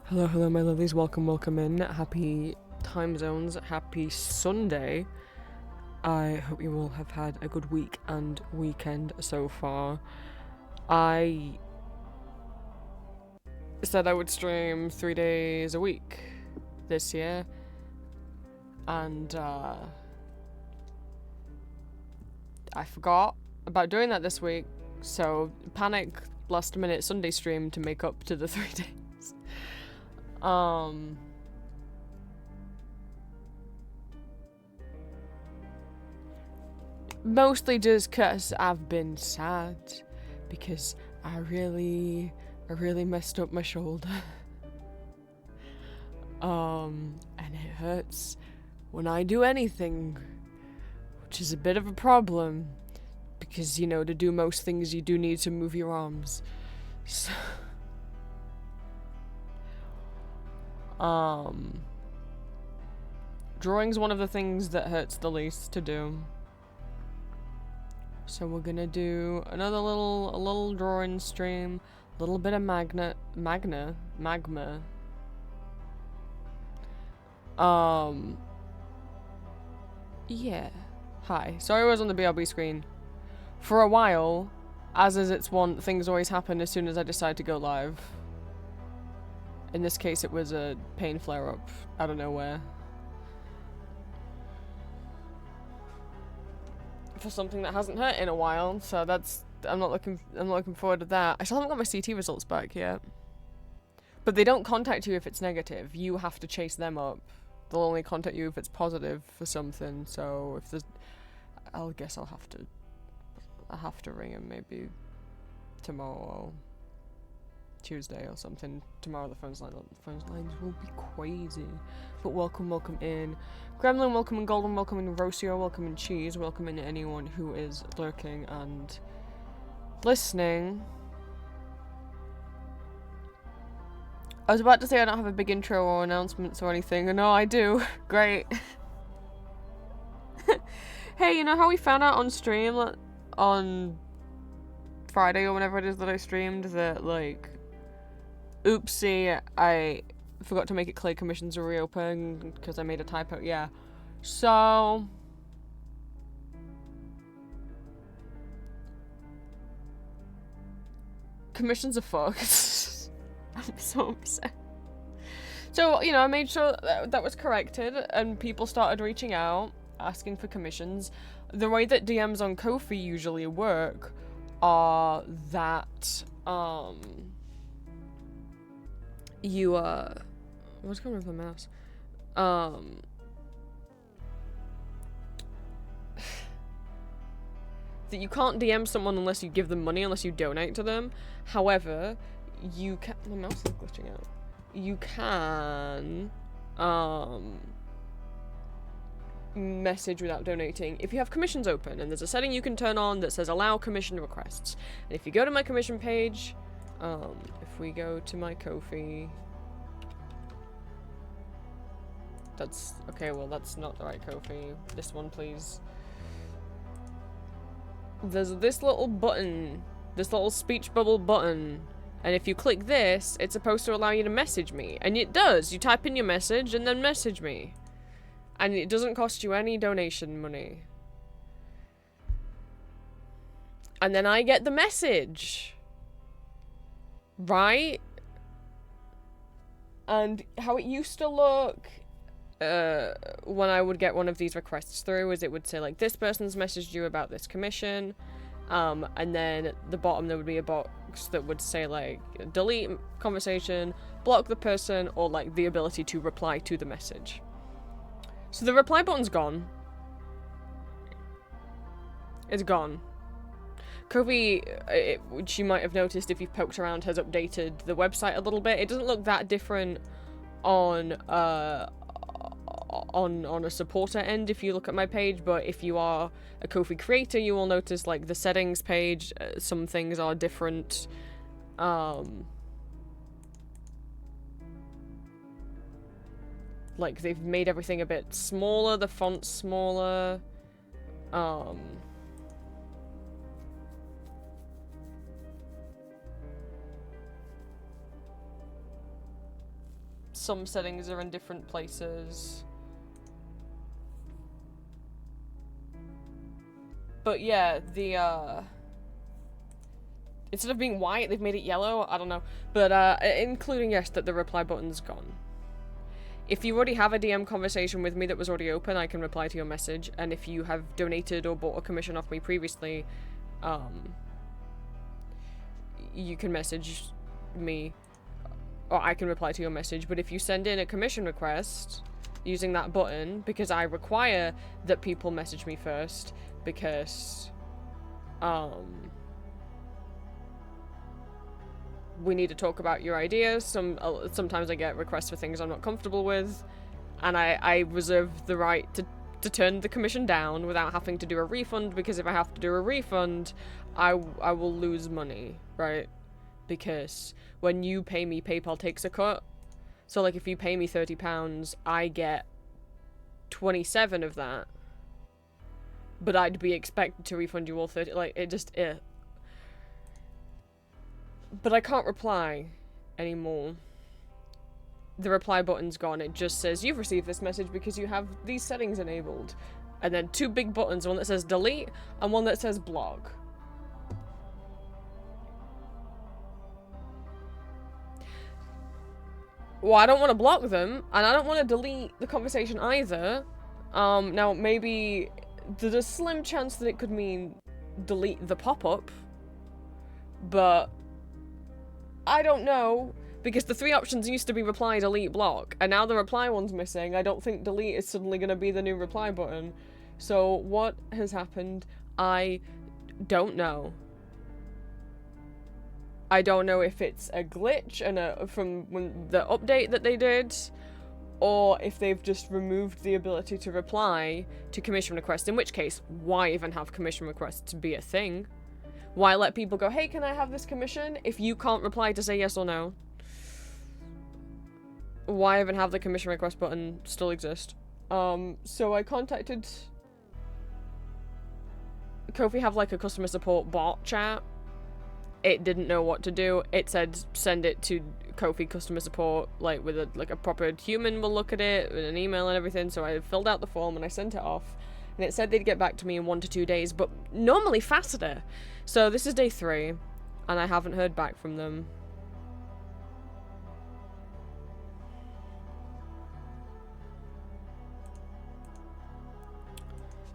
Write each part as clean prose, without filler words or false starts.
Hello, hello, my lilies. Welcome in. Happy time zones. Happy Sunday. I hope you all have had a good week and weekend so far. I said I would stream 3 days a week this year, and I forgot about doing that this week, so panic last minute Sunday stream to make up to the 3 days. Mostly just cause I've been sad, because I really messed up my shoulder. And it hurts when I do anything, which is a bit of a problem, because, you know, to do most things you do need to move your arms. So, drawing's one of the things that hurts the least to do. So we're gonna do another little drawing stream, a little bit of magma. Yeah. Hi. Sorry I was on the BRB screen. For a while, as is its wont, things always happen as soon as I decide to go live. In this case, it was a pain flare-up out of nowhere. For something that hasn't hurt in a while, so that's I'm not looking forward to that. I still haven't got my CT results back yet. But they don't contact you if it's negative. You have to chase them up. They'll only contact you if it's positive for something. So if there's, I guess I'll have to ring him maybe tomorrow, Tuesday or something. Tomorrow the phone lines will be crazy. But welcome in. Gremlin, welcome in. Golden, welcome in. Rocio, welcome in. Cheese, welcome in anyone who is lurking and listening. I was about to say I don't have a big intro or announcements or anything. No, I do. Great. Hey, you know how we found out on stream on Friday or whenever it is that I streamed that, like, oopsie, I forgot to make it clear commissions are reopen because I made a typo. Yeah. So commissions are fucked. I'm so upset. So, you know, I made sure that was corrected and people started reaching out asking for commissions. The way that DMs on Ko-fi usually work are that you what's going on with my mouse? That you can't DM someone unless you give them money, unless you donate to them. However, you can. My mouse is glitching out. You can message without donating if you have commissions open, and there's a setting you can turn on that says allow commission requests. And if you go to my commission page, if we go to my Ko-fi, that's okay. Well, that's not the right Ko-fi. This one, please. There's this little button, this little speech bubble button, and if you click this, it's supposed to allow you to message me, and it does. You type in your message and then message me, and it doesn't cost you any donation money. And then I get the message, right? And how it used to look when I would get one of these requests through is it would say, like, this person's messaged you about this commission, and then at the bottom there would be a box that would say, like, delete conversation, block the person, or, like, the ability to reply to the message. So the reply button's gone. It's gone. Ko-fi, which you might have noticed if you've poked around, has updated the website a little bit. It doesn't look that different on a supporter end if you look at my page, but if you are a Ko-fi creator, you will notice, like, the settings page, some things are different. Like, they've made everything a bit smaller, the font's smaller. some settings are in different places. But yeah, the, instead of being white, they've made it yellow. I don't know. But, including, yes, that the reply button's gone. If you already have a DM conversation with me that was already open, I can reply to your message. And if you have donated or bought a commission off me previously, you can message me, or I can reply to your message. But if you send in a commission request using that button, because I require that people message me first, because, we need to talk about your ideas. Sometimes I get requests for things I'm not comfortable with, and I reserve the right to turn the commission down without having to do a refund, because if I have to do a refund, I will lose money, right? Because when you pay me, PayPal takes a cut. So, like, if you pay me £30, I get 27 of that. But I'd be expected to refund you all 30, like, it just, But I can't reply anymore. The reply button's gone. It just says, you've received this message because you have these settings enabled. And then two big buttons, one that says delete and one that says block. Well, I don't want to block them, and I don't want to delete the conversation either. Now, maybe there's a slim chance that it could mean delete the pop-up, but I don't know, because the three options used to be reply, delete, block, and now the reply one's missing. I don't think delete is suddenly going to be the new reply button. So what has happened? I don't know. I don't know if it's a glitch and from the update that they did, or if they've just removed the ability to reply to commission requests, in which case, why even have commission requests be a thing? Why let people go, hey, can I have this commission, if you can't reply to say yes or no? Why even have the commission request button still exist? So I contacted... Ko-fi have like a customer support bot chat. It didn't know what to do. It said send it to Ko-fi customer support, like with a proper human will look at it, with an email and everything. So I filled out the form and I sent it off. And it said they'd get back to me in 1 to 2 days, but normally faster. So this is day 3, and I haven't heard back from them.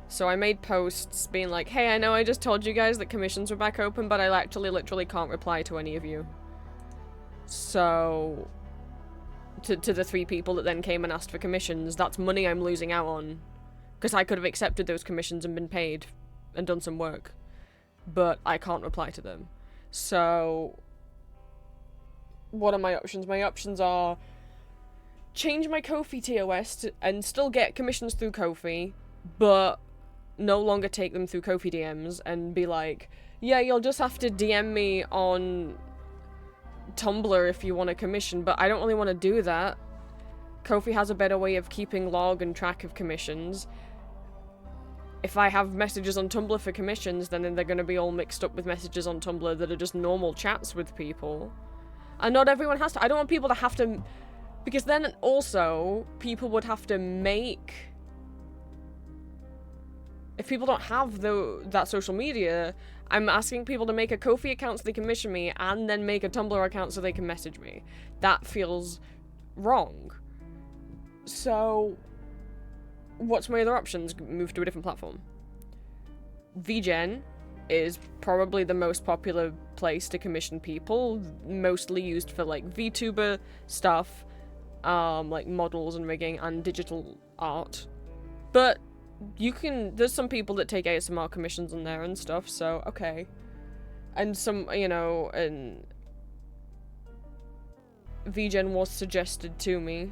So I made posts being like, hey, I know I just told you guys that commissions were back open, but I actually literally can't reply to any of you. So, to the 3 people that then came and asked for commissions, that's money I'm losing out on. Because I could have accepted those commissions and been paid and done some work. But I can't reply to them. So, what are my options? My options are change my Ko-fi TOS and still get commissions through Ko-fi, but no longer take them through Ko-fi DMs and be like, yeah, you'll just have to DM me on Tumblr if you want a commission, but I don't really want to do that. Ko-fi has a better way of keeping log and track of commissions. If I have messages on Tumblr for commissions, then they're going to be all mixed up with messages on Tumblr that are just normal chats with people. And not everyone has to. I don't want people to have to... Because then also, people would have to make... If people don't have that social media, I'm asking people to make a Ko-fi account so they can commission me, and then make a Tumblr account so they can message me. That feels wrong. So, what's my other options? Move to a different platform. VGen is probably the most popular place to commission people, mostly used for like VTuber stuff, like models and rigging and digital art. But there's some people that take ASMR commissions on there and stuff, so okay. And some, you know, and VGen was suggested to me.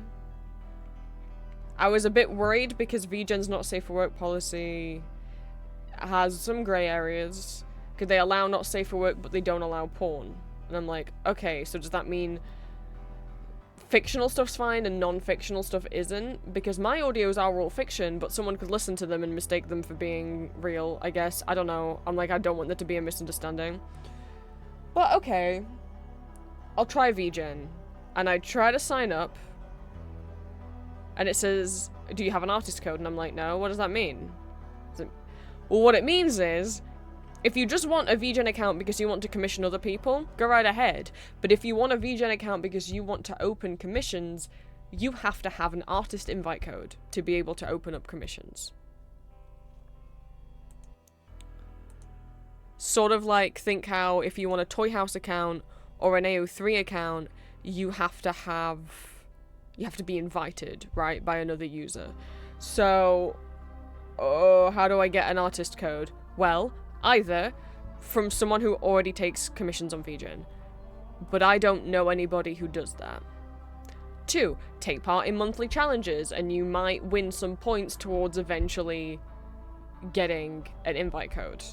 I was a bit worried because VGen's not safe for work policy has some grey areas. Because they allow not safe for work, but they don't allow porn. And I'm like, okay, so does that mean fictional stuff's fine and non-fictional stuff isn't? Because my audios are all fiction, but someone could listen to them and mistake them for being real, I guess. I don't know. I'm like, I don't want there to be a misunderstanding. But okay. I'll try VGen. And I try to sign up. And it says, do you have an artist code? And I'm like, no. What does that mean? Well, what it means is, if you just want a VGen account because you want to commission other people, go right ahead. But if you want a VGen account because you want to open commissions, you have to have an artist invite code to be able to open up commissions. Sort of like, think how if you want a Toy House account or an AO3 account, you have to be invited, right, by another user. So, how do I get an artist code? Well, either from someone who already takes commissions on VGen, but I don't know anybody who does that. 2, take part in monthly challenges, and you might win some points towards eventually getting an invite code.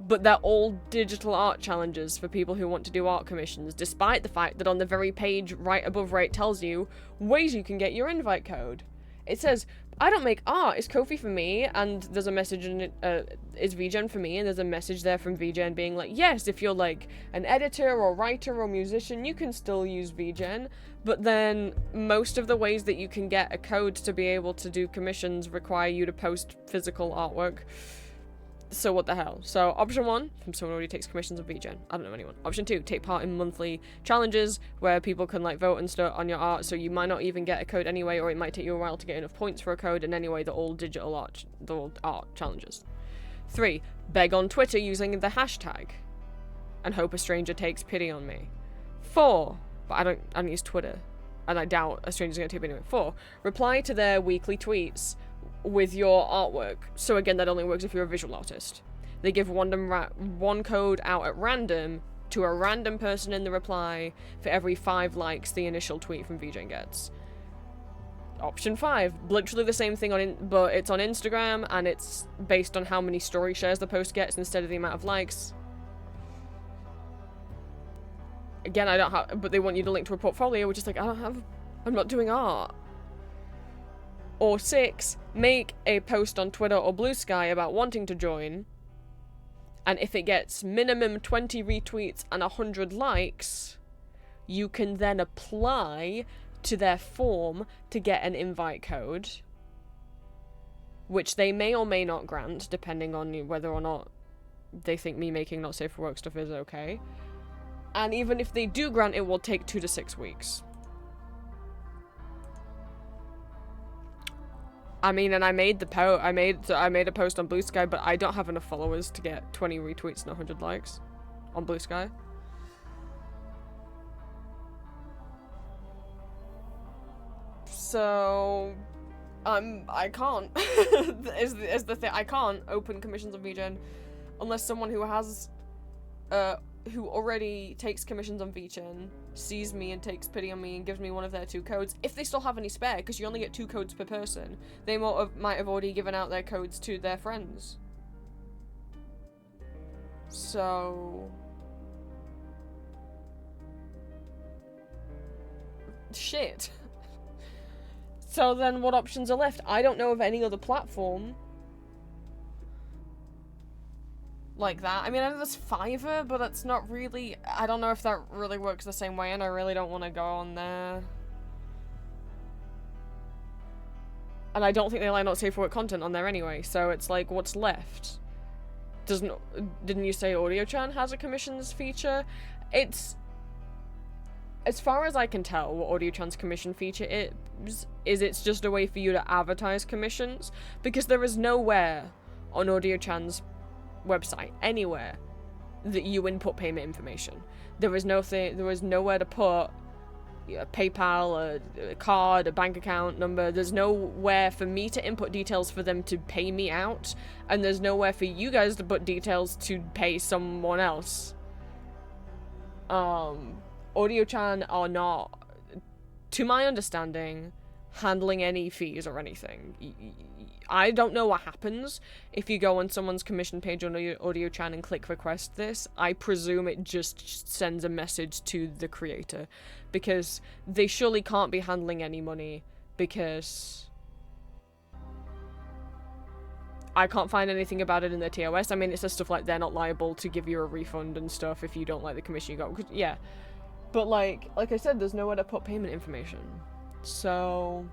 But they're all digital art challenges for people who want to do art commissions, despite the fact that on the very page right above where it tells you ways you can get your invite code. It says, I don't make art, is Ko-fi for me? And there's a message in it, is VGen for me? And there's a message there from VGen being like, yes, if you're like an editor or writer or musician, you can still use VGen. But then most of the ways that you can get a code to be able to do commissions require you to post physical artwork. So what the hell? So option 1, from someone who already takes commissions on VGen. I don't know anyone. Option 2, take part in monthly challenges where people can like vote and stuff on your art, so you might not even get a code anyway, or it might take you a while to get enough points for a code, and anyway, they're all digital art, they're all art challenges. 3, beg on Twitter using the hashtag and hope a stranger takes pity on me. 4, but I don't use Twitter, and I doubt a stranger's gonna take pity on me. 4, reply to their weekly tweets with your artwork. So again, that only works if you're a visual artist. They give one code out at random to a random person in the reply for every 5 likes the initial tweet from VGen gets. Option 5, literally the same thing but it's on Instagram, and it's based on how many story shares the post gets instead of the amount of likes. Again, I don't have, but they want you to link to a portfolio, which is like, I'm not doing art. Or 6, make a post on Twitter or Blue Sky about wanting to join, and if it gets minimum 20 retweets and 100 likes, you can then apply to their form to get an invite code, which they may or may not grant, depending on whether or not they think me making not safe for work stuff is okay. And even if they do grant, it will take 2 to 6 weeks. I mean, and I made a post on Blue Sky, but I don't have enough followers to get 20 retweets and 100 likes on Blue Sky. So, I can't. is the thing. I can't open commissions on VGen unless someone who has, who already takes commissions on VGen sees me and takes pity on me and gives me one of their 2 codes, if they still have any spare, because you only get 2 codes per person. They might have already given out their codes to their friends. So... shit. So then what options are left? I don't know of any other platform like that. I mean, I know there's Fiverr, but that's not really... I don't know if that really works the same way, and I really don't want to go on there. And I don't think they allow not safe for work content on there anyway, so it's like, what's left? Didn't you say AudioChan has a commissions feature? It's... as far as I can tell, what AudioChan's commission feature is it's just a way for you to advertise commissions, because there is nowhere on AudioChan's website, anywhere, that you input payment information. There is nowhere to put a PayPal, a card, a bank account number. There's nowhere for me to input details for them to pay me out, and there's nowhere for you guys to put details to pay someone else. AudioChan are not, to my understanding, handling any fees or anything. I don't know what happens if you go on someone's commission page on AudioChan and click request this. I presume it just sends a message to the creator, because they surely can't be handling any money, because I can't find anything about it in their TOS. I mean, it says stuff like they're not liable to give you a refund and stuff if you don't like the commission you got. Yeah. But like I said, there's nowhere to put payment information. So...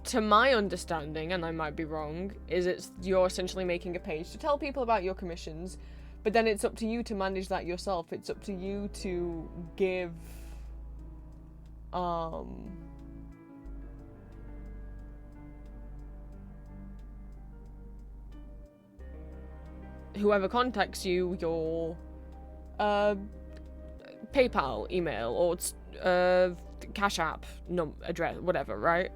to my understanding, and I might be wrong, is you're essentially making a page to tell people about your commissions, but then it's up to you to manage that yourself. It's up to you to give whoever contacts you your PayPal email or Cash App address, whatever, right?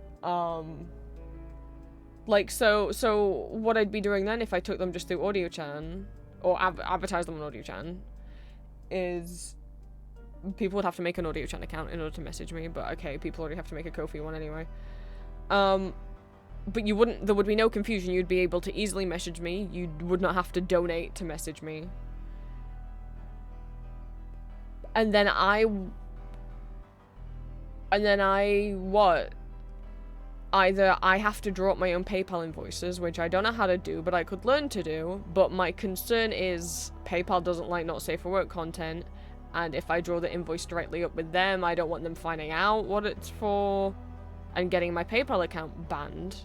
Like, so what I'd be doing then if I took them just through AudioChan, or advertise them on AudioChan, is people would have to make an AudioChan account in order to message me, but okay, people already have to make a Ko-fi one anyway. But there would be no confusion. You'd be able to easily message me. You would not have to donate to message me. And then what? Either I have to draw up my own PayPal invoices, which I don't know how to do, but I could learn to do, but my concern is PayPal doesn't like not safe for work content, and if I draw the invoice directly up with them, I don't want them finding out what it's for, and getting my PayPal account banned,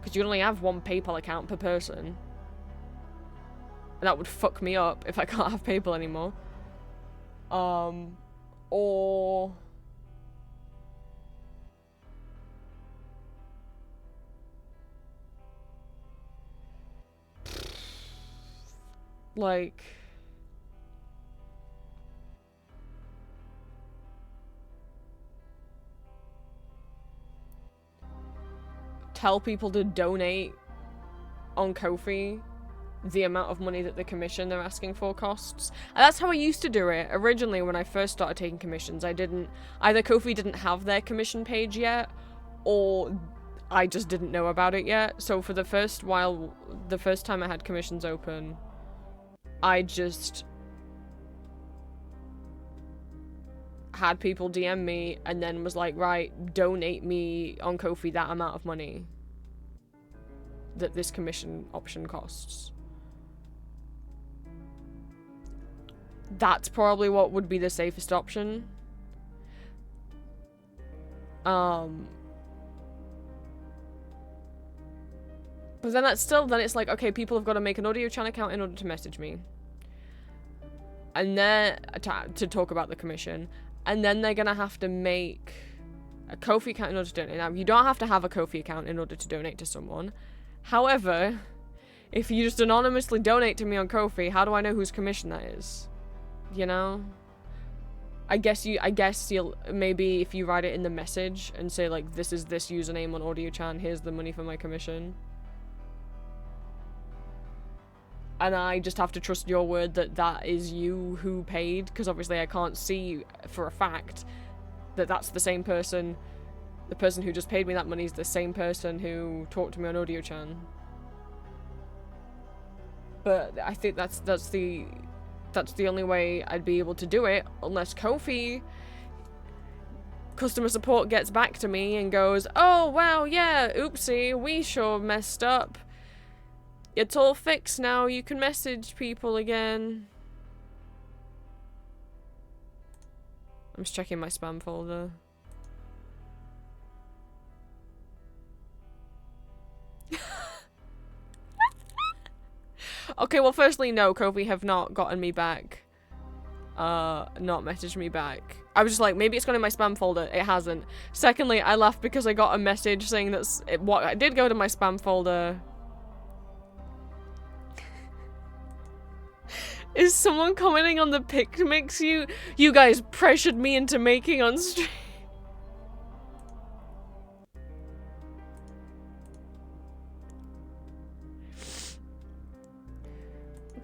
because you only have one PayPal account per person, and that would fuck me up if I can't have PayPal anymore. Or... like... tell people to donate on Ko-fi the amount of money that the commission they're asking for costs. And that's how I used to do it originally when I first started taking commissions. Either Ko-fi didn't have their commission page yet, or I just didn't know about it yet. So for the first time I had commissions open, I just had people DM me and then was like, right, donate me on Ko-fi that amount of money that this commission option costs. That's probably what would be the safest option. But then then it's like, okay, people have got to make an AudioChan account in order to message me. And then, to talk about the commission. And then they're gonna have to make a Ko-fi account in order to donate. Now, you don't have to have a Ko-fi account in order to donate to someone. However, if you just anonymously donate to me on Ko-fi, how do I know whose commission that is? You know? I guess you'll, maybe if you write it in the message and say, like, this is this username on AudioChan, here's the money for my commission. And I just have to trust your word that that is you who paid, because obviously I can't see for a fact that that's the same person. The person who just paid me that money is the same person who talked to me on AudioChan. But I think that's the only way I'd be able to do it, unless Ko-fi customer support gets back to me and goes, oh wow, yeah, oopsie, we sure messed up. It's all fixed now, you can message people again. I'm just checking my spam folder. Okay, well, firstly, no, Ko-fi have not gotten me back. Not messaged me back. I was just like, maybe it's gone in my spam folder. It hasn't. Secondly, I laughed because I got a message saying I did go to my spam folder. Is someone commenting on the pic mix you guys pressured me into making on stream?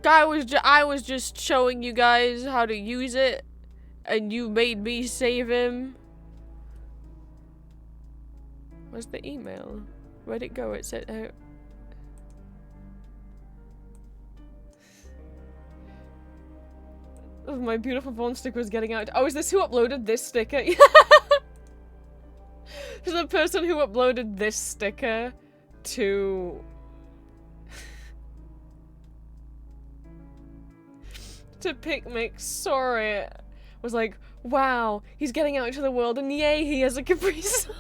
I was just showing you guys how to use it, and you made me save him. Where's the email? Where'd it go? It said Oh, my beautiful phone sticker was getting out. Oh, is this who uploaded this sticker? So the person who uploaded this sticker to to Picnic saw it, was like, wow, he's getting out into the world and yay, he has a Capri Sun.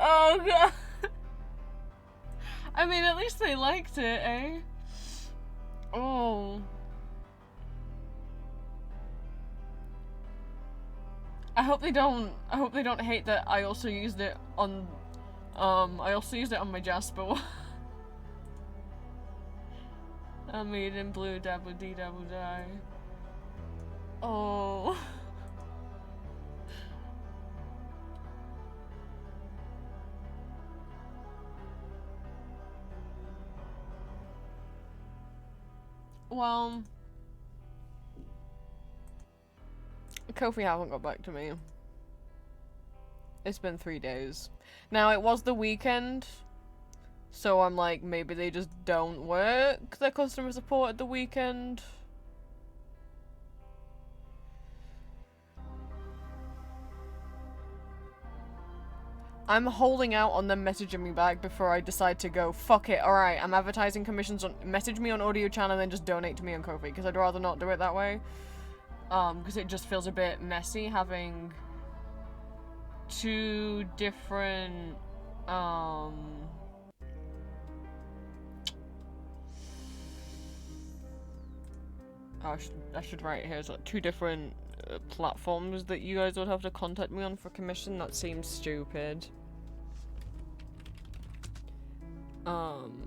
Oh god. I mean, at least they liked it, eh? Oh. I hope they don't hate that I also used it on my Jasper one. I made in blue dabble dee dabble die. Oh. Well, Kofi haven't got back to me. It's been 3 days. Now, it was the weekend, so I'm like, maybe they just don't work their customer support at the weekend. I'm holding out on them messaging me back before I decide to go, fuck it, alright, I'm advertising commissions on, message me on audio channel and then just donate to me on Ko-fi, because I'd rather not do it that way. Because it just feels a bit messy having two different, I should write here, so two different platforms that you guys would have to contact me on for commission. That seems stupid. Let me...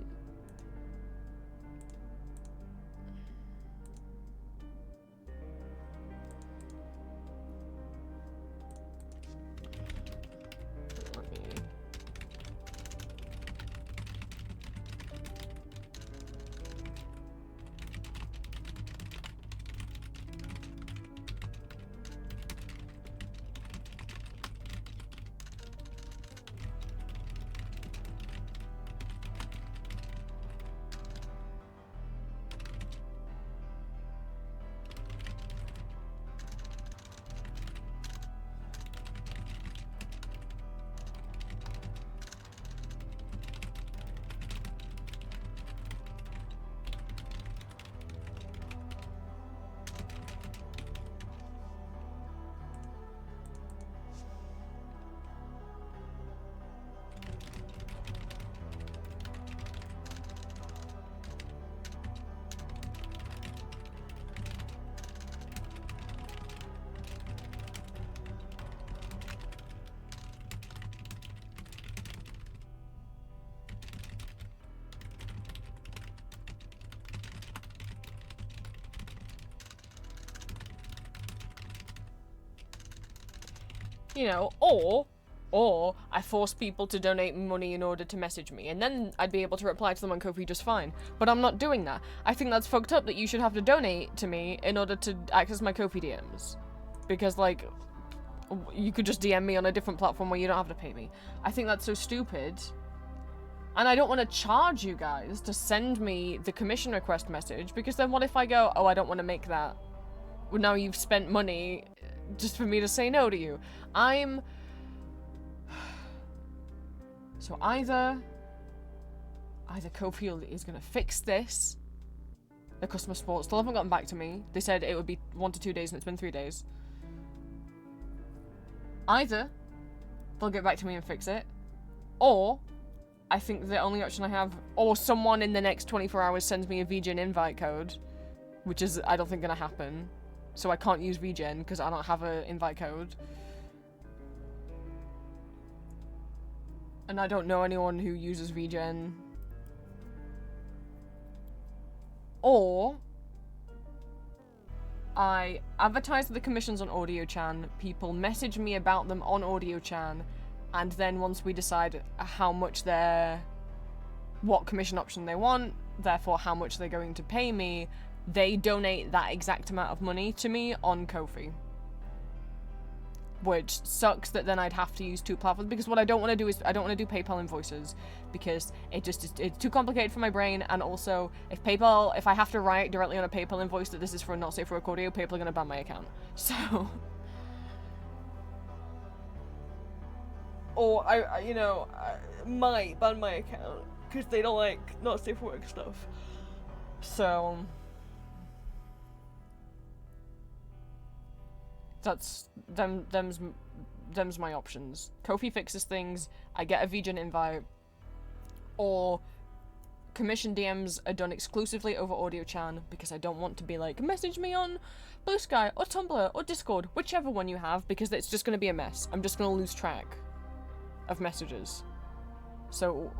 You know, or I force people to donate money in order to message me, and then I'd be able to reply to them on Ko-fi just fine. But I'm not doing that. I think that's fucked up that you should have to donate to me in order to access my Ko-fi DMs. Because, like, you could just DM me on a different platform where you don't have to pay me. I think that's so stupid. And I don't want to charge you guys to send me the commission request message, because then what if I go, oh, I don't want to make that? Well, now you've spent money just for me to say no to you. So either Ko-fi is gonna fix this. The customer support still haven't gotten back to me. They said it would be 1 to 2 days and it's been 3 days. Either they'll get back to me and fix it, or I think the only option I have, or someone in the next 24 hours sends me a VGen invite code, which is, I don't think, gonna happen. So I can't use VGen because I don't have an invite code. And I don't know anyone who uses VGen. Or I advertise the commissions on AudioChan, people message me about them on AudioChan, and then once we decide how much what commission option they want, therefore how much they're going to pay me, they donate that exact amount of money to me on Ko-fi. Which sucks that then I'd have to use two platforms, because what I don't want to do is I don't want to do PayPal invoices, because it's too complicated for my brain, and also if I have to write directly on a PayPal invoice that this is for a not safe for work audio, PayPal are going to ban my account. So or I you know, might ban my account because they don't like not safe for work stuff. So that's them's my options. Ko-fi fixes things, I get a VGen invite, or commission DMs are done exclusively over audio chan because I don't want to be like, message me on Blue Sky or Tumblr or Discord, whichever one you have, because it's just going to be a mess. I'm just going to lose track of messages. So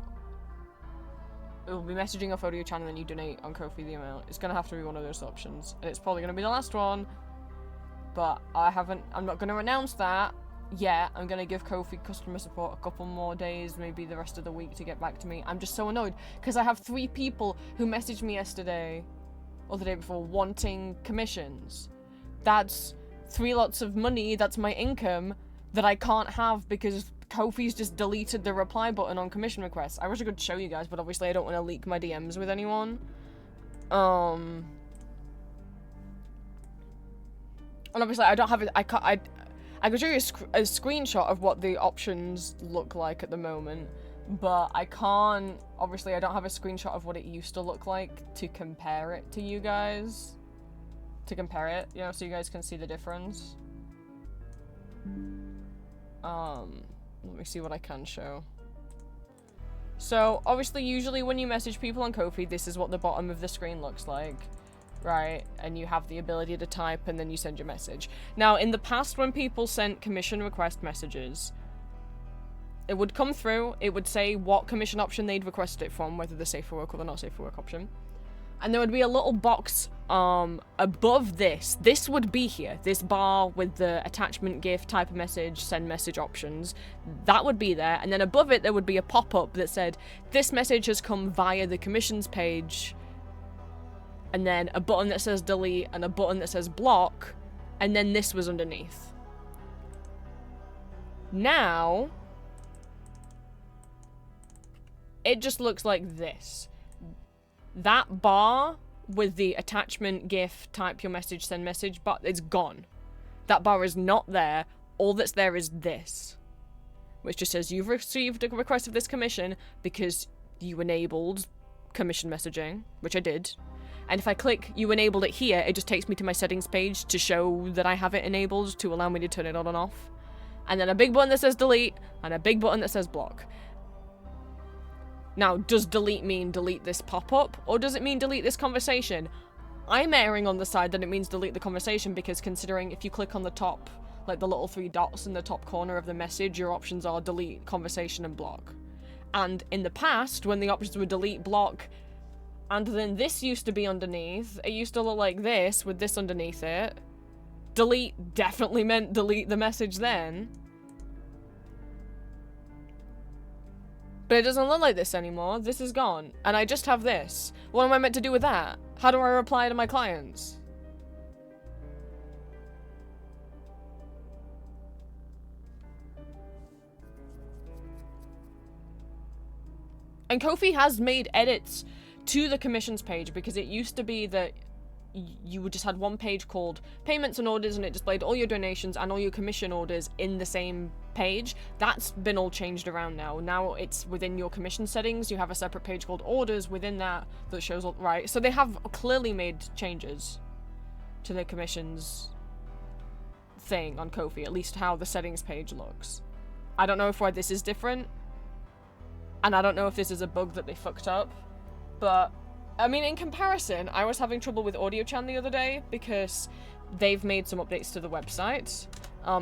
it'll be messaging off audio chan and then you donate on Ko-fi the amount. It's going to have to be one of those options. And it's probably going to be the last one, but I'm not going to announce that yet. I'm going to give Ko-fi customer support a couple more days, maybe the rest of the week, to get back to me. I'm just so annoyed because I have 3 people who messaged me yesterday or the day before wanting commissions. That's 3 lots of money, that's my income that I can't have because Ko-fi's just deleted the reply button on commission requests. I wish I could show you guys, but obviously I don't want to leak my DMs with anyone. And obviously I don't have it. I could show you a screenshot of what the options look like at the moment, but I can't. Obviously, I don't have a screenshot of what it used to look like to compare it to you guys. You know, so you guys can see the difference. Let me see what I can show. So, obviously, usually when you message people on Ko-fi, this is what the bottom of the screen looks like. Right, and you have the ability to type and then you send your message. Now, in the past, when people sent commission request messages, it would come through, it would say what commission option they'd requested it from, whether the safe for work or the not safe for work option. And there would be a little box above this. This would be here, this bar with the attachment, GIF, type a message, send message options. That would be there, and then above it there would be a pop-up that said, this message has come via the commissions page, and then a button that says delete and a button that says block, and then this was underneath. Now, it just looks like this. That bar with the attachment, GIF, type your message, send message, but it's gone. That bar is not there. All that's there is this, which just says you've received a request of this commission because you enabled commission messaging, which I did. And if I click you enabled it here, it just takes me to my settings page to show that I have it enabled to allow me to turn it on and off. And then a big button that says delete and a big button that says block. Now, does delete mean delete this pop-up, or does it mean delete this conversation? I'm erring on the side that it means delete the conversation, because considering if you click on the top, like the little 3 dots in the top corner of the message, your options are delete, conversation, and block. And in the past, when the options were delete, block, and then this used to be underneath, it used to look like this, with this underneath it. Delete definitely meant delete the message then. But it doesn't look like this anymore. This is gone. And I just have this. What am I meant to do with that? How do I reply to my clients? And Ko-fi has made edits to the commissions page, because it used to be that you just had one page called payments and orders, and it displayed all your donations and all your commission orders in the same page. That's been all changed around now. Now it's within your commission settings. You have a separate page called orders within that shows all, right? So they have clearly made changes to the commissions thing on Ko-fi, at least how the settings page looks. I don't know if why this is different, and I don't know if this is a bug that they fucked up, but I mean, in comparison, I was having trouble with AudioChan the other day because they've made some updates to the website,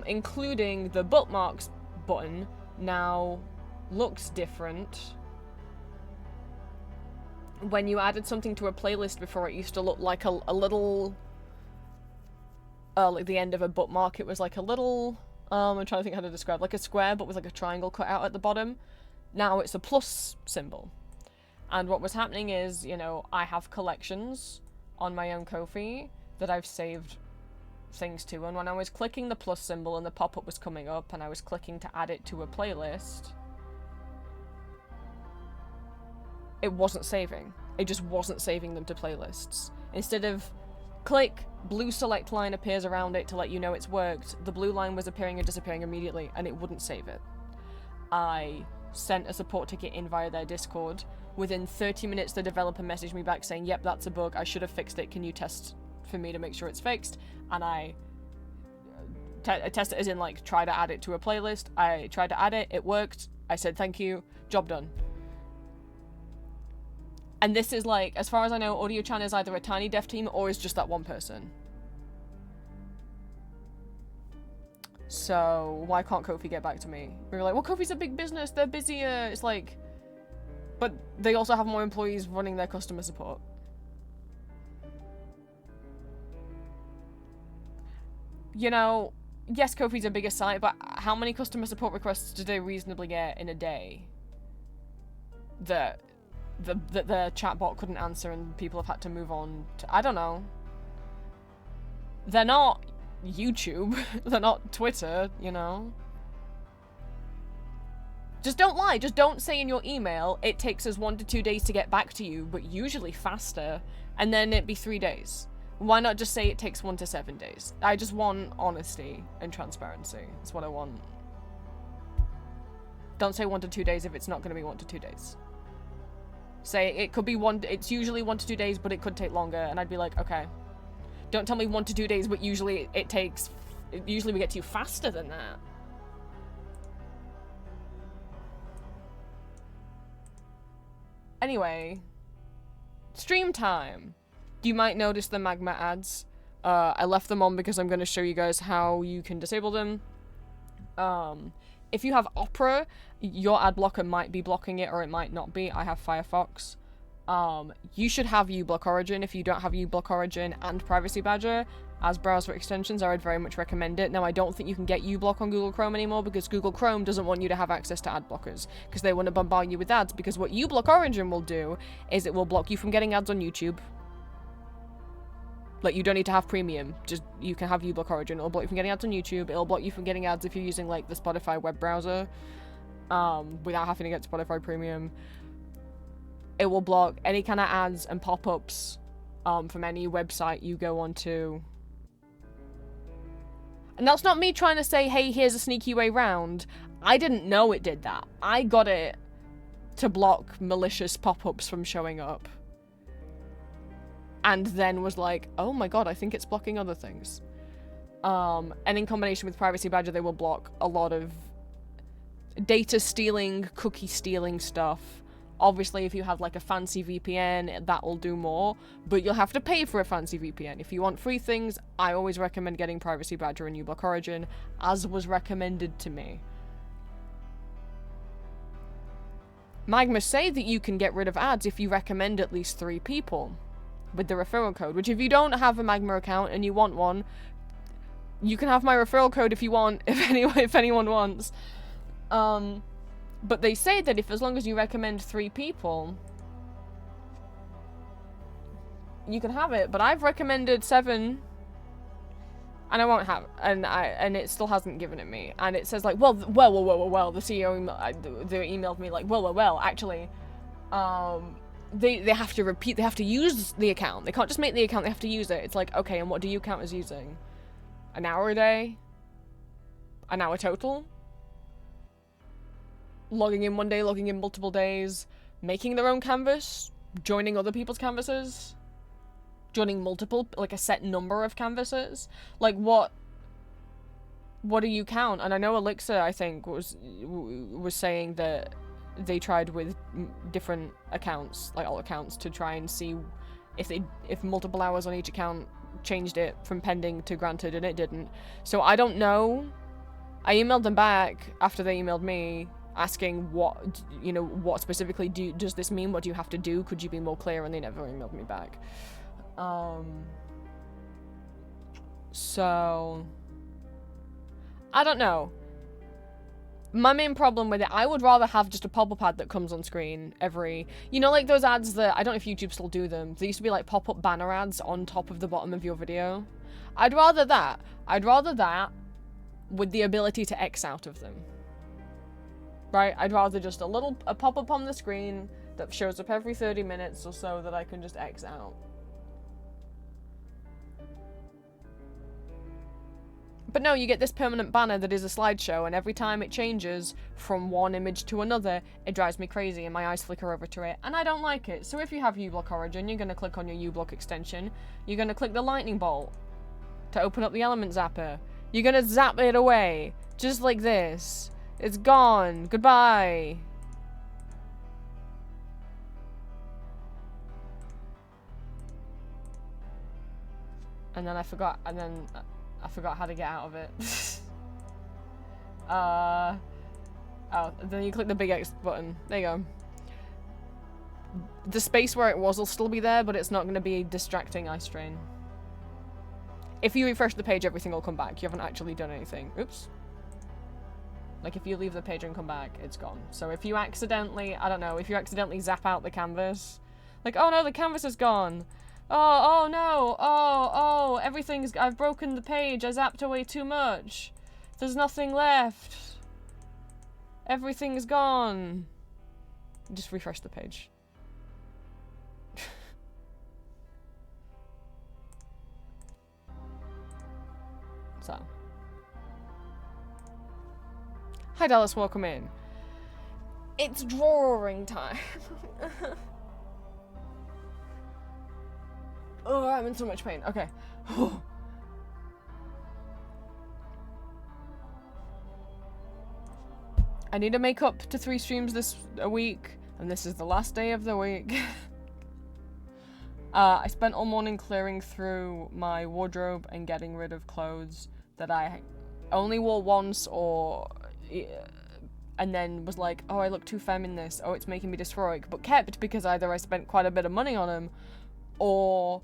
including the bookmarks button now looks different. When you added something to a playlist before, it used to look like a little, like the end of a bookmark. It was like a little, I'm trying to think how to describe, like a square, but with like a triangle cut out at the bottom. Now it's a plus symbol. And what was happening is, you know, I have collections on my own Ko-fi that I've saved things to, and when I was clicking the plus symbol and the pop-up was coming up and I was clicking to add it to a playlist, it wasn't saving. It just wasn't saving them to playlists. Instead of click, blue select line appears around it to let you know it's worked, the blue line was appearing and disappearing immediately, and it wouldn't save it. I sent a support ticket in via their Discord. Within 30 minutes, the developer messaged me back saying, yep, that's a bug. I should have fixed it. Can you test for me to make sure it's fixed? And I test it as in, like, try to add it to a playlist. I tried to add it. It worked. I said, thank you. Job done. And this is, like, as far as I know, AudioChan is either a tiny dev team or is just that one person. So, why can't Ko-fi get back to me? We were like, well, Ko-fi's a big business, they're busier. It's like, but they also have more employees running their customer support. You know, yes, Ko-fi's a bigger site, but how many customer support requests do they reasonably get in a day that the chatbot couldn't answer and people have had to move on to, I don't know. They're not YouTube. They're not Twitter, you know? Just don't lie. Just don't say in your email, it takes us 1 to 2 days to get back to you, but usually faster, and then it'd be 3 days. Why not just say it takes 1 to 7 days? I just want honesty and transparency. That's what I want. Don't say 1 to 2 days if it's not going to be 1 to 2 days. Say it could be it's usually 1 to 2 days, but it could take longer, and I'd be like, okay. Don't tell me 1 to 2 days, but usually usually we get to you faster than that. Anyway, stream time. You might notice the magma ads. I left them on because I'm going to show you guys how you can disable them. If you have Opera, your ad blocker might be blocking it or it might not be. I have Firefox. You should have uBlock Origin. If you don't have uBlock Origin and Privacy Badger as browser extensions, I would very much recommend it. Now, I don't think you can get uBlock on Google Chrome anymore because Google Chrome doesn't want you to have access to ad blockers because they want to bombard you with ads, because what uBlock Origin will do is it will block you from getting ads on YouTube. Like, you don't need to have premium, just you can have uBlock Origin. It'll block you from getting ads on YouTube. It'll block you from getting ads if you're using, like, the Spotify web browser without having to get Spotify Premium. It will block any kind of ads and pop-ups from any website you go onto. And that's not me trying to say, hey, here's a sneaky way round. I didn't know it did that. I got it to block malicious pop-ups from showing up. And then was like, oh my god, I think it's blocking other things. And in combination with Privacy Badger, they will block a lot of data stealing, cookie stealing stuff. Obviously, if you have like a fancy VPN, that will do more, but you'll have to pay for a fancy VPN. If you want free things, I always recommend getting Privacy Badger and uBlock Origin, as was recommended to me. Magma say that you can get rid of ads if you recommend at least 3 people with the referral code, which if you don't have a Magma account and you want one, you can have my referral code if you want, if anyone wants. But they say that as long as you recommend 3 people, you can have it. But I've recommended 7, and I won't have, and it still hasn't given it me. And it says like, well, the CEO they emailed me like, well, actually, they have to repeat, they have to use the account. They can't just make the account, they have to use it. It's like, okay, and what do you count as using? An hour a day? An hour total? Logging in one day, logging in multiple days, making their own canvas, joining other people's canvases, joining multiple, like a set number of canvases. Like, what do you count? And I know Elixir, I think, was saying that they tried with different accounts, like all accounts, to try and see if multiple hours on each account changed it from pending to granted, and it didn't. So I don't know. I emailed them back after they emailed me, asking what specifically does this mean? What do you have to do? Could you be more clear? And they never emailed me back. So I don't know. My main problem with it, I would rather have just a pop-up ad that comes on screen every, like those ads that, I don't know if YouTube still do them. They used to be like pop-up banner ads on top of the bottom of your video. I'd rather that with the ability to X out of them. Right? I'd rather just a pop-up on the screen that shows up every 30 minutes or so that I can just X out. But no, you get this permanent banner that is a slideshow, and every time it changes from one image to another, it drives me crazy and my eyes flicker over to it, and I don't like it. So if you have uBlock Origin, you're going to click on your uBlock extension, you're going to click the lightning bolt to open up the element zapper. You're going to zap it away, just like this. It's gone. Goodbye. And then I forgot how to get out of it. Oh, then you click the big X button. There you go. The space where it was will still be there, but it's not going to be distracting eye strain. If you refresh the page, everything will come back. You haven't actually done anything. Oops. Like, if you leave the page and come back, it's gone. So if you accidentally, I don't know, if you accidentally zap out the canvas, like, oh no, the canvas is gone. Oh no, oh, everything's, I've broken the page, I zapped away too much. There's nothing left. Everything's gone. Just refresh the page. So. Hi Dallas, welcome in. It's drawing time. Oh, I'm in so much pain. Okay. I need to make up to 3 streams a week, and this is the last day of the week. I spent all morning clearing through my wardrobe and getting rid of clothes that I only wore once, or and then was like, oh, I look too femme in this, oh, it's making me dysphoric, but kept because either I spent quite a bit of money on them, or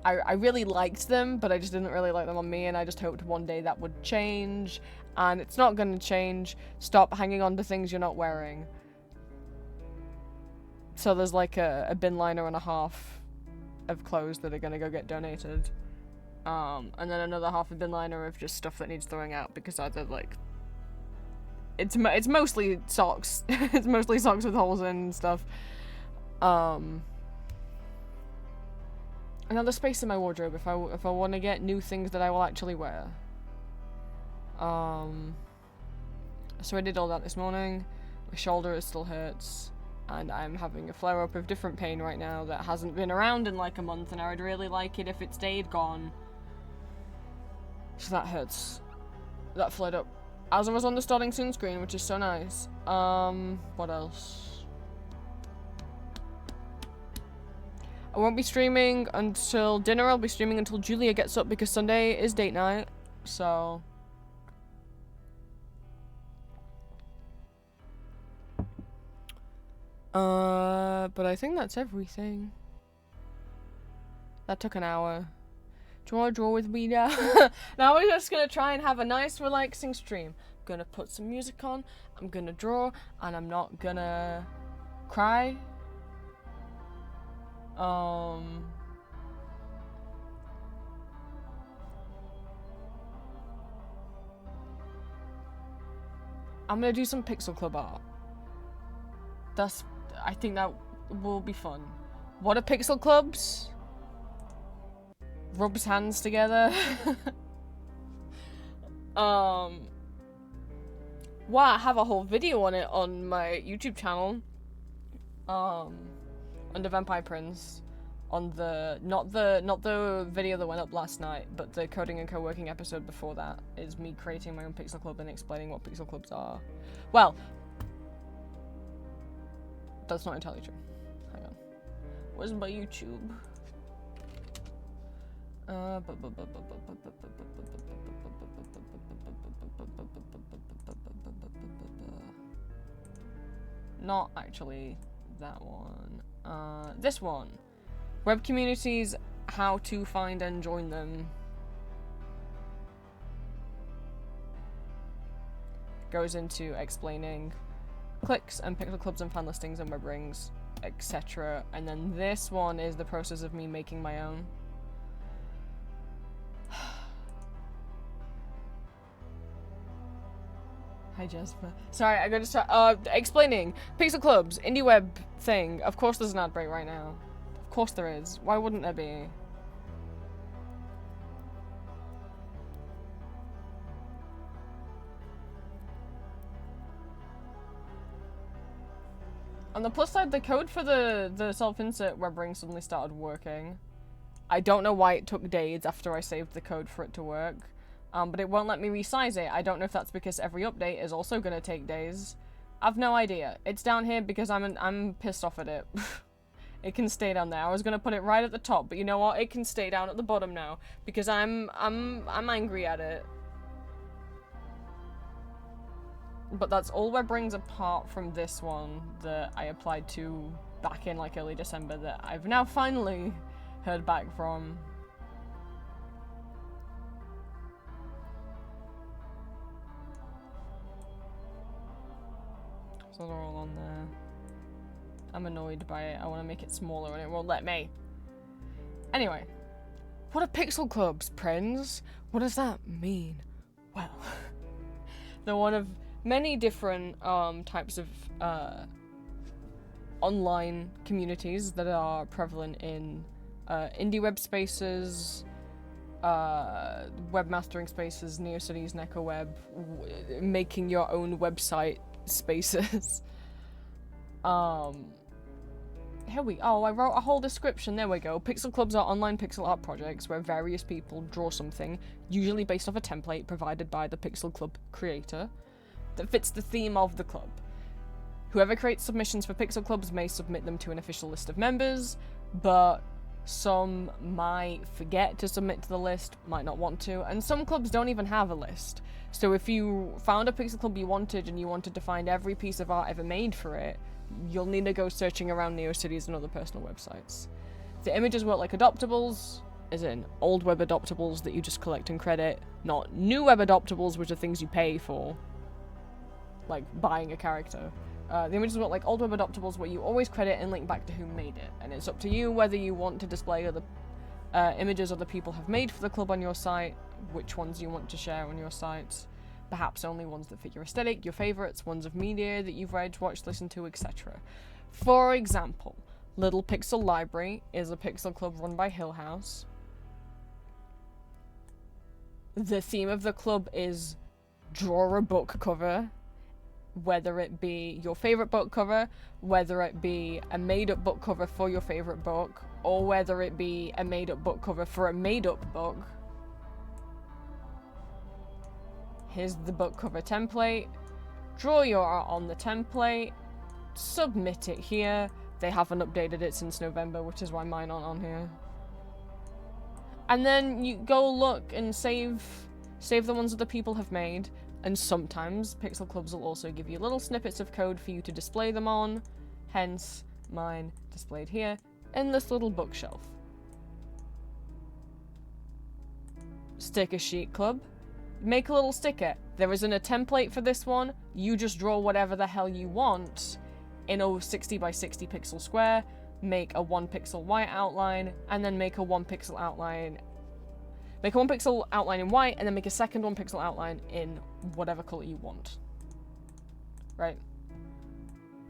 I really liked them, but I just didn't really like them on me, and I just hoped one day that would change, and it's not gonna change. Stop hanging on to things you're not wearing. So there's like a bin liner and a half of clothes that are gonna go get donated. And then another half a bin liner of just stuff that needs throwing out, because either like it's mostly socks. It's mostly socks with holes in and stuff. Another space in my wardrobe if I want to get new things that I will actually wear. So I did all that this morning. My shoulder still hurts, and I'm having a flare-up of different pain right now that hasn't been around in like a month, and I would really like it if it stayed gone. So that hurts. That flared up as I was on the starting soon screen, which is so nice. What else? I won't be streaming until dinner. I'll be streaming until Julia gets up because Sunday is date night, so... but I think that's everything. That took an hour. Do you want to draw with me now? Now we're just gonna try and have a nice relaxing stream. I'm gonna put some music on, I'm gonna draw, and I'm not gonna cry. I'm gonna do some Pixel Club art. I think that will be fun. What are Pixel Clubs? Rubs hands together. Wow, I have a whole video on it on my YouTube channel. Under Vampire Prince, on the not the video that went up last night, but the coding and co-working episode before that is me creating my own Pixel Club and explaining what Pixel Clubs are. Well, that's not entirely true. Hang on. Where's my YouTube? Not actually that one. This one. Web communities, how to find and join them. Goes into explaining clicks and Pixel Clubs and fan listings and web rings, etc. And then this one is the process of me making my own. Hi Jasper. Sorry, I gotta start explaining. Pixel Clubs, indie web thing. Of course there's an ad break right now. Of course there is. Why wouldn't there be? On the plus side, the code for the self-insert web ring suddenly started working. I don't know why it took days after I saved the code for it to work. But it won't let me resize it. I don't know if that's because every update is also going to take days. I've no idea. It's down here because I'm pissed off at it. It can stay down there. I was going to put it right at the top, but you know what? It can stay down at the bottom now because I'm angry at it. But that's all web rings apart from this one that I applied to back in like early December that I've now finally heard back from. So they're all on there. I'm annoyed by it. I want to make it smaller and it won't let me. Anyway. What are pixel clubs, Prince? What does that mean? Well, they're one of many different types of online communities that are prevalent in indie web spaces, webmastering spaces, NeoCities, NecoWeb, making your own website spaces. Here we oh, I wrote a whole description. There we go. Pixel clubs are online pixel art projects where various people draw something, usually based off a template provided by the pixel club creator, that fits the theme of the club. Whoever creates submissions for pixel clubs may submit them to an official list of members, but some might forget to submit to the list, might not want to, and some clubs don't even have a list. So if you found a pixel club you wanted and you wanted to find every piece of art ever made for it, you'll need to go searching around NeoCities and other personal websites. The images work like adoptables, as in old web adoptables that you just collect and credit, not new web adoptables, which are things you pay for, like buying a character. The images work like old web adoptables where you always credit and link back to who made it, and it's up to you whether you want to display other images other people have made for the club on your site, which ones you want to share on your site, perhaps only ones that fit your aesthetic, your favorites, ones of media that you've read, watched, listened to, etc. For example, Little Pixel Library is a pixel club run by Hill House. The theme of the club is draw a book cover, whether it be your favorite book cover, whether it be a made-up book cover for your favorite book, or whether it be a made-up book cover for a made-up book. Here's the book cover template. Draw your art on the template. Submit it here. They haven't updated it since November, which is why mine aren't on here. And then you go look and save the ones that the people have made. And sometimes pixel clubs will also give you little snippets of code for you to display them on. Hence, mine displayed here in this little bookshelf. Sticker sheet club. Make a little sticker. There isn't a template for this one. You just draw whatever the hell you want in a 60 by 60 pixel square. Make a 1 pixel white outline, and then make a 1 pixel outline. Make a 1 pixel outline in white, and then make a second 1 pixel outline in whatever color you want. Right?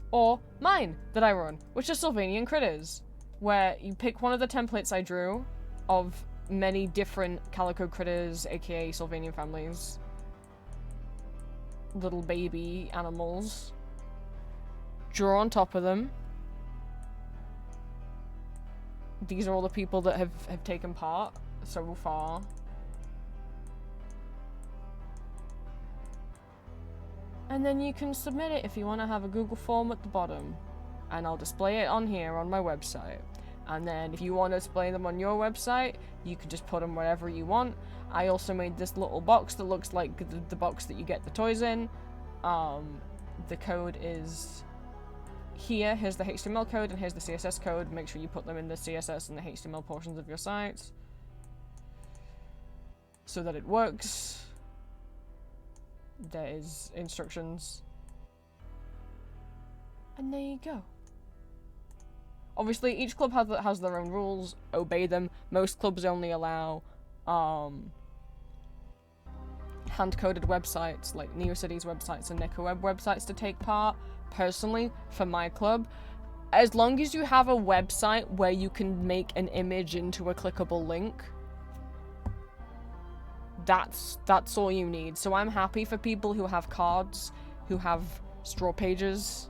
Or mine that I run, which is Sylvanian Critters, where you pick one of the templates I drew of many different calico critters, aka Sylvanian families, little baby animals, draw on top of them. These are all the people that have taken part so far. And then you can submit it if you want to have a Google form at the bottom, and I'll display it on here on my website. And then if you want to display them on your website, you can just put them wherever you want. I also made this little box that looks like the box that you get the toys in. The code is here. Here's the HTML code and here's the CSS code. Make sure you put them in the CSS and the HTML portions of your site so that it works. There is instructions. And there you go. Obviously, each club has their own rules. Obey them. Most clubs only allow hand-coded websites, like NeoCities websites and NecoWeb websites, to take part. Personally, for my club, as long as you have a website where you can make an image into a clickable link, that's all you need. So I'm happy for people who have cards, who have straw pages,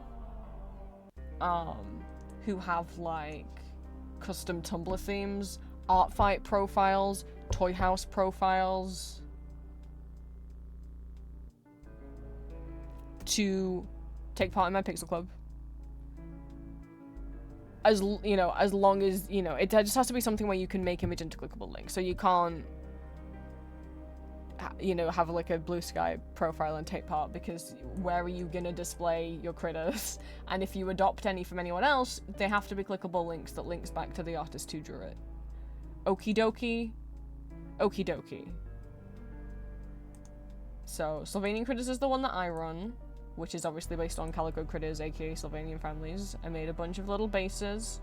who have like custom Tumblr themes, art fight profiles, toy house profiles, to take part in my Pixel Club. As you know, as long as, you know, it just has to be something where you can make image into clickable links. So you can't, you know, have like a Blue Sky profile and take part, because where are you gonna display your critters? And if you adopt any from anyone else, they have to be clickable links that links back to the artist who drew it. Okie dokie. Okie dokie. So, Sylvanian Critters is the one that I run, which is obviously based on Calico Critters, aka Sylvanian families. I made a bunch of little bases.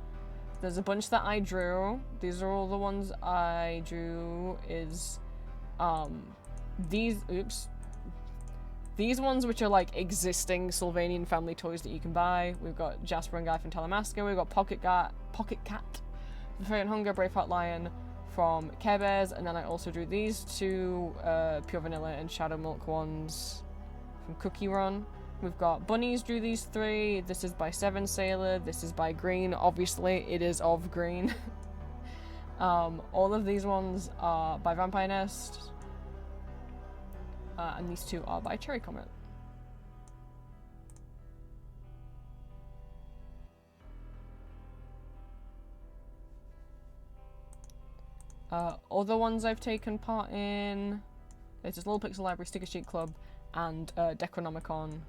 There's a bunch that I drew. These are all the ones I drew. Is these ones, which are like existing Sylvanian family toys that you can buy. We've got Jasper and Guy from Talamasca. We've got Pocket Cat, the Fairy Hunger, Braveheart Lion from Care Bears, and then I also drew these two Pure Vanilla and Shadow Milk ones from Cookie Run. We've got Bunnies, drew these three. This is by Seven Sailor. This is by Green. Obviously, it is of Green. All of these ones are by Vampire Nest. And these two are by Cherry Comet. Other ones I've taken part in, there's this Little Pixel Library Sticker Sheet Club and Decronomicon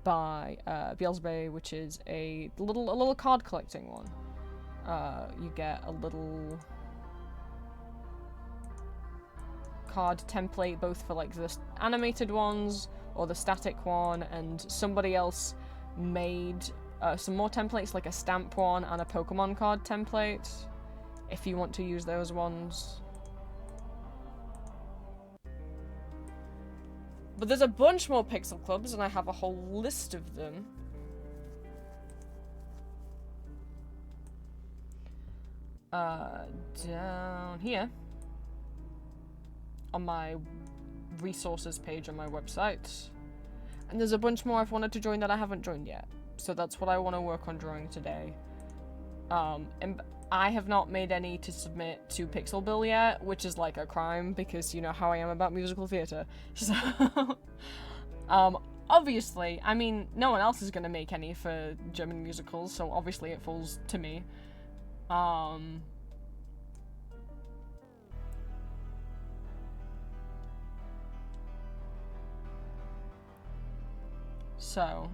by Beelzebub, which is a little card collecting one. You get a little card template both for like the animated ones or the static one, and somebody else made some more templates, like a stamp one and a Pokemon card template, if you want to use those ones. But there's a bunch more Pixel Clubs, and I have a whole list of them. Down here on my resources page on my website. And there's a bunch more I've wanted to join that I haven't joined yet. So that's what I want to work on drawing today. And I have not made any to submit to Pixel Bill yet, which is like a crime, because you know how I am about musical theatre. So, obviously, I mean, no one else is going to make any for German musicals, so obviously it falls to me. So,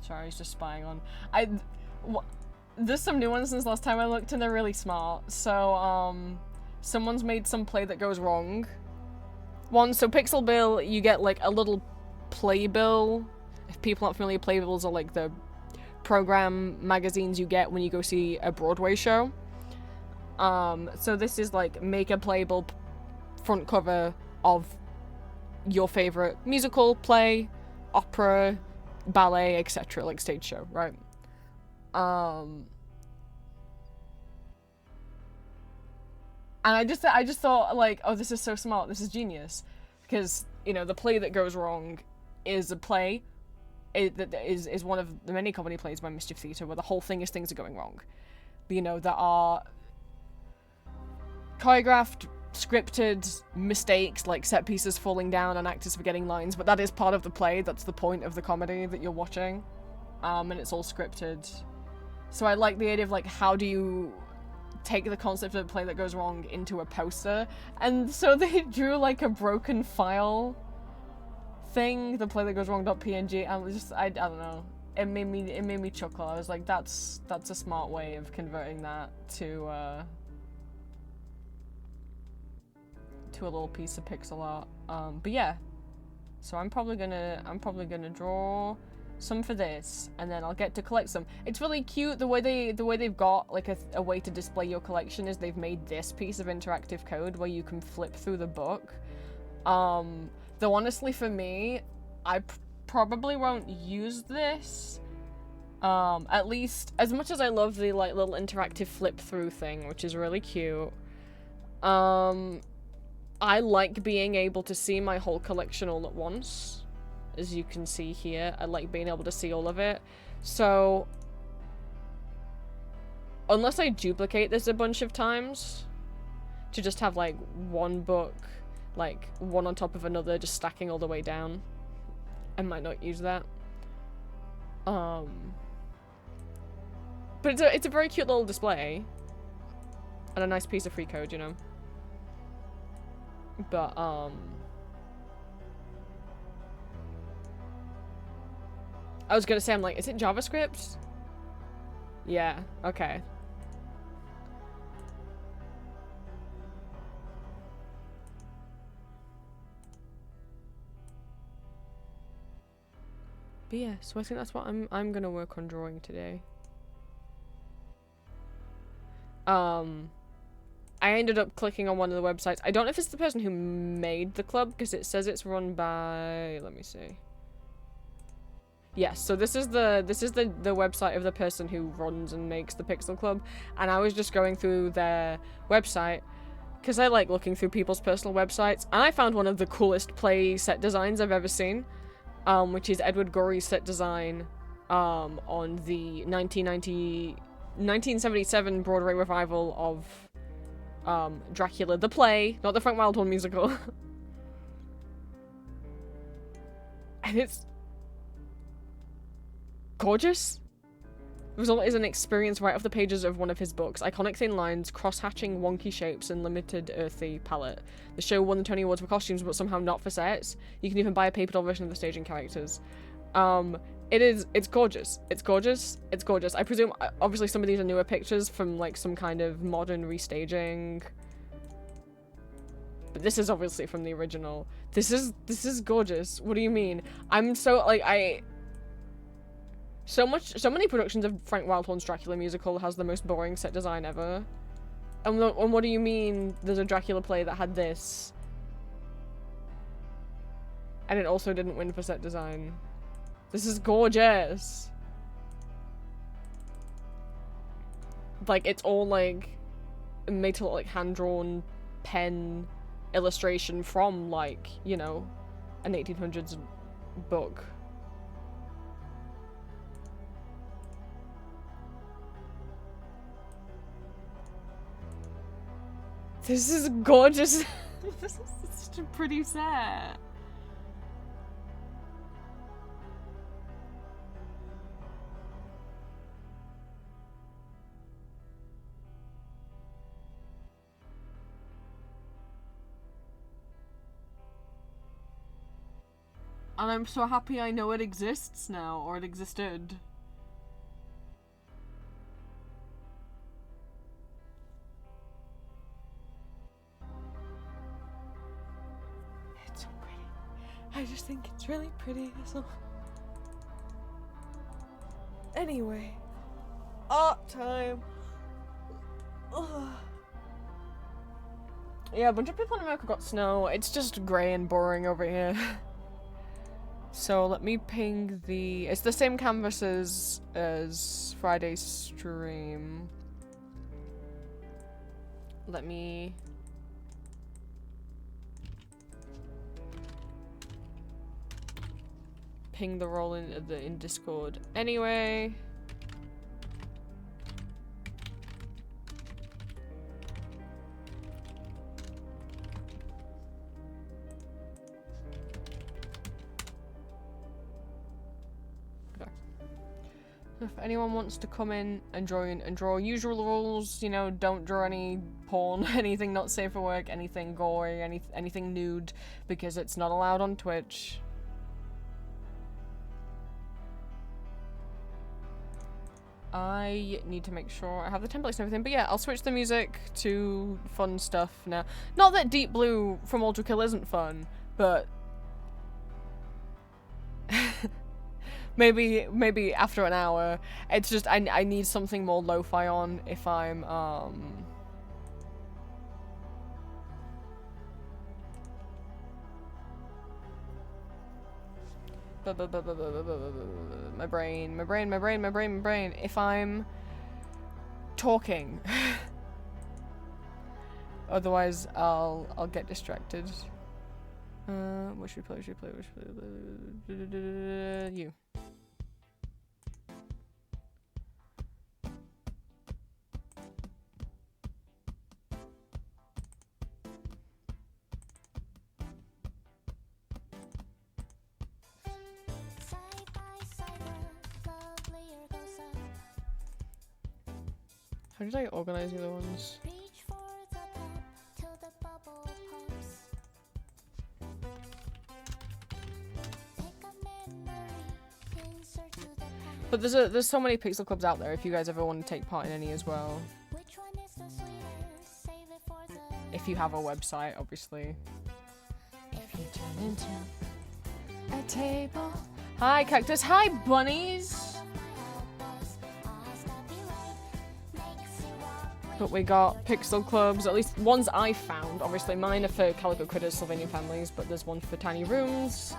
sorry, I was just spying on. There's some new ones since last time I looked, and they're really smart. So, someone's made some play that goes wrong. So Pixel Bill, you get like a little playbill. If people aren't familiar, playbills are like the program magazines you get when you go see a Broadway show. So this is like make a playbill front cover of your favorite musical, play, opera, ballet, etc., like stage show, right? And I just thought, like, oh, this is so smart, this is genius, because, you know, the play that goes wrong is a play that is one of the many comedy plays by Mischief Theatre where the whole thing is things are going wrong. You know, there are choreographed, scripted mistakes, like set pieces falling down and actors forgetting lines, but that is part of the play. That's the point of the comedy that you're watching, and it's all scripted. So I like the idea of, like, how do you take the concept of a play that goes wrong into a poster, and so they drew like a broken file thing, the play that goes wrong.png, and I don't know, it made me chuckle. I was like, that's a smart way of converting that to a little piece of pixel art. But yeah, so I'm probably gonna draw some for this, and then I'll get to collect some. It's really cute the way they've got like a way to display your collection is they've made this piece of interactive code where you can flip through the book. Though honestly for me, I probably won't use this. At least as much as I love the like little interactive flip through thing, which is really cute. I like being able to see my whole collection all at once. As you can see here, I like being able to see all of it. So, unless I duplicate this a bunch of times, to just have, like, one book, like, one on top of another, just stacking all the way down, I might not use that. But it's a very cute little display. And a nice piece of free code, you know? But, I was gonna say, I'm like, is it JavaScript? Yeah, okay. But yeah, so I think that's what I'm gonna work on drawing today. I ended up clicking on one of the websites. I don't know if it's the person who made the club, because it says it's run by, let me see. Yes, so this is the website of the person who runs and makes the Pixel Club, and I was just going through their website, because I like looking through people's personal websites, and I found one of the coolest play set designs I've ever seen, which is Edward Gorey's set design, on the 1977 Broadway revival of Dracula the play, not the Frank Wildhorn musical. And it's gorgeous. The result is an experience right off the pages of one of his books. Iconic thin lines, cross-hatching wonky shapes, and limited earthy palette. The show won the Tony Awards for costumes, but somehow not for sets. You can even buy a paper doll version of the staging characters. It's gorgeous. It's gorgeous. It's gorgeous. I presume, obviously some of these are newer pictures from, like, some kind of modern restaging. But this is obviously from the original. This is gorgeous. What do you mean? I'm so, like, so many productions of Frank Wildhorn's Dracula musical has the most boring set design ever. And what do you mean there's a Dracula play that had this? And it also didn't win for set design. This is gorgeous. Like, it's all, like, made to look like hand-drawn pen illustration from, like, you know, an 1800s book. This is gorgeous. This is such a pretty set. And I'm so happy I know it exists now, or it existed. It's so pretty. I just think it's really pretty, that's all. Anyway. Art time. Ugh. Yeah, a bunch of people in America got snow. It's just grey and boring over here. So let me ping the... It's the same canvases as Friday's stream. Let me... ping the role in Discord. Anyway... If anyone wants to come in and join and draw, usual rules, you know, don't draw any porn, anything not safe for work, anything gory, anything nude, because it's not allowed on Twitch. I need to make sure I have the templates and everything, but yeah, I'll switch the music to fun stuff now. Not that Deep Blue from Ultra Kill isn't fun, but... Maybe after an hour. It's just, I need something more lo-fi on if I'm, my brain. If I'm talking. Otherwise, I'll get distracted. What should we play? What should we play? What should we play? You. How did I organize the other ones? But there's so many pixel clubs out there if you guys ever want to take part in any as well. If you have a website, obviously. If you turn into a table. Hi, cactus. Hi, bunnies. But we got pixel clubs, at least ones I found. Obviously, mine are for Calico Critters, Sylvanian Families, but there's one for Tiny Rooms.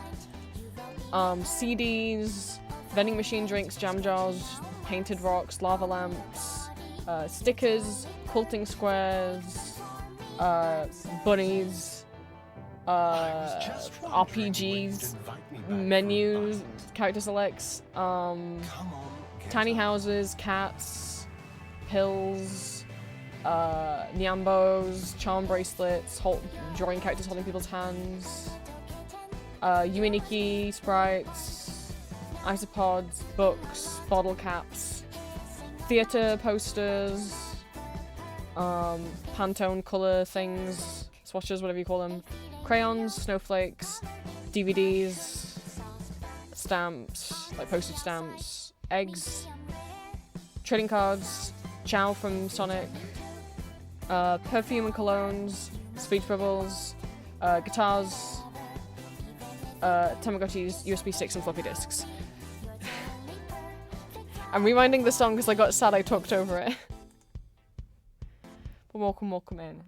CDs, vending machine drinks, jam jars, painted rocks, lava lamps, stickers, quilting squares, bunnies, RPGs, menus, character selects, tiny houses, cats, pills, Nyambos, charm bracelets, drawing characters holding people's hands, Uiniki, sprites, isopods, books, bottle caps, theatre posters, Pantone colour things, swatches, whatever you call them, crayons, snowflakes, DVDs, stamps, like postage stamps, eggs, trading cards, Chow from Sonic, perfume and colognes, speech bubbles, guitars, Tamagotchis, USB sticks and floppy disks. I'm rewinding the song because I got sad I talked over it. But welcome in.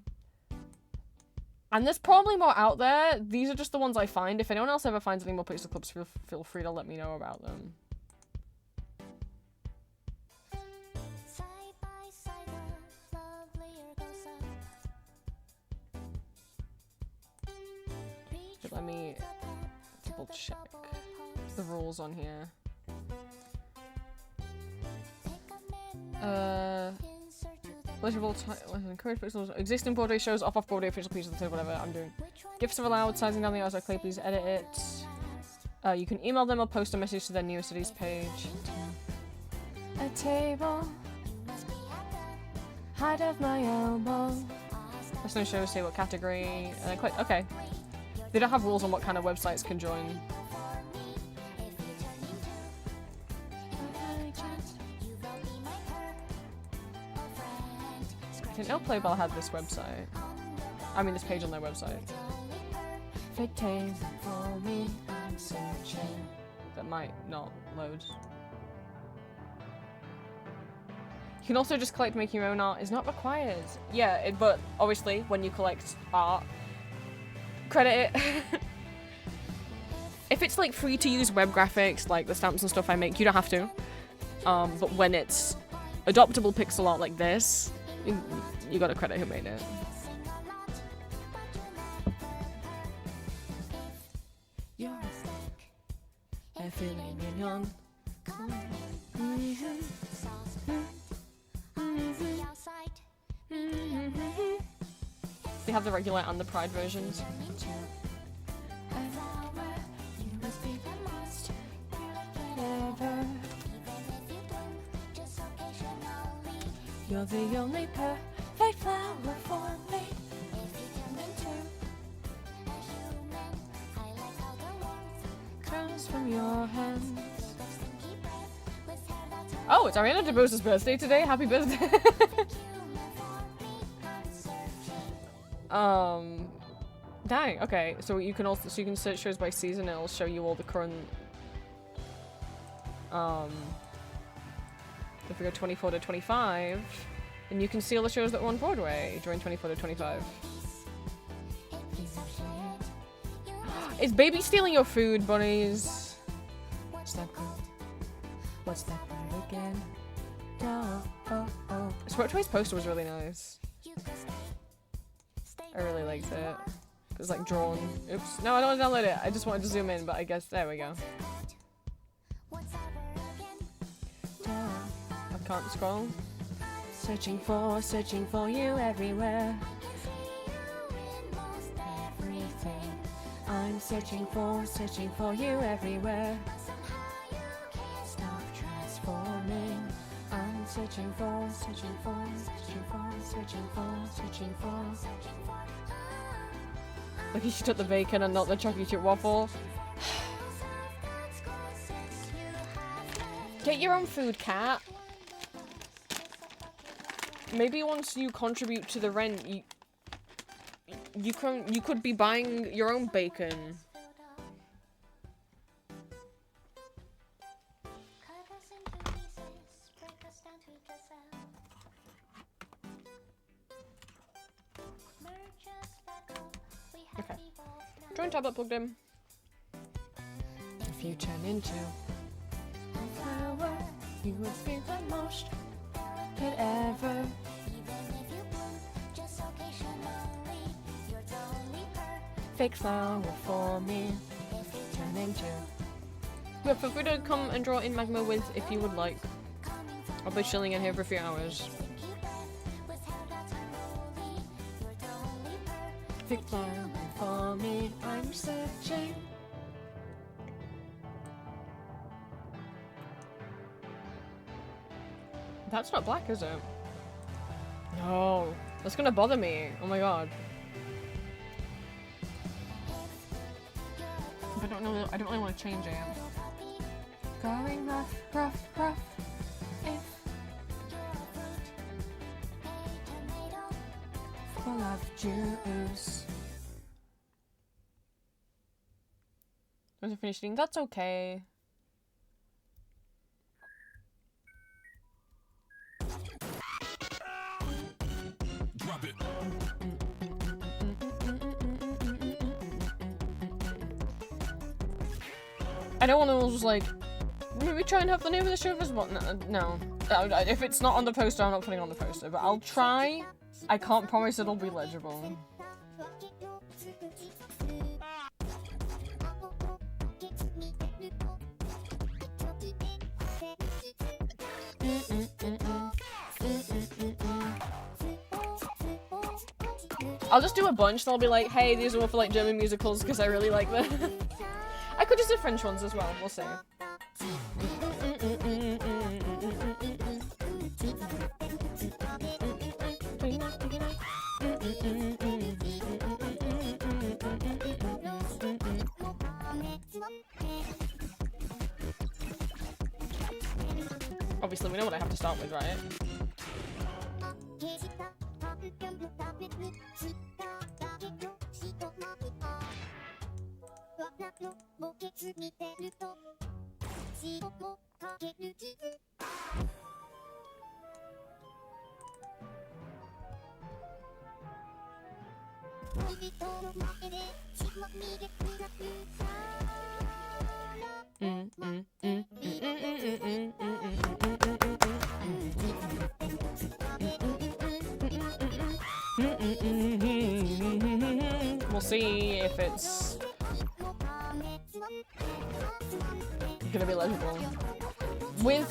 And there's probably more out there. These are just the ones I find. If anyone else ever finds any more pixel clubs, feel free to let me know about them. Let me double check the rules on here. Encourage pixels. Existing Broadway shows, off Broadway official pieces, whatever I'm doing. Gifts are allowed, sizing down the hours okay, please edit it. You can email them or post a message to their New Cities page. A table, height of my elbow. There's no shows, say what category, and I click, okay. They don't have rules on what kind of websites can join. I didn't know Playbell had this website. I mean this page on their website. That might not load. You can also just collect making your own art is not required. Yeah, but obviously when you collect art, credit it. If it's like free to use web graphics, like the stamps and stuff I make, you don't have to. But when it's adoptable pixel art like this, you gotta credit who made it. They have the regular and the Pride versions. You're the only perfect flower for me. Comes from your hands. Oh, it's Ariana DeBose's birthday today. Happy birthday. Dang, okay. So you can search shows by season, it'll show you all the current if we go 24 to 25, then you can see all the shows that were on Broadway during 24 to 25. Is baby stealing your food, bunnies? What's that good? What's that good again? Oh, oh, oh. Spoke Twice poster was really nice. I really liked it. It was like drawn. Oops. No, I don't want to download it. I just wanted to zoom in, but I guess there we go. I can't scroll. Searching for you everywhere. Everything. I'm searching for you everywhere. Stop transforming. I'm searching for. Look, she took the bacon and not the chocolate chip waffle. Get your own food, cat. Maybe once you contribute to the rent, you could be buying your own bacon. Okay. Join tablet plugged in. If you turn into a flower, you would be the most could ever. Fake flower for me. Turn into. Yeah, feel free to come and draw in magma with if you would like. I'll be chilling in here for a few hours. Fake flower for me. I'm searching. That's not black, is it? No. That's gonna bother me. Oh my god. I don't know. I don't really want to change it. Going rough. If full of juice. Wasn't finished eating. That's okay. I know one of those was like, maybe try and have the name of the show as well. No. If it's not on the poster, I'm not putting it on the poster. But I'll try. I can't promise it'll be legible. I'll just do a bunch and I'll be like, hey, these are all for like German musicals because I really like them. I could just do French ones as well, we'll see. Obviously, we know what I have to start with, right? We'll see if it's gonna be legible. With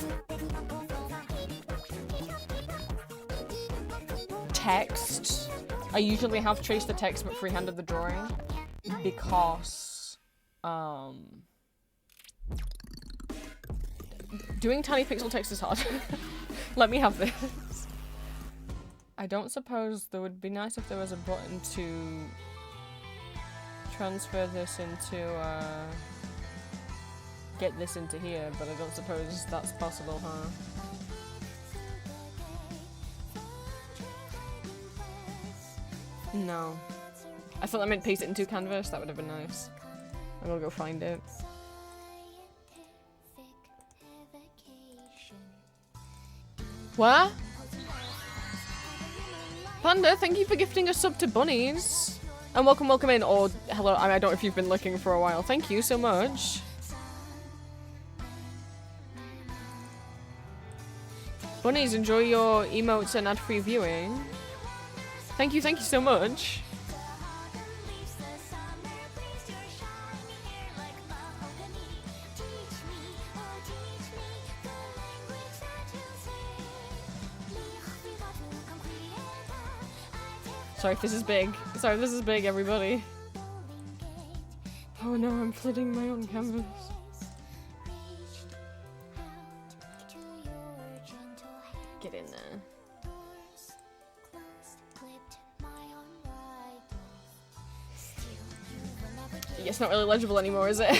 text, I usually have traced the text but freehanded the drawing because doing tiny pixel text is hard. Let me have this. I don't suppose there would be nice if there was a button to transfer this into get this into here, but I don't suppose that's possible, huh? No. I thought I meant paste it into canvas, that would have been nice. I'm gonna go find it. What? Panda, thank you for gifting a sub to Bunnies. And welcome in, or hello, I don't know if you've been looking for a while. Thank you so much. Bunnies, enjoy your emotes and ad-free viewing. Thank you so much. Sorry if this is big. Sorry if this is big, everybody. Oh no, I'm flooding my own canvas. Get in there. It's not really legible anymore, is it?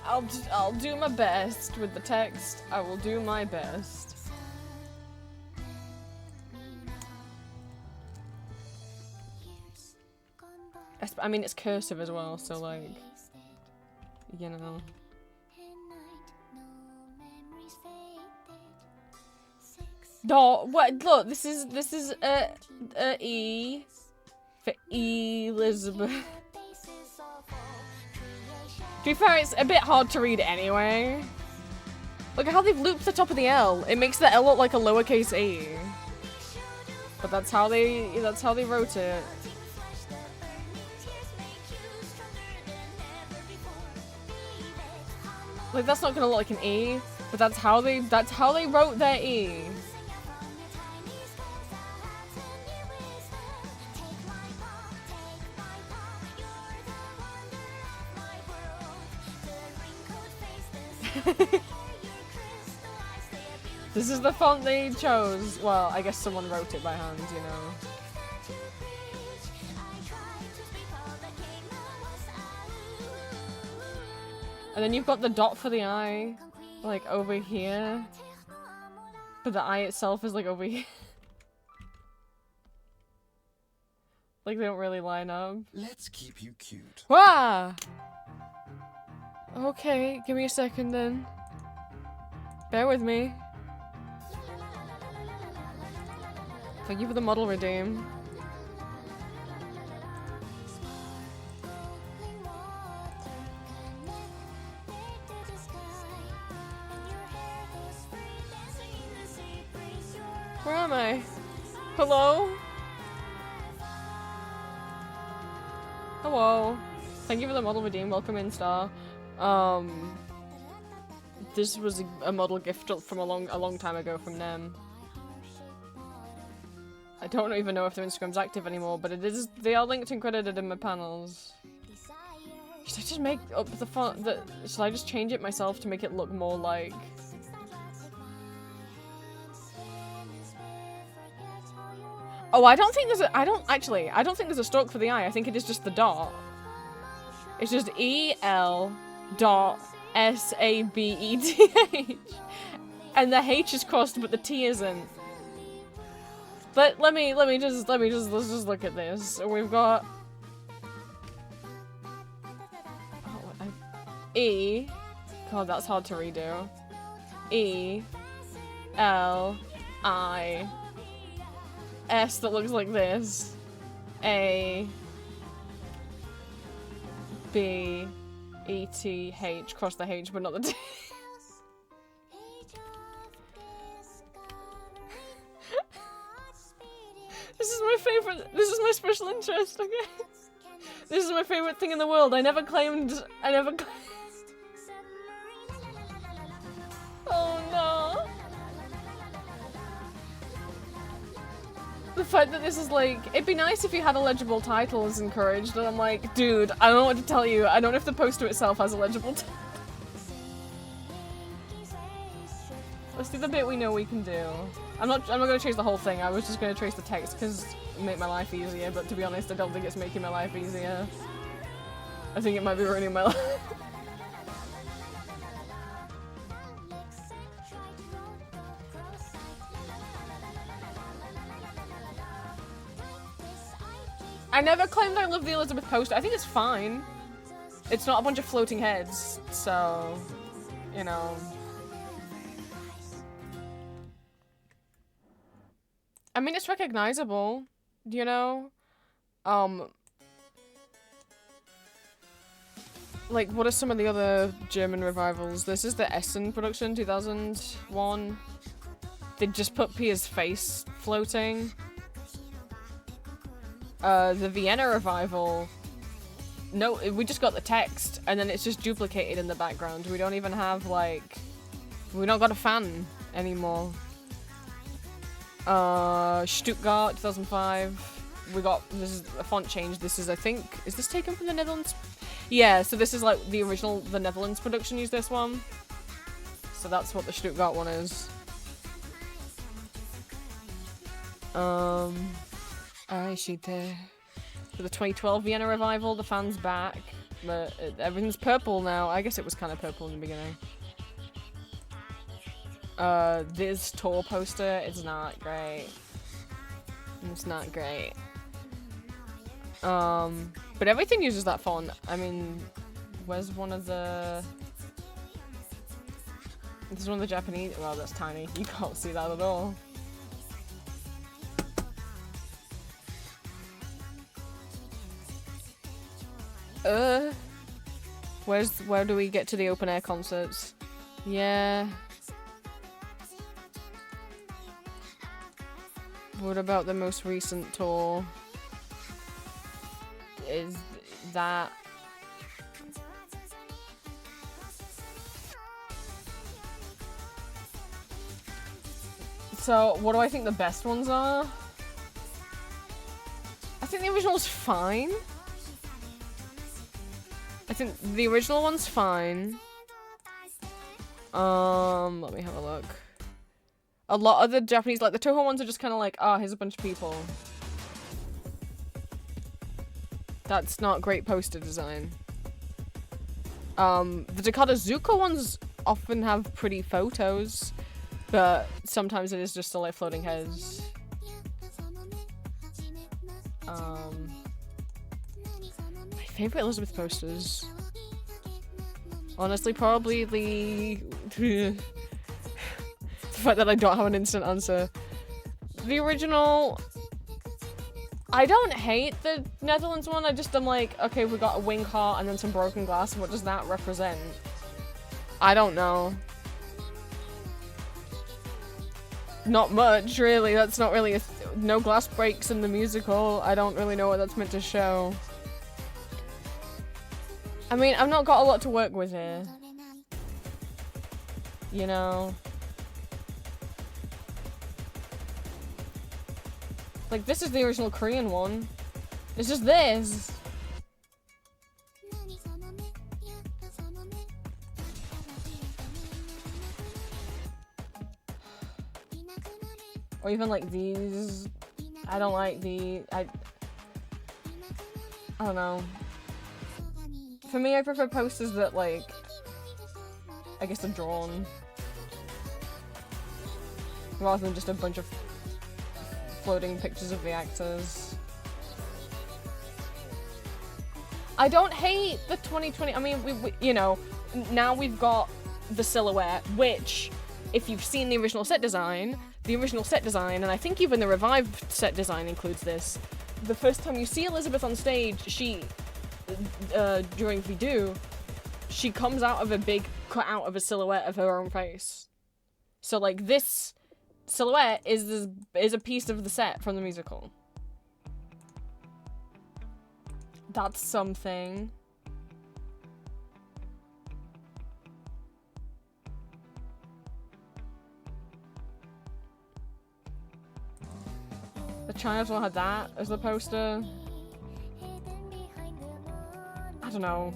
I'll do my best with the text. I will do my best. I mean, it's cursive as well, so like, you know. No, what? Look, this is E for Elizabeth. To be fair, it's a bit hard to read anyway. Look at how they've looped the top of the L. It makes the L look like a lowercase e. But that's how they wrote it. Like, that's not gonna look like an E, but that's how they wrote their E. This is the font they chose. Well, I guess someone wrote it by hand, you know. And then you've got the dot for the eye, like over here. But the eye itself is like over here. Like they don't really line up. Let's keep you cute. Wah! Okay, give me a second then. Bear with me. Thank you for the model redeem. Where am I? Hello? Hello. Thank you for the model redeem. Welcome in, Star. This was a model gift from a long time ago from them. I don't even know if their Instagram's active anymore, but they are linked and credited in my panels. Should I just make up the font? Should I just change it myself to make it look more like? Oh, I don't think there's a. I don't think there's a stroke for the I. I think it is just the dot. It's just EL.SABETH, and the H is crossed, but the T isn't. Let's just look at this. We've got E. God, that's hard to redo. E-L-I-S that looks like this. A-B-E-T-H. Cross the H, but not the T. This is my favorite. This is my special interest, okay? This is my favorite thing in the world. I never claimed. Oh no. The fact that this is like, it'd be nice if you had a legible title is encouraged, and I'm like, dude, I don't know what to tell you. I don't know if the poster itself has a legible title. Let's do the bit we know we can do. I'm not gonna trace the whole thing. I was just gonna trace the text because it make my life easier, but to be honest, I don't think it's making my life easier. I think it might be ruining my life. I never claimed I love the Elizabeth poster. I think it's fine. It's not a bunch of floating heads, so, you know. I mean, it's recognizable, you know? Like, what are some of the other German revivals? This is the Essen production, 2001. They just put Pia's face floating. The Vienna revival. No, we just got the text, and then it's just duplicated in the background. We don't even have, like... We don't got a fan anymore. Stuttgart 2005. We got, this is a font change. This is, I think, is this taken from the Netherlands? Yeah, so this is like the original, the Netherlands production used this one. So that's what the Stuttgart one is. Alright, Shite. For the 2012 Vienna revival, the fan's back. But everything's purple now. I guess it was kind of purple in the beginning. This tour poster is not great. It's not great. But everything uses that font. I mean, where's one of the... This is one of the Japanese... Well, that's tiny. You can't see that at all. Where do we get to the open air concerts? Yeah. What about the most recent tour? Is that... So, what do I think the best ones are? I think the original's fine. I think the original one's fine. Let me have a look. A lot of the Japanese, like the Toho ones are just kind of like, oh, here's a bunch of people. That's not great poster design. The Takata Zuko ones often have pretty photos, but sometimes it is just still like floating heads. My favorite Elizabeth posters. Honestly, probably the fact that I don't have an instant answer. The original... I don't hate the Netherlands one, I'm like, okay, we got a wing heart and then some broken glass, what does that represent? I don't know. Not much, really, that's not really no glass breaks in the musical, I don't really know what that's meant to show. I mean, I've not got a lot to work with here. You know? Like, this is the original Korean one. It's just this. Or even like these. I don't like I don't know. For me, I prefer posters that like, I guess are drawn. Rather than just a bunch of floating pictures of the actors. I don't hate the 2020, I mean, we you know, now we've got the silhouette, which, if you've seen the original set design, and I think even the revived set design includes this, the first time you see Elizabeth on stage, she, during Vidu, she comes out of a big cutout of a silhouette of her own face. So, like, this silhouette is a piece of the set from the musical. That's something. The China's one had that as the poster. I don't know.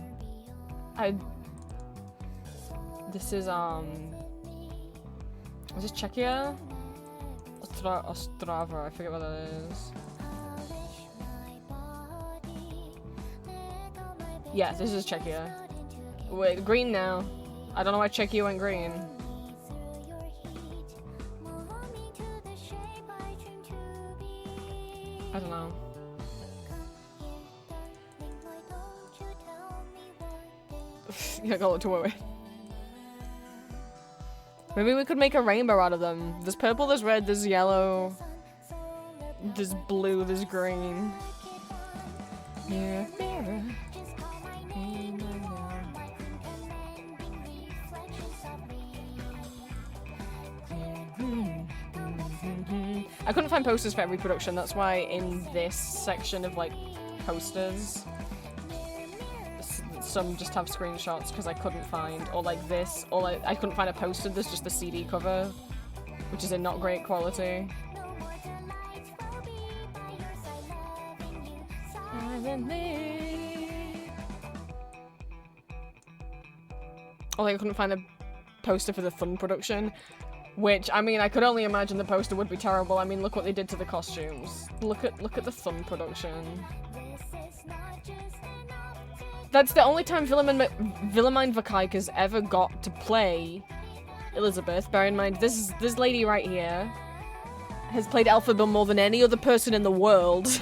This is this Czechia? Ostrava, I forget what that is. Yeah, this is Czechia. Wait, green now. I don't know why Czechia went green. I don't know. Yeah, I got a lot to work with. Maybe we could make a rainbow out of them. There's purple, there's red, there's yellow, there's blue, there's green. Yeah. I couldn't find posters for every production, that's why in this section of like posters, some just have screenshots because I couldn't find, or like this, or like I couldn't find a poster, there's just the CD cover, which is in not great quality. silently. Oh, I couldn't find a poster for the Thun production, which, I mean, I could only imagine the poster would be terrible. I mean, look what they did to the costumes. Look at the Thun production. That's the only time Wilhelmine Vakaika's ever got to play Elizabeth. Bear in mind, this lady right here has played Elphaba more than any other person in the world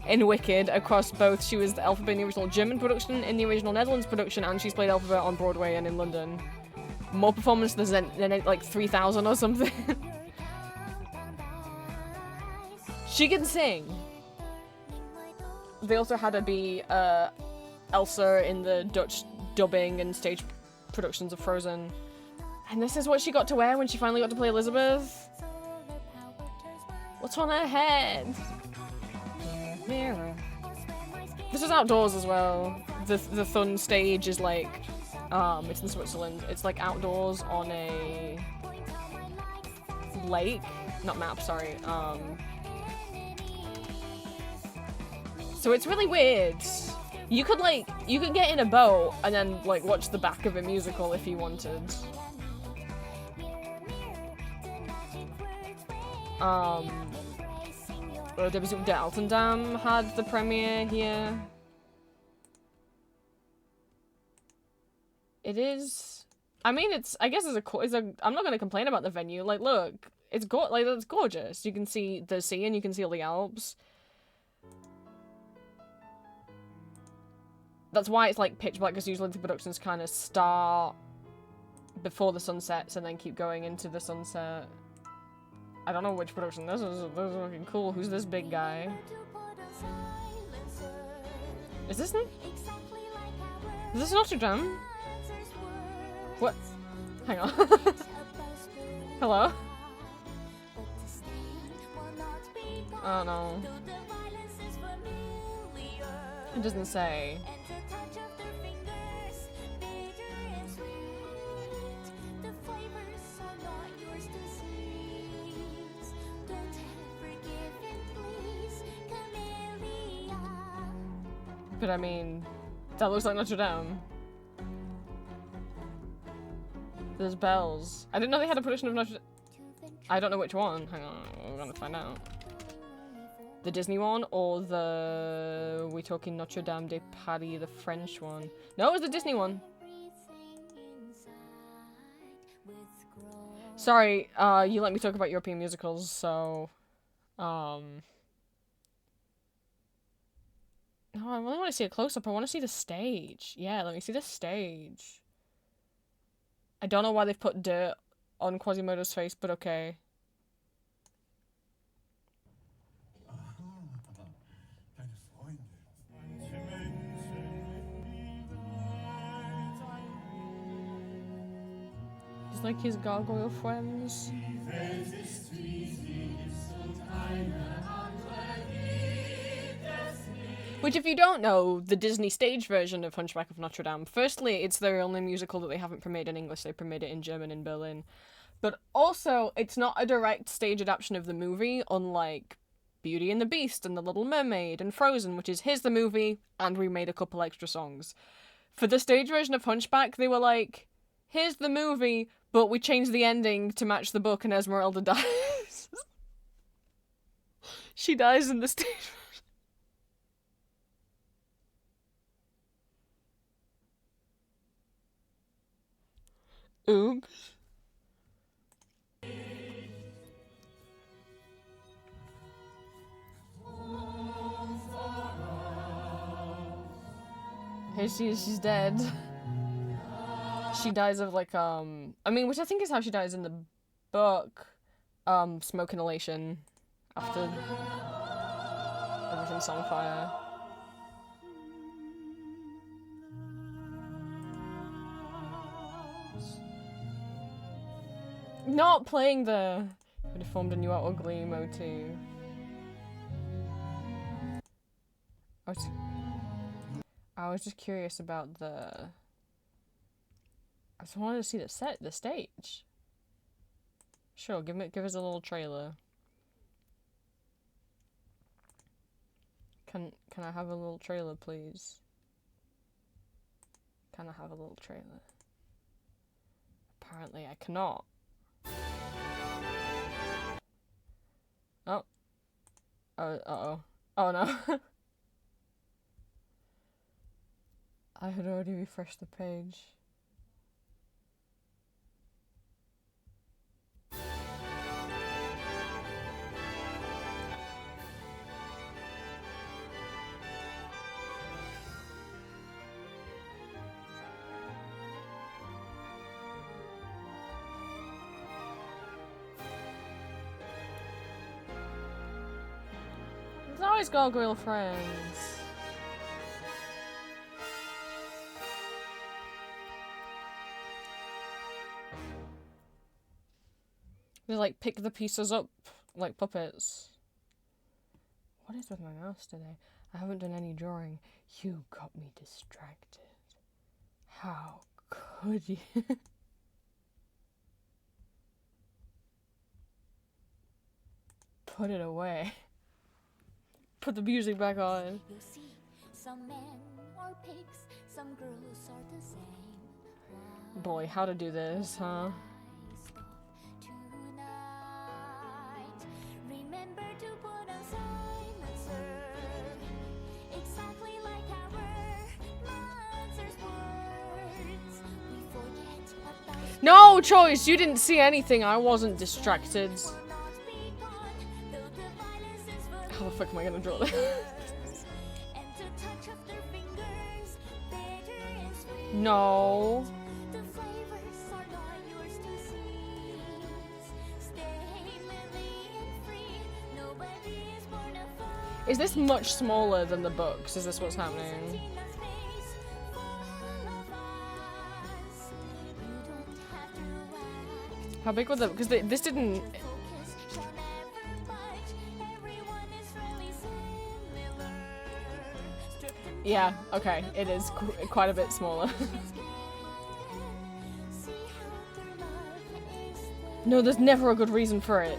in Wicked across both. She was the Elphaba in the original German production, in the original Netherlands production, and she's played Elphaba on Broadway and in London. More performances than like 3,000 or something. She can sing. They also had her be Elsa in the Dutch dubbing and stage productions of Frozen. And this is what she got to wear when she finally got to play Elizabeth. What's on her head? Mirror. This is outdoors as well. The Thun stage is like, it's in Switzerland. It's like outdoors on a lake. Not map, sorry. So it's really weird. You could get in a boat and then like watch the back of a musical if you wanted. There was the Alton Dam had the premiere here. It is. I mean, I guess I'm not gonna complain about the venue. Like, look, it's gorgeous. You can see the sea and you can see all the Alps. That's why it's like pitch black, because usually the productions kind of start before the sun sets and then keep going into the sunset. I don't know which production this is. This is looking cool. Who's this big guy? Is this Notre Dame? What? Hang on. Hello? Oh no. It doesn't say. But I mean, that looks like Notre Dame. There's bells. I didn't know they had a production of Notre Dame. I don't know which one. Hang on, we're gonna find out. The Disney one or the... we talking Notre Dame de Paris, the French one? No, it was the Disney one. Sorry, you let me talk about European musicals, so... No, I really want to see a close-up. I want to see the stage. Yeah, let me see the stage. I don't know why they've put dirt on Quasimodo's face, but okay. He's like his gargoyle friends. Which, if you don't know, the Disney stage version of Hunchback of Notre Dame, firstly, it's their only musical that they haven't premiered in English. They premiered it in German in Berlin. But also, it's not a direct stage adaptation of the movie, unlike Beauty and the Beast and The Little Mermaid and Frozen, which is, here's the movie, and we made a couple extra songs. For the stage version of Hunchback, they were like, here's the movie, but we changed the ending to match the book and Esmeralda dies. She dies in the stage version. Oops. Here she is, she's dead. She dies of like, I mean, which I think is how she dies in the book. Smoke inhalation after everything's on fire. Not playing the... Could have formed a new ugly motif. I was just curious about the... I just wanted to see the stage. Sure, give us a little trailer. Can I have a little trailer, please? Can I have a little trailer? Apparently I cannot. Oh. Uh-oh. Oh no. I had already refreshed the page. There's always gargoyle friends. They like pick the pieces up like puppets. What is with my mouse today? I haven't done any drawing. You got me distracted. How could you? Put it away. Put the music back on. You see, some men are pigs, some girls are the same. Boy, how to do this, huh? Remember to put on silencer, exactly like our monster's words. We forget about No choice! You didn't see anything. I wasn't distracted. How the fuck am I gonna draw this? No. Is this much smaller than the books? Is this what's happening? How big were the? Because this didn't. Yeah. Okay. It is quite a bit smaller. No, there's never a good reason for it.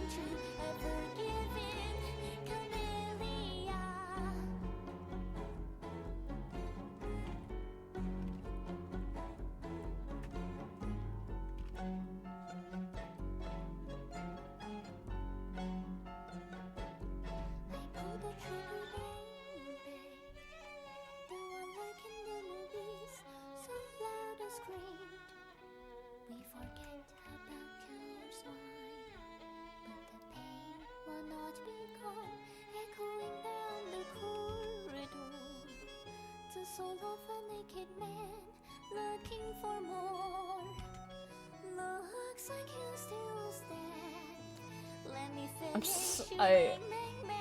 Soul of a naked man looking for more. Looks like you still stand. Let me finish.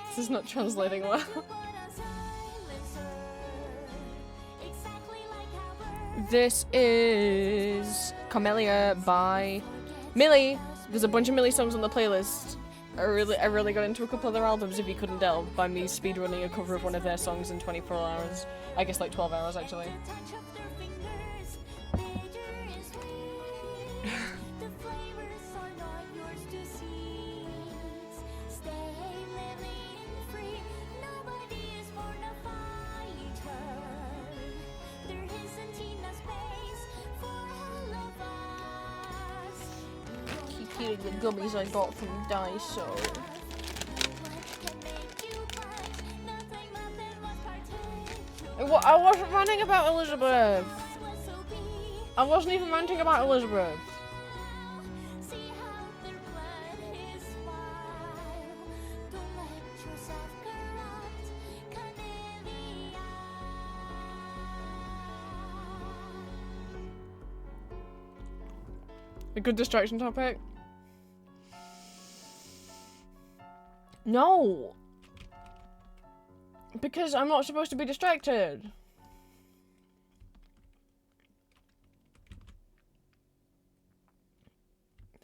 This is not translating well. This is Camellia by Millie. There's a bunch of Millie songs on the playlist. I really got into a couple of their albums, if you couldn't tell, by me speedrunning a cover of one of their songs in 24 hours. I guess like 12 hours, actually. Keep eating the gummies I got from Daiso. I wasn't ranting about Elizabeth. I wasn't even ranting about Elizabeth. A good distraction topic? No! Because I'm not supposed to be distracted.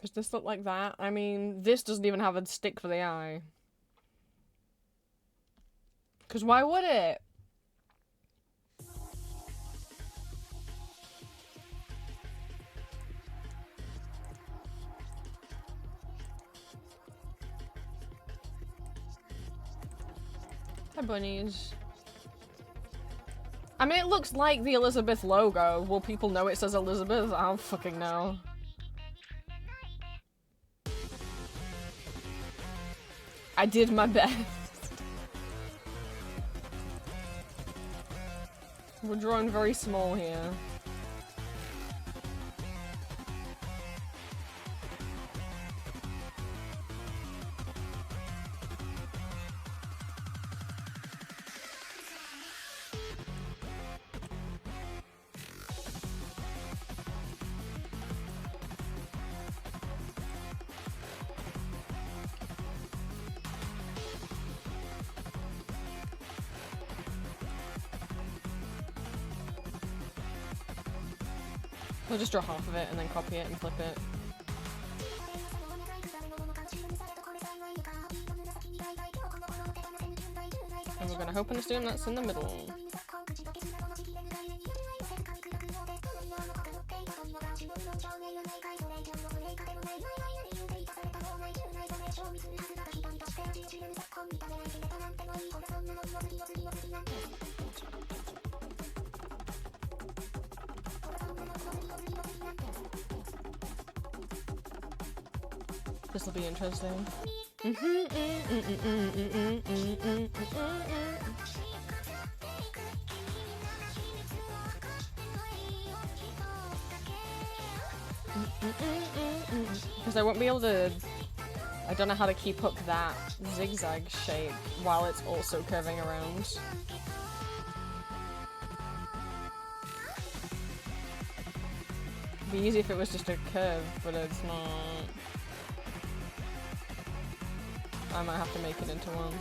Does this look like that? I mean, this doesn't even have a stick for the eye. Because why would it? Hi, bunnies. I mean, it looks like the Elizabeth logo. Will people know it says Elizabeth? I don't fucking know. I did my best. We're drawing very small here. We'll just draw half of it and then copy it and flip it. And we're gonna hope and assume that's in the middle. This will be interesting. Because I won't be able to... I don't know how to keep up that zigzag shape while it's also curving around. It'd be easy if it was just a curve, but it's not. I might have to make it into one.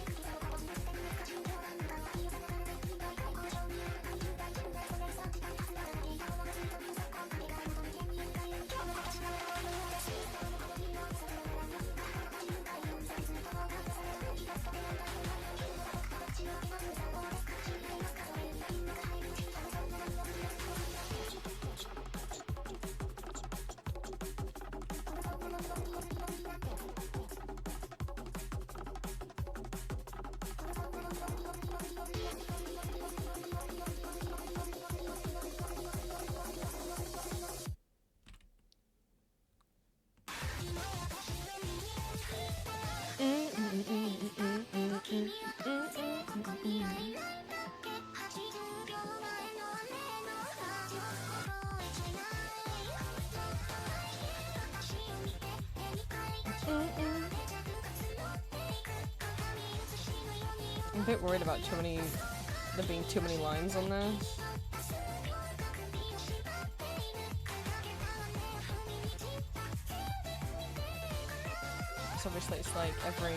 I'm a bit worried about there being too many lines on there. So obviously it's like every...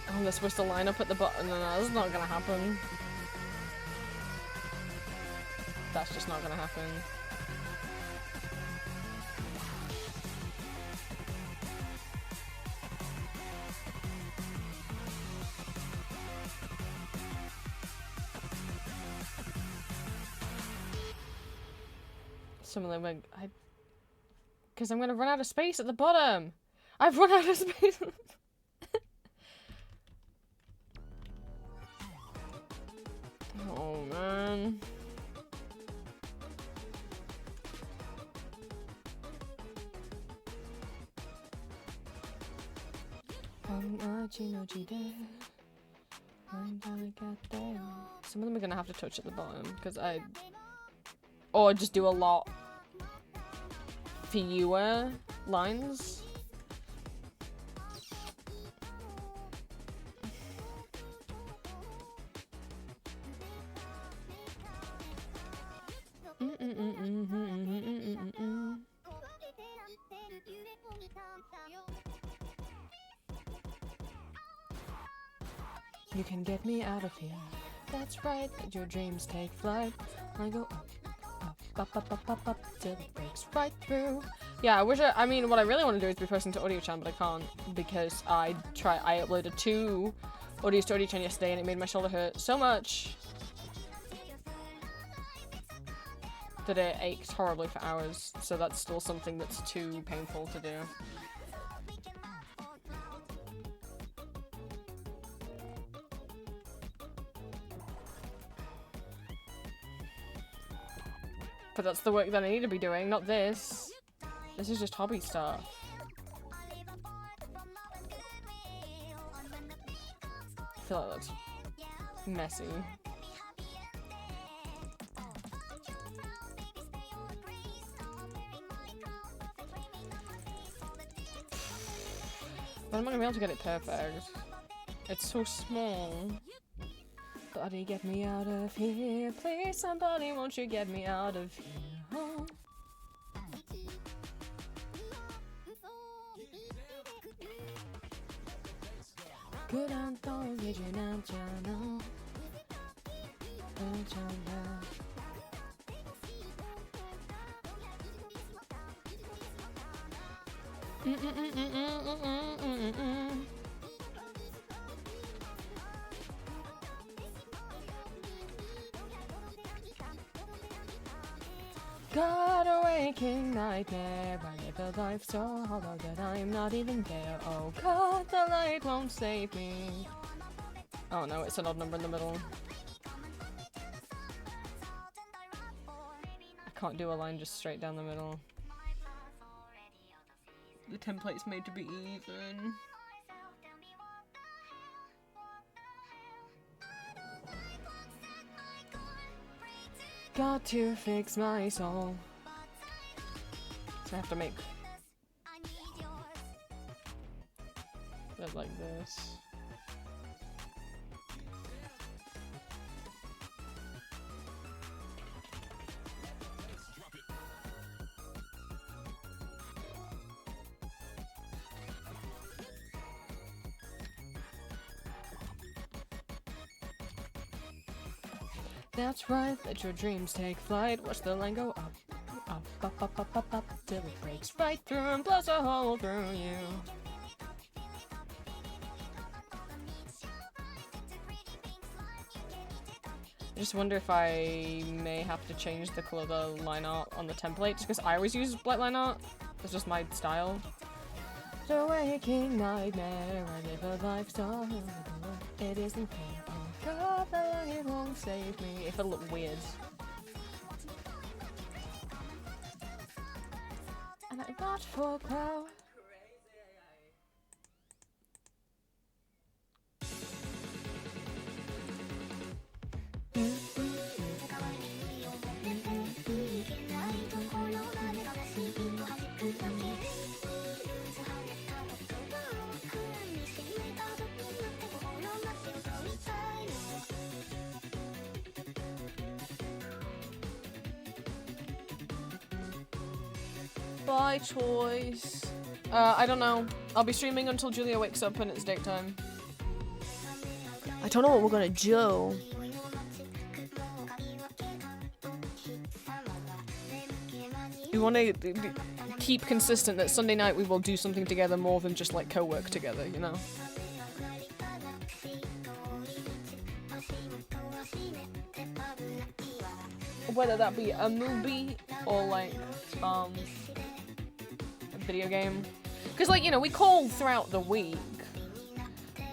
Oh, they're supposed to line up at the bottom. No, that's not gonna happen. That's just not gonna happen. Some of them because I'm gonna run out of space at the bottom. I've run out of space. Oh man. Some of them are gonna have to touch at the bottom because or just do a lot fewer lines. You can get me out of here. That's right, your dreams take flight. I go up, till it breaks right through. Yeah, I mean, what I really want to do is be posting to Audio Chan, but I can't because I uploaded 2 audios to Audio Chan yesterday and it made my shoulder hurt so much. that it ached horribly for hours, so that's still something that's too painful to do. But that's the work that I need to be doing, not this. This is just hobby stuff. I feel like that's messy. But I'm not gonna be able to get it perfect. It's so small. Somebody get me out of here, please. Somebody, won't you get me out of here? Oh. 그런 또 이제 남잖아. 괜찮아. Got a waking nightmare. I live a life so hollow that I'm not even there. Oh God, the light won't save me. Oh no, it's an odd number in the middle. I can't do a line just straight down the middle. The template's made to be even. Got to fix my soul. So I have to make it like this. That's right, let your dreams take flight. Watch the line go up, up, up, up, up, up, up, till it breaks right through and blows a hole through you. I just wonder if I may have to change the colour of the line art on the template, just because I always use black line art. That's just my style. The waking nightmare, I live a life so it isn't fair. God, the light won't save me. If it look weird. And I got for power. By choice. I don't know. I'll be streaming until Julia wakes up and it's daytime. I don't know what we're gonna do. We want to keep consistent that Sunday night we will do something together more than just like co-work together, you know? Whether that be a movie or like a video game, because like, you know, we call throughout the week,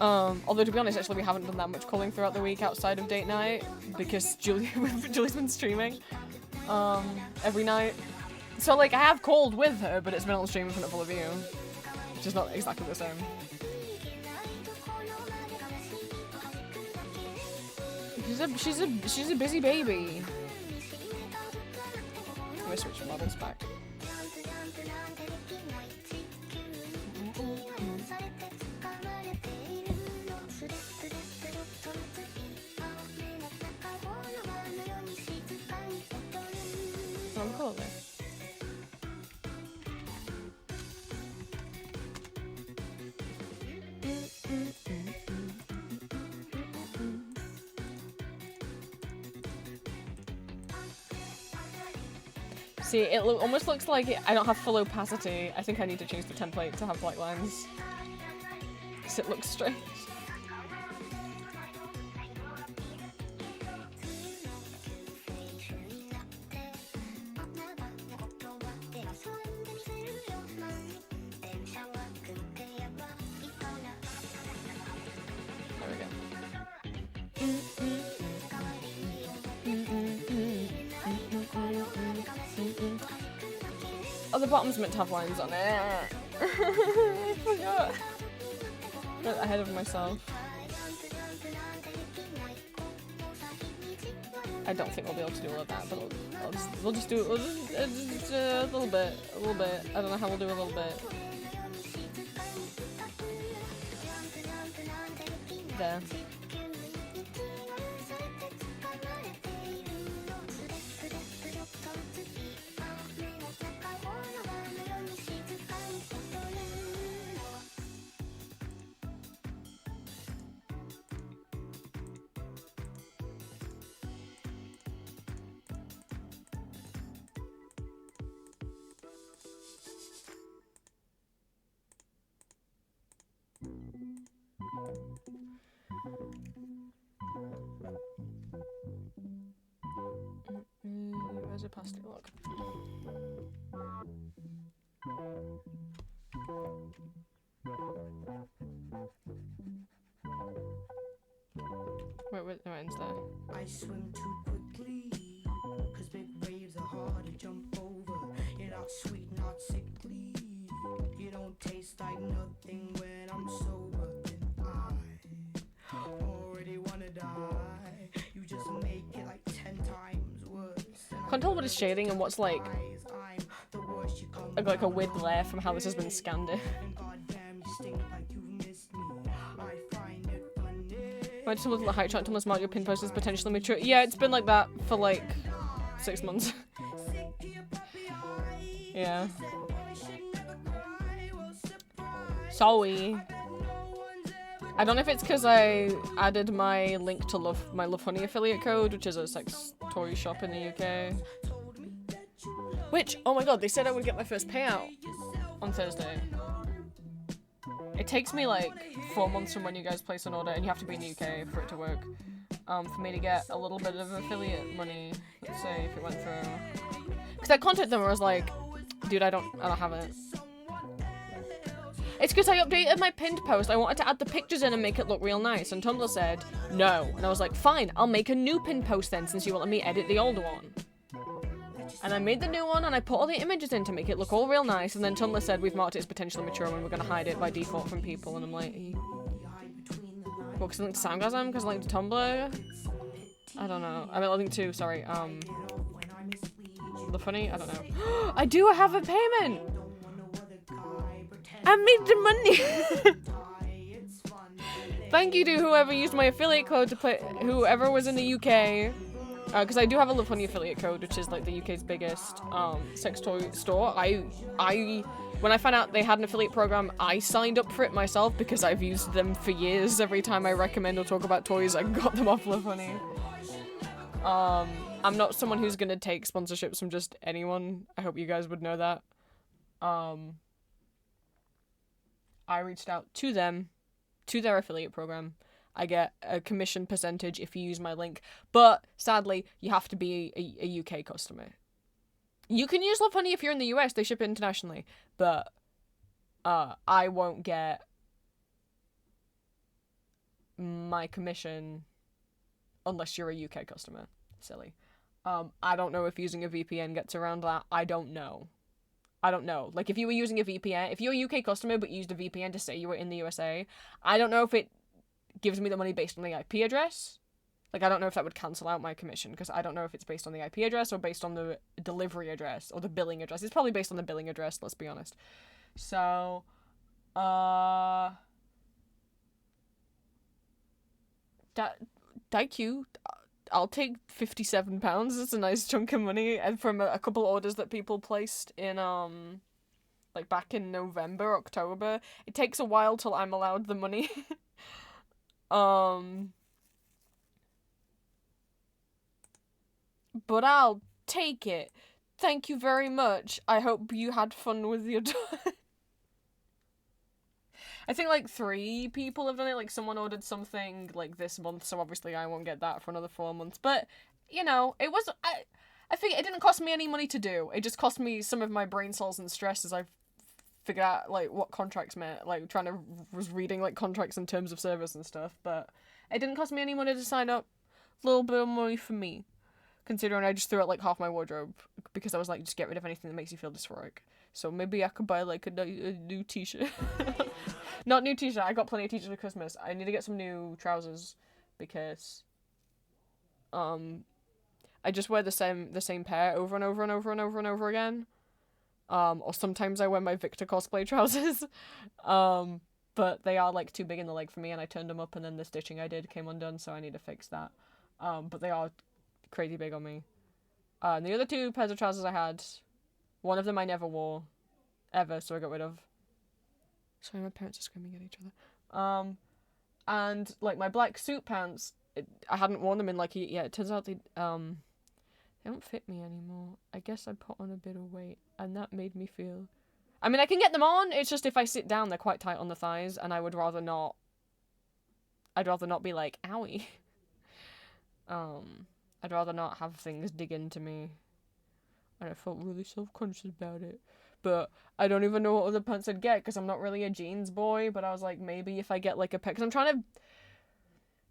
although to be honest actually we haven't done that much calling throughout the week outside of date night because Julie's been streaming every night, so like I have called with her but it's been on stream in front of all of you, which is not exactly the same. She's a busy baby. I'm gonna switch models back. I'm cool there. See, it almost looks like I don't have full opacity. I think I need to change the template to have black lines. Because it looks strange. the bottom's meant to have lines on it. I forgot. Got ahead of myself. I don't think we'll be able to do all of that, but we'll just do a little bit. I don't know how we'll do a little bit. There. Where's your plastic look? Wait, no, it's there. I swim too quickly, cause big waves are hard to jump over. You're not sweet, not sickly. You don't taste like nothing when I'm sober. And I already wanna die. You just make it like 10 times worse. Can't tell what is shading and what's like a weird glare from how this has been scanned in. I just looked at the height chart unless your pin post is potentially mature. Yeah, it's been like that for like 6 months. Yeah. Sorry. I don't know if it's because I added my link to my Love Honey affiliate code, which is a sex toy shop in the UK. Which, oh my god, they said I would get my first payout on Thursday. It takes me like 4 months from when you guys place an order, and you have to be in the UK for it to work. For me to get a little bit of affiliate money, let's say, if it went through. Because I contacted them and I was like, dude, I don't have it. It's because I updated my pinned post. I wanted to add the pictures in and make it look real nice, and Tumblr said no. And I was like, fine, I'll make a new pinned post then, since you won't let me edit the old one. And I made the new one, and I put all the images in to make it look all real nice, and then Tumblr said we've marked it as potentially mature and we're going to hide it by default from people, and I'm like, what, because I linked to Soundgasm? Because I linked to Tumblr? I don't know. I mean, I linked to, sorry, The Funny? I don't know. I do have a payment! I made the money! Thank you to whoever used my affiliate code to play, whoever was in the UK. Because I do have a Love Honey affiliate code, which is like the UK's biggest sex toy store. When I found out they had an affiliate program, I signed up for it myself because I've used them for years. Every time I recommend or talk about toys, I got them off Love Honey. I'm not someone who's gonna take sponsorships from just anyone. I hope you guys would know that. I reached out to them, to their affiliate program. I get a commission percentage if you use my link, but sadly, you have to be a UK customer. You can use Love Honey if you're in the US, they ship it internationally, but I won't get my commission unless you're a UK customer. Silly. I don't know if using a VPN gets around that. I don't know. Like, if you were using a VPN, if you're a UK customer but used a VPN to say you were in the USA, I don't know if it gives me the money based on the IP address. Like, I don't know if that would cancel out my commission, because I don't know if it's based on the IP address or based on the delivery address or the billing address. It's probably based on the billing address, let's be honest. So, thank you. I'll take £57. It's a nice chunk of money, and from a couple orders that people placed in, like back in November, October. It takes a while till I'm allowed the money. But I'll take it. Thank you very much. I hope you had fun with your I think like 3 people have done it. Like, someone ordered something like this month, so obviously I won't get that for another 4 months. But, you know, it was, I think it didn't cost me any money to do. It just cost me some of my brain cells and stress as I figured out, like, what contracts meant. Like, was reading, like, contracts and terms of service and stuff. But it didn't cost me any money to sign up. A little bit of money for me. considering I just threw out like half my wardrobe because I was like, just get rid of anything that makes you feel dysphoric. So maybe I could buy like a new t-shirt. Not new t-shirt, I got plenty of t-shirts for Christmas. I need to get some new trousers because I just wear the same pair over and over and over and over and over again. Or sometimes I wear my Victor cosplay trousers. But they are like too big in the leg for me, and I turned them up, and then the stitching I did came undone, so I need to fix that. But they are crazy big on me. And the other two pairs of trousers I had, one of them I never wore, ever, so I got rid of. Sorry, my parents are screaming at each other. And like my black suit pants, I hadn't worn them in like it turns out they don't fit me anymore. I guess I put on a bit of weight, and that made me feel. I mean, I can get them on. It's just if I sit down, they're quite tight on the thighs, and I would rather not. I'd rather not be like, owie. I'd rather not have things dig into me. And I felt really self-conscious about it. But I don't even know what other pants I'd get, because I'm not really a jeans boy, but I was like, maybe if I get like a pair, because I'm trying to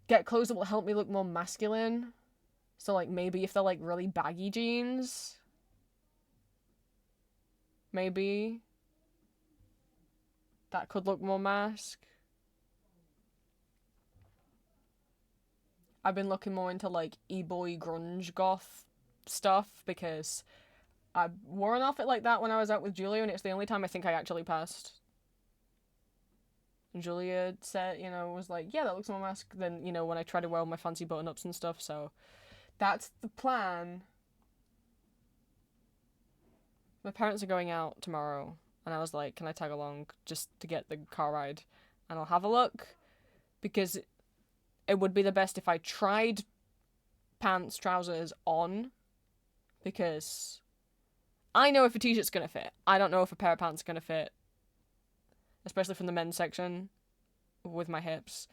get clothes that will help me look more masculine. So like maybe if they're like really baggy jeans. Maybe. That could look more mask. I've been looking more into like e-boy grunge goth stuff because I wore an outfit like that when I was out with Julia, and it's the only time I think I actually passed. And Julia said, was like, yeah, that looks more mask than, when I try to wear all my fancy button-ups and stuff, so that's the plan. My parents are going out tomorrow, and I was like, can I tag along just to get the car ride? And I'll have a look, because it would be the best if I tried pants, trousers on, because I know if a t-shirt's gonna fit. I don't know if a pair of pants is gonna fit, especially from the men's section with my hips.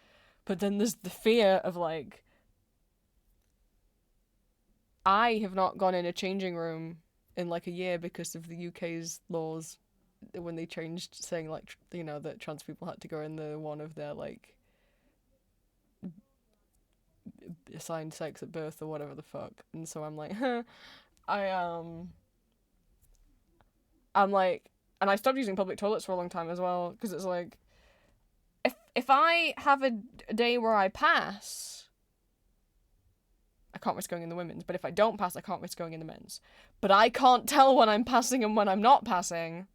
But then there's the fear of like, I have not gone in a changing room in like a year because of the UK's laws when they changed saying like, that trans people had to go in the one of their like assigned sex at birth or whatever the fuck. And so I'm like, I'm like, and I stopped using public toilets for a long time as well, because it's like, if I have a day where I pass, I can't risk going in the women's, but if I don't pass, I can't risk going in the men's. But I can't tell when I'm passing and when I'm not passing.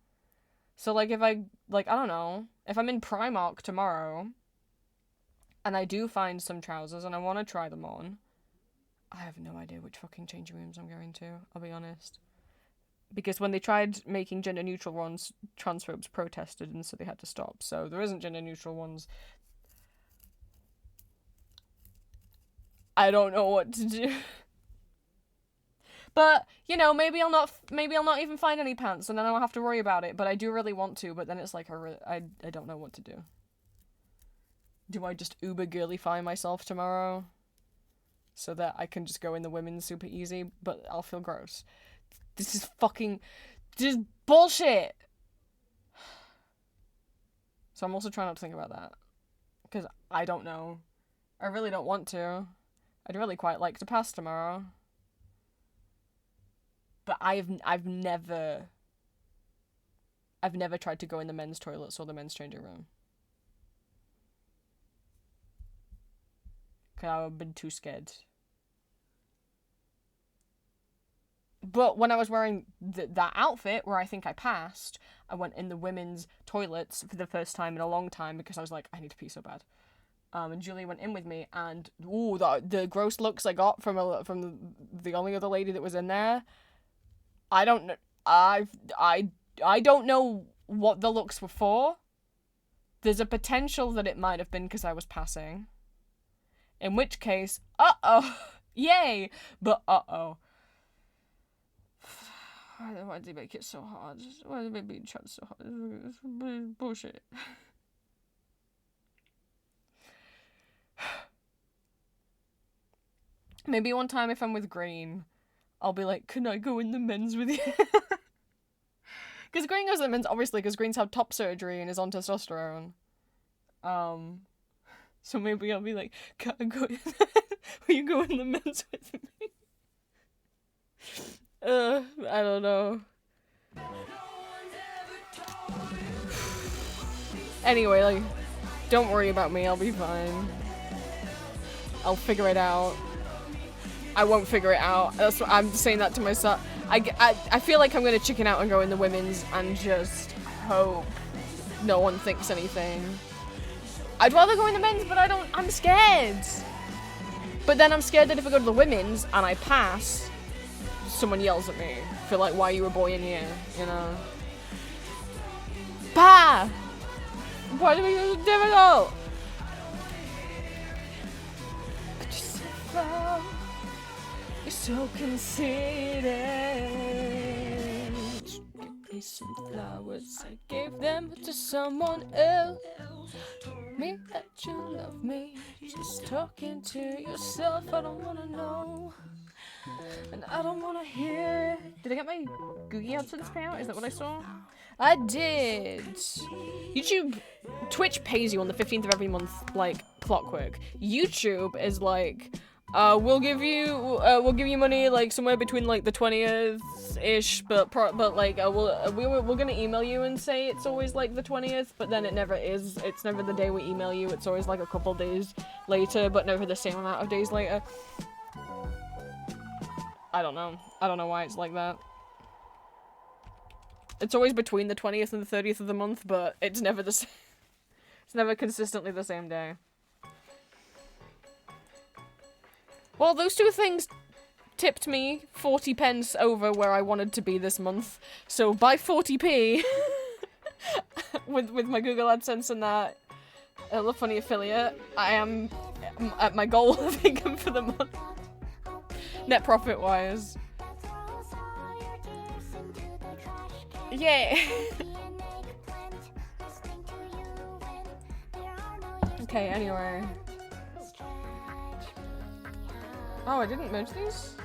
So like if I don't know, if I'm in Primark tomorrow, and I do find some trousers and I want to try them on, I have no idea which fucking changing rooms I'm going to, I'll be honest. Because when they tried making gender-neutral ones, transphobes protested, and so they had to stop. So there isn't gender-neutral ones. I don't know what to do. But, maybe I'll not even find any pants, and then I don't have to worry about it. But I do really want to, but then it's like, I don't know what to do. Do I just uber girlify myself tomorrow? So that I can just go in the women's super easy, but I'll feel gross. This is bullshit! So I'm also trying not to think about that. Because I don't know. I really don't want to. I'd really quite like to pass tomorrow. But I've never tried to go in the men's toilets or the men's changing room. Because I've been too scared. But when I was wearing that outfit, where I think I passed, I went in the women's toilets for the first time in a long time, because I was like, I need to pee so bad. And Julia went in with me, and the gross looks I got from the only other lady that was in there, I don't know. I don't know what the looks were for. There's a potential that it might have been because I was passing. In which case, yay! But why did they make it so hard? Why did they make me try so hard? It's bullshit. Maybe one time if I'm with Green, I'll be like, can I go in the men's with you? Because Green goes in the men's, obviously, because Green's had top surgery and is on testosterone. So maybe I'll be like, can I go in? Will you go in the men's with me? I don't know. Anyway, like, don't worry about me, I'll be fine. I'll figure it out. I won't figure it out. That's what I'm saying that to myself. I feel like I'm gonna chicken out and go in the women's and just hope no one thinks anything. I'd rather go in the men's, but I'm scared. But then I'm scared that if I go to the women's and I pass, someone yells at me for like, why are you a boy in here, you know? Bah! Why do we do so difficult? But you're so far, you're so conceited. Give me some flowers, I gave them to someone else. Me that you love me, just talking to yourself. I don't wanna know, and I don't wanna hear it. Did I get my Googie AdSense payout? Is that what I saw? I did. Twitch pays you on the 15th of every month, like clockwork. YouTube is like, we'll give you money like somewhere between like the 20th ish, but like we're gonna email you and say it's always like the 20th, but then it never is. It's never the day we email you. It's always like a couple days later, but never the same amount of days later. I don't know why it's like that. It's always between the 20th and the 30th of the month, but it's never the same. It's never consistently the same day. Well, those two things tipped me 40 pence over where I wanted to be this month. So by 40p, with my Google AdSense and that Love Funny affiliate, I am at my goal of income for the month. Net profit wise. Yeah. Okay, anyway. Oh, I didn't merge these?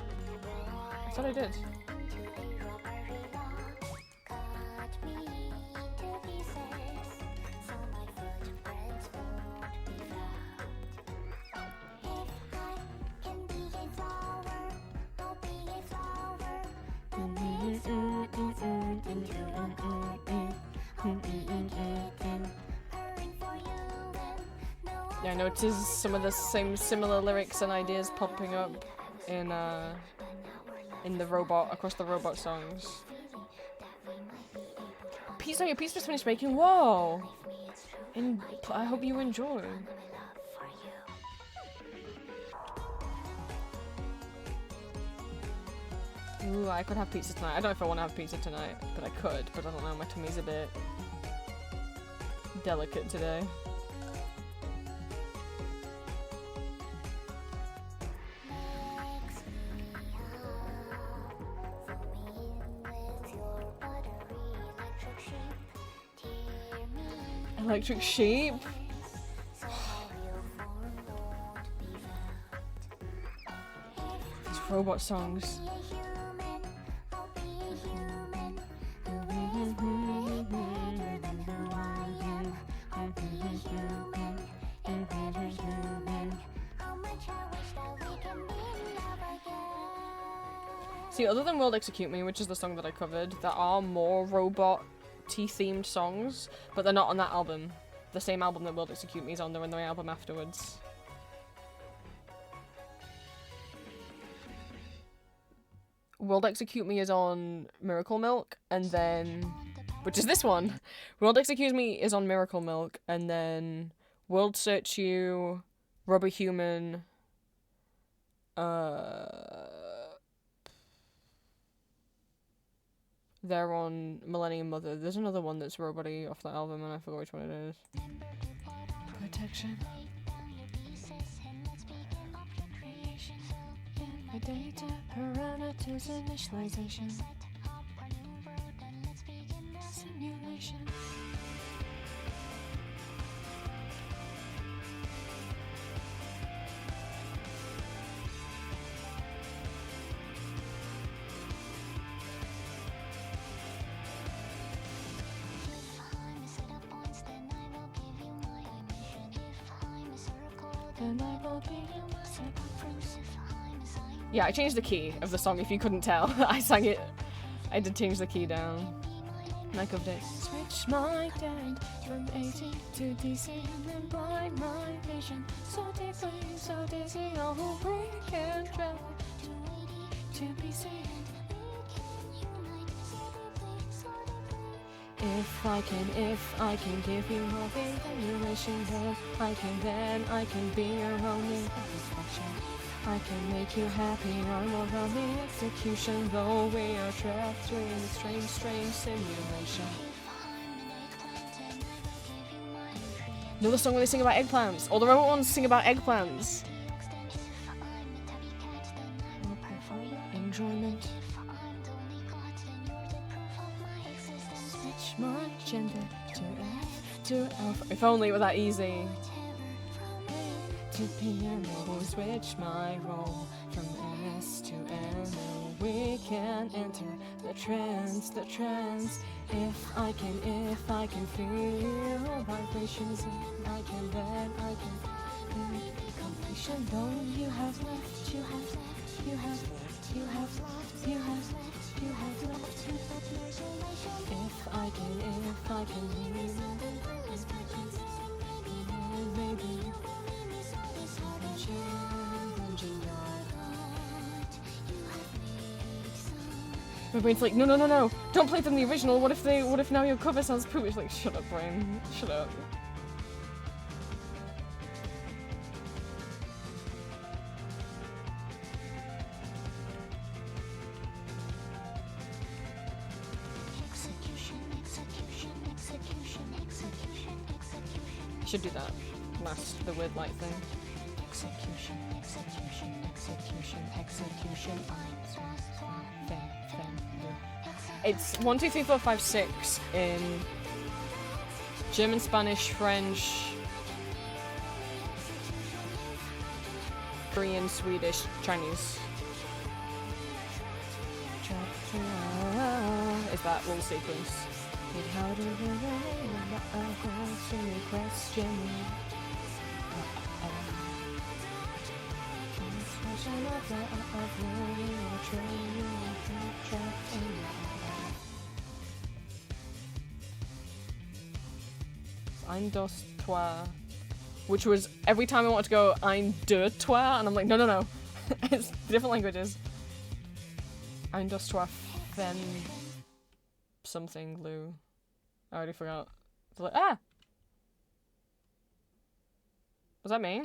I thought I did. Yeah, I noticed some of the similar lyrics and ideas popping up in the robot, across the robot songs. Pizza, your pizza just finished making. Whoa! I hope you enjoy. Ooh, I could have pizza tonight. I don't know if I want to have pizza tonight, but I could. But I don't know, my tummy's a bit delicate today. Electric sheep? These robot songs. See, other than World Execute Me, which is the song that I covered, there are more robot-y themed songs, but they're not on that album. The same album that World Execute Me is on, they're on the album afterwards. World Execute Me is on Miracle Milk, and then... which is this one! World Execute Me is on Miracle Milk, and then World Search You, Rubber Human, they're on Millennium Mother. There's another one that's robot-y off that album, and I forgot which one it is. Protection. Data, parameters, initialization. Simulation. Then I will be in my circumference. Yeah, I changed the key of the song if you couldn't tell. I sang it. I did change the key down. Night of day. Switch my dad from 18 to DC and blind my vision. So deeply, so dizzy, all we can travel to be seen. If I can give you all the emulation, then I can be your only satisfaction. I can make you happy, I'm all on the execution, though we are trapped in a strange, strange simulation. You know the song where they sing about eggplants? All the robot ones sing about eggplants. Enjoyment. Switch my gender to F to Alpha. If only it were that easy. To piano, switch my role from S to M. We can enter the trance, the trance. If I can feel vibrations, I can then I can completion. Though you have left, you have left, you have left, you have left, you have left, you have left. If I can maybe. My brain's like, no, don't play them the original. What if now your cover sounds poop? It's like, shut up, brain, shut up. Should do that. Last the weird light thing. Execution. It's 1, 2, 3, 4, 5, 6 in German, Spanish, French, Korean, Swedish, Chinese. Is that little sequence? How do question? Ein dos toi, which was every time I wanted to go ein de toi, and I'm like, no, it's different languages. Ein dos toi fen something Lou. I already forgot. It's like, was that me?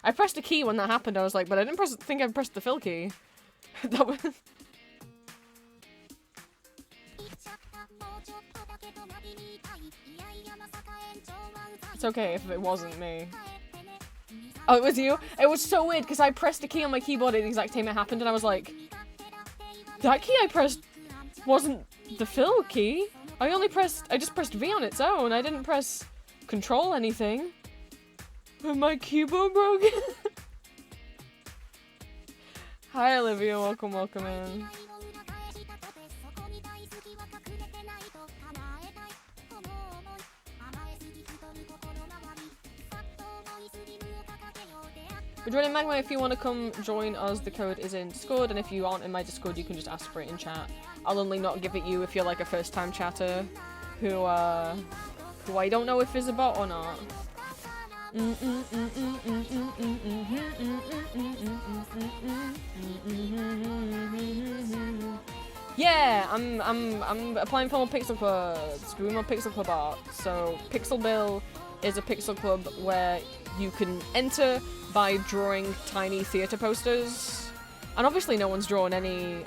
I pressed a key when that happened. I was like, but I didn't think I pressed the fill key. That was. It's okay if it wasn't me. Oh, it was you? It was so weird because I pressed a key on my keyboard at the exact time it happened and I was like, that key I pressed wasn't the fill key. I just pressed V on its own. I didn't press control anything. And my keyboard broke. Hi Olivia, welcome in. We're joining Magma. If you want to come join us, the code is in Discord, and if you aren't in my Discord, you can just ask for it in chat. I'll only not give it you if you're like a first-time chatter who I don't know if is a bot or not. Yeah, I'm applying for more Pixel Clubs, doing more Pixel Club art. So Pixel Bill is a Pixel Club where you can enter by drawing tiny theatre posters. And obviously no one's drawn any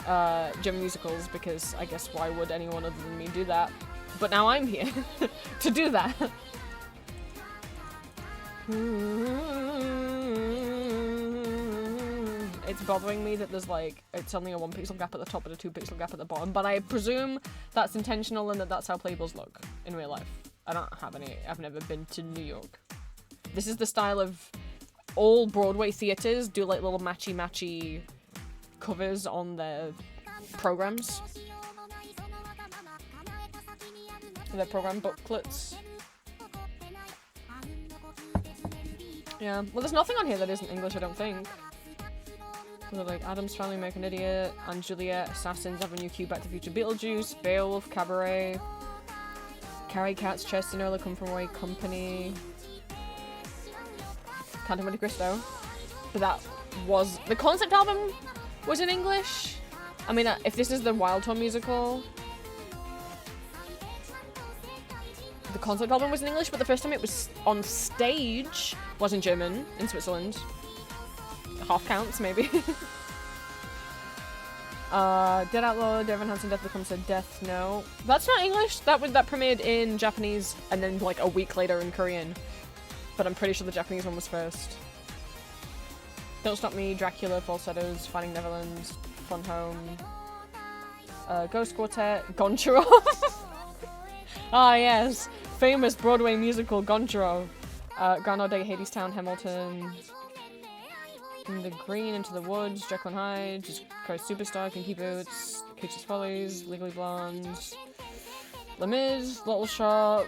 German musicals because I guess why would anyone other than me do that? But now I'm here to do that. It's bothering me that there's like, it's only a 1 pixel gap at the top and a 2 pixel gap at the bottom, but I presume that's intentional and that's how playbills look in real life. I don't have any, I've never been to New York. This is the style of all Broadway theatres do, like little matchy covers on their programs. Their program booklets. Yeah, well there's nothing on here that isn't English, I don't think. We're like Adam's Family, American Idiot, and Juliet, Assassins, Avenue Q, Back to the Future, Beetlejuice, Beowulf, Cabaret, Carrie Katz, Chester Nola, Come From Away, Company, Canto Monte Cristo. But that was the concept album was in English. I mean, if this is the Wild Tour musical, the concept album was in English, but the first time it was on stage was in German in Switzerland. Half counts, maybe. Dead Outlaw, Devon Hansen, Death Becomes a Death Note. That's not English. That premiered in Japanese and then like a week later in Korean. But I'm pretty sure the Japanese one was first. Don't Stop Me, Dracula, Falsettos, Finding Neverland, Fun Home, Ghost Quartet, Goncharo. Ah yes, famous Broadway musical Goncharo. Groundhog Day, Hadestown, Hamilton, In the Green, Into the Woods, Jekyll and Hyde, Jesus Christ Superstar, Kinky Boots, Caged Follies, Legally Blonde, Les Mis, Little Shop,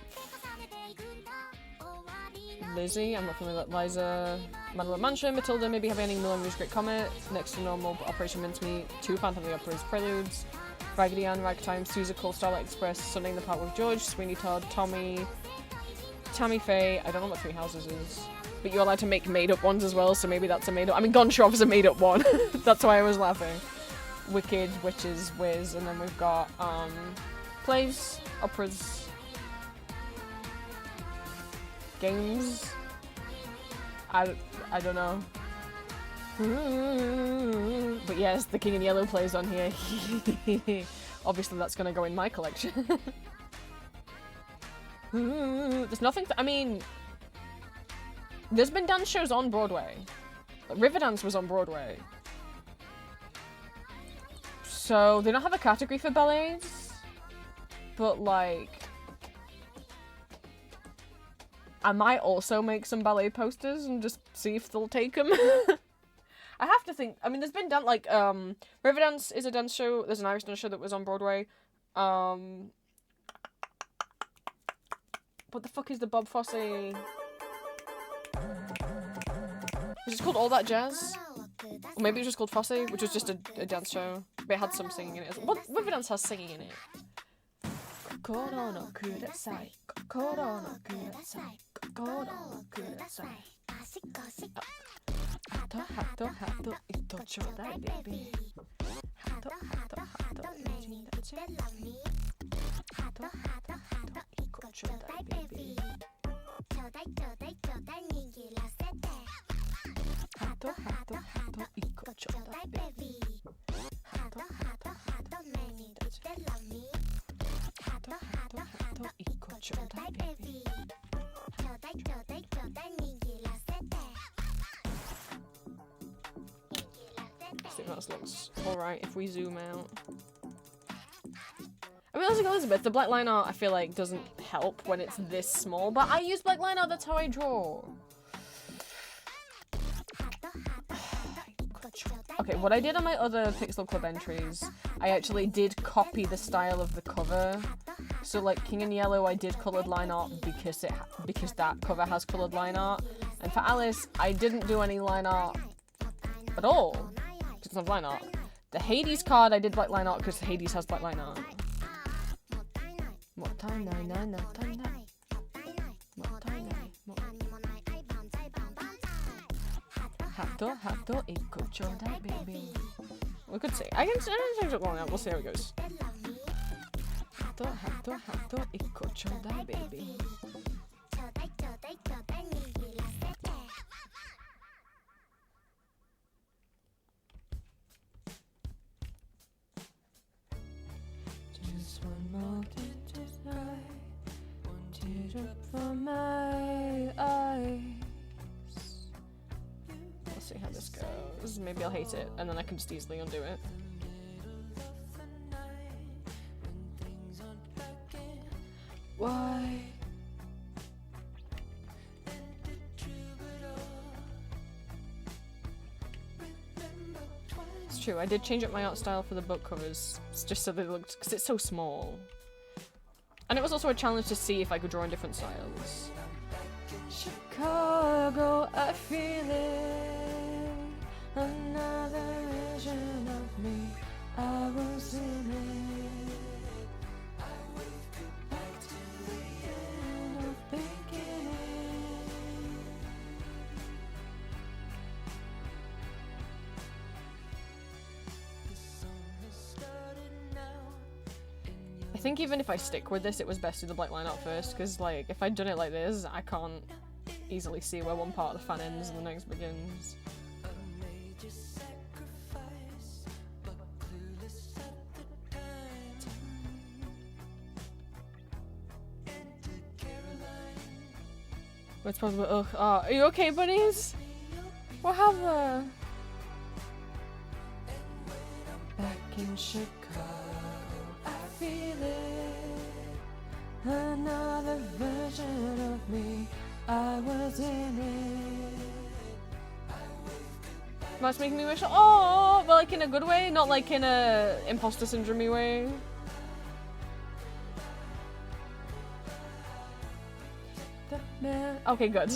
Lizzie, I'm not familiar with Liza, Madeline Mansion, Matilda, Maybe Happy Ending, Moulin Rouge, Great Comet, Next to Normal, Operation Mincemeat, 2 Phantom of the Opera's Preludes, Raggedy Ann, Ragtime, Susical, Starlight Express, Sunday in the Park with George, Sweeney Todd, Tommy, Tammy Faye, I don't know what Three Houses is, but you're allowed to make made-up ones as well, so maybe that's a made-up, I mean Goncharov is a made-up one, that's why I was laughing. Wicked, Witches, Wiz, and then we've got, plays, operas, games, I don't know. But yes, The King in Yellow plays on here. Obviously that's gonna go in my collection. There's nothing, I mean, there's been dance shows on Broadway. Like, Riverdance was on Broadway. So they don't have a category for ballets, but like, I might also make some ballet posters and just see if they'll take them. I have to think, I mean, there's been done, like, Riverdance is a dance show, there's an Irish dance show that was on Broadway. What the fuck is the Bob Fosse? Was it called All That Jazz? Or maybe it was just called Fosse, which was just a dance show. But it had some singing in it. Well, Riverdance has singing in it. Hato, hato, ito chodai, baby. Hato, hato, hato, imagine that you love me. Hato, hato, hato, iko chodai, baby. Chodai, chodai, chodai, nigila sete. Hato, hato, hato, iko chodai, baby. Hato, hato, hato, imagine that you love me. Hato, hato, hato, iko chodai, baby. Chodai, chodai, chodai, nigila sete. I think that looks alright if we zoom out. I mean, like Elizabeth, the black line art I feel like doesn't help when it's this small, but I use black line art, that's how I draw. Okay, what I did on my other Pixel Club entries, I actually did copy the style of the cover. So like King in Yellow, I did coloured line art because that cover has coloured line art. And for Alice, I didn't do any line art at all. It's not line art. The Hades card, I did black line art because Hades has black line art. We could see. I can change it long out. We'll see how it goes. Baby. Just one more tear dry, one teardrop from my eyes. We'll see how this goes. Maybe I'll hate it, and then I can just easily undo it. Why? It's true, I did change up my art style for the book covers, just so they looked, because it's so small. And it was also a challenge to see if I could draw in different styles. Chicago, I feel it. Another version of me. I was in it. Back to the end of beginning. I think even if I stick with this, it was best to do the black line out first, because like if I'd done it like this, I can't easily see where one part of the fan ends and the next begins. What's possible? Ugh. Oh, are you okay, buddies? What happened? Back in Chicago, I feel it. Another version of me. I was in it. Much making me wish. Oh, but like in a good way, not like in a imposter syndrome-y way. The man. Okay, good.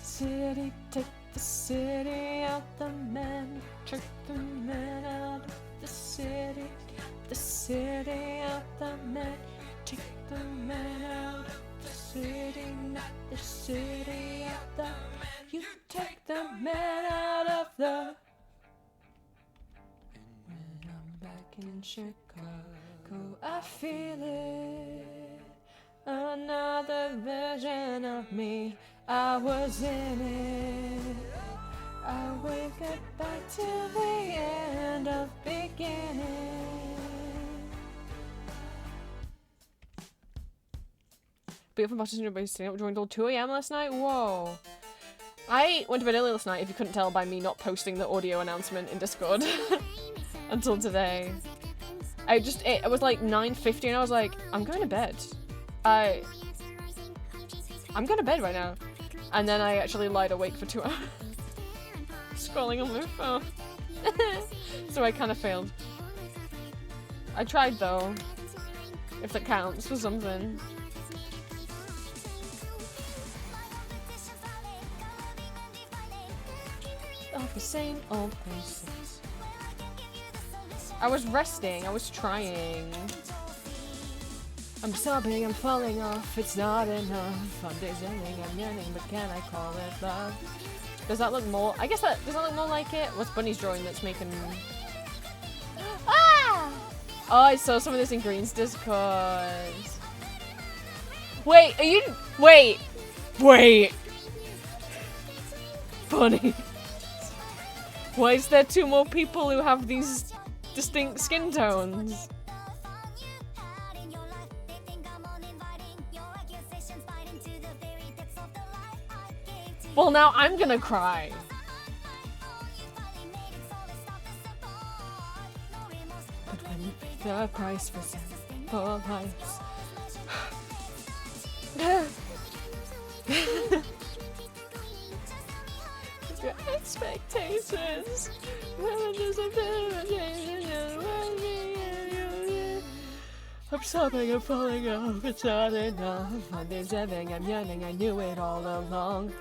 City, take the city out. The man, trick the man out of the city. The city out. The man, take the man out of the city. Not the city out. The you take the man out of the. When I'm back in Chicago, I feel it. Another version of me. I was in it. I will get back to the end of beginning. Beautiful Boston by staying up joined till 2 AM last night. Whoa. I went to bed early last night, if you couldn't tell by me not posting the audio announcement in Discord until today. It was like 9:50 and I was like, I'm going to bed. I'm going to bed right now. And then I actually lied awake for 2 hours. Scrolling on my phone. So I kind of failed. I tried though. If that counts for something. All the same old places. I was resting. I was trying. I'm sobbing, I'm falling off, it's not enough. I'm deserting, I'm yearning, but can I call it love? Does that look more? I guess that does that look more like it? What's Bunny's drawing that's making? Ah! Oh, I saw some of this in Green's Discord. Wait, are you? Wait. Bunny. Why is there 2 more people who have these distinct skin tones? Well, now I'm gonna cry. But when you pay the price for simple lives, your expectations. I'm sobbing, I'm falling off, it's not enough. I'm deserving, I'm yearning, I knew it all along.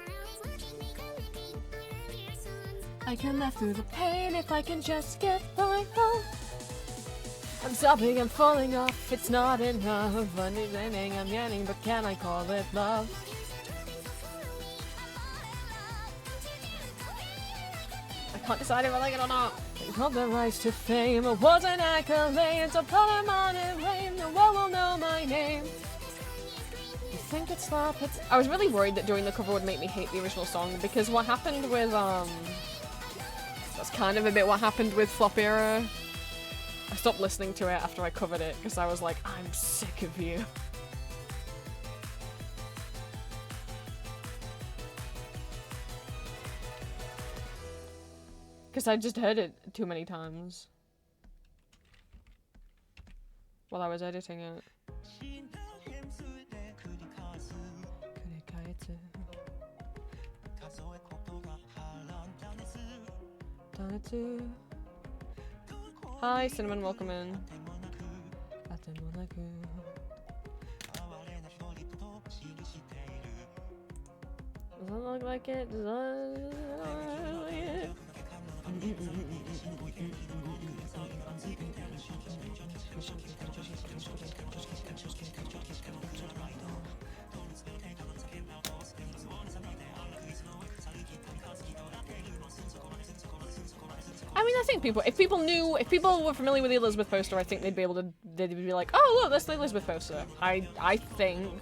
I can laugh through the pain if I can just get by home. I'm sobbing, I'm falling off, it's not enough. I'm deserving, I'm yearning, but can I call it love? I can't decide if I like it or not. It's not the rise to fame, it wasn't accolades. I'll put them on and blame, no one will know my name. You think it's slap? I was really worried that doing the cover would make me hate the original song, because what happened with, that's kind of a bit what happened with Flop Era. I stopped listening to it after I covered it, because I was like, I'm sick of you. Because I just heard it too many times while I was editing it. Hi, Cinnamon, welcome in. Does that look like it? Does that look like it? I mean, I think if people were familiar with the Elizabeth poster, I think they'd be like, oh look, that's the Elizabeth poster. I think.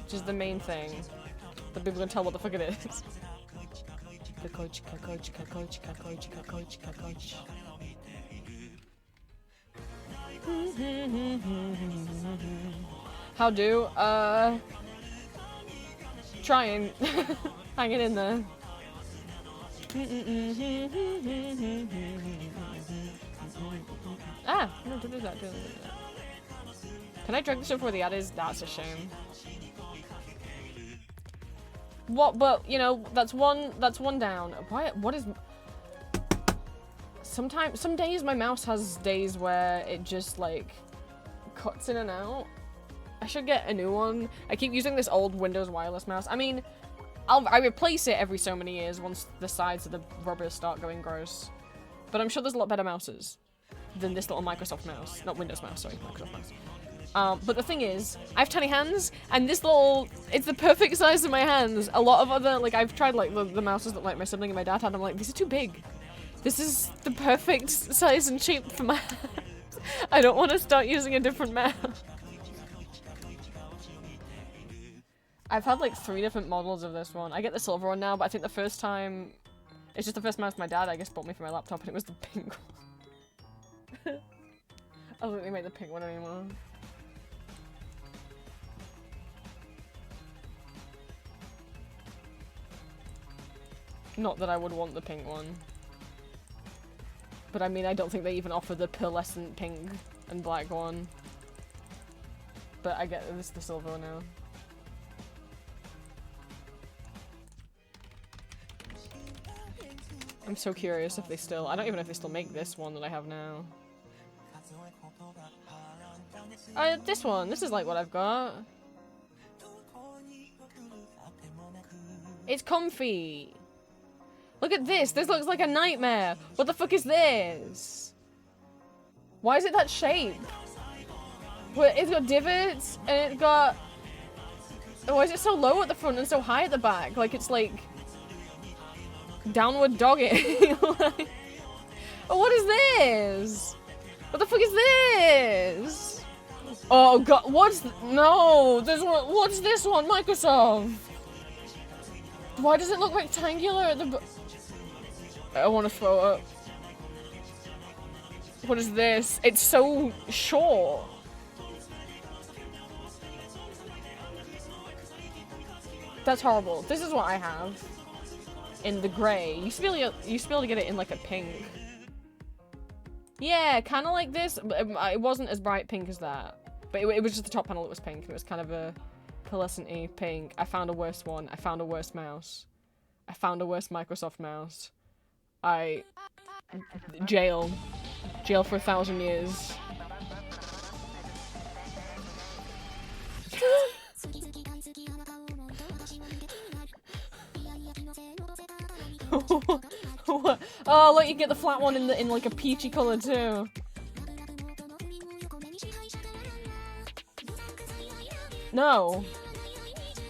Which is the main thing. That people can tell what the fuck it is. How do? Trying. Hanging in there. Ah! No, don't do that, don't do that. Can I drag this before the ad is? That's a shame. What, but, you know, that's one down. What is... Some days my mouse has days where it just, like, cuts in and out. I should get a new one. I keep using this old Windows wireless mouse. I mean, I replace it every so many years once the sides of the rubbers start going gross. But I'm sure there's a lot better mouses than this little Microsoft mouse. Not Windows mouse, sorry, Microsoft mouse. But the thing is, I have tiny hands, and this it's the perfect size of my hands. A lot of other, like, I've tried, like, the mouses that, like, my sibling and my dad had, I'm like, these are too big. This is the perfect size and shape for my hands. I don't want to start using a different mouse. I've had, like, 3 different models of this one. I get the silver one now, but I think the first time... It's just the first mouse my dad, I guess, bought me for my laptop, and it was the pink one. I don't think they make the pink one anymore. Not that I would want the pink one. But I mean, I don't think they even offer the pearlescent pink and black one. But I get this the silver one now. I'm so curious if they still... I don't even know if they still make this one that I have now. This one. This is like what I've got. It's comfy. Look at this! This looks like a nightmare! What the fuck is this? Why is it that shape? Well, it's got divots, and it's got... Why is it so low at the front and so high at the back? Like, it's like... Downward dogging. Like... Oh, what is this? What the fuck is this? Oh god, no! This one, what's this one? Microsoft! Why does it look rectangular at the... I want to throw up. What is this? It's so short. That's horrible. This is what I have. In the grey. You used to be able to get it in like a pink. Yeah, kind of like this. It wasn't as bright pink as that. But it was just the top panel that was pink. It was kind of a pearlescent-y pink. I found a worse one. I found a worse mouse. I found a worse Microsoft mouse. Jail. Jail for 1,000 years. Oh, look, you get the flat one in like a peachy color too. No.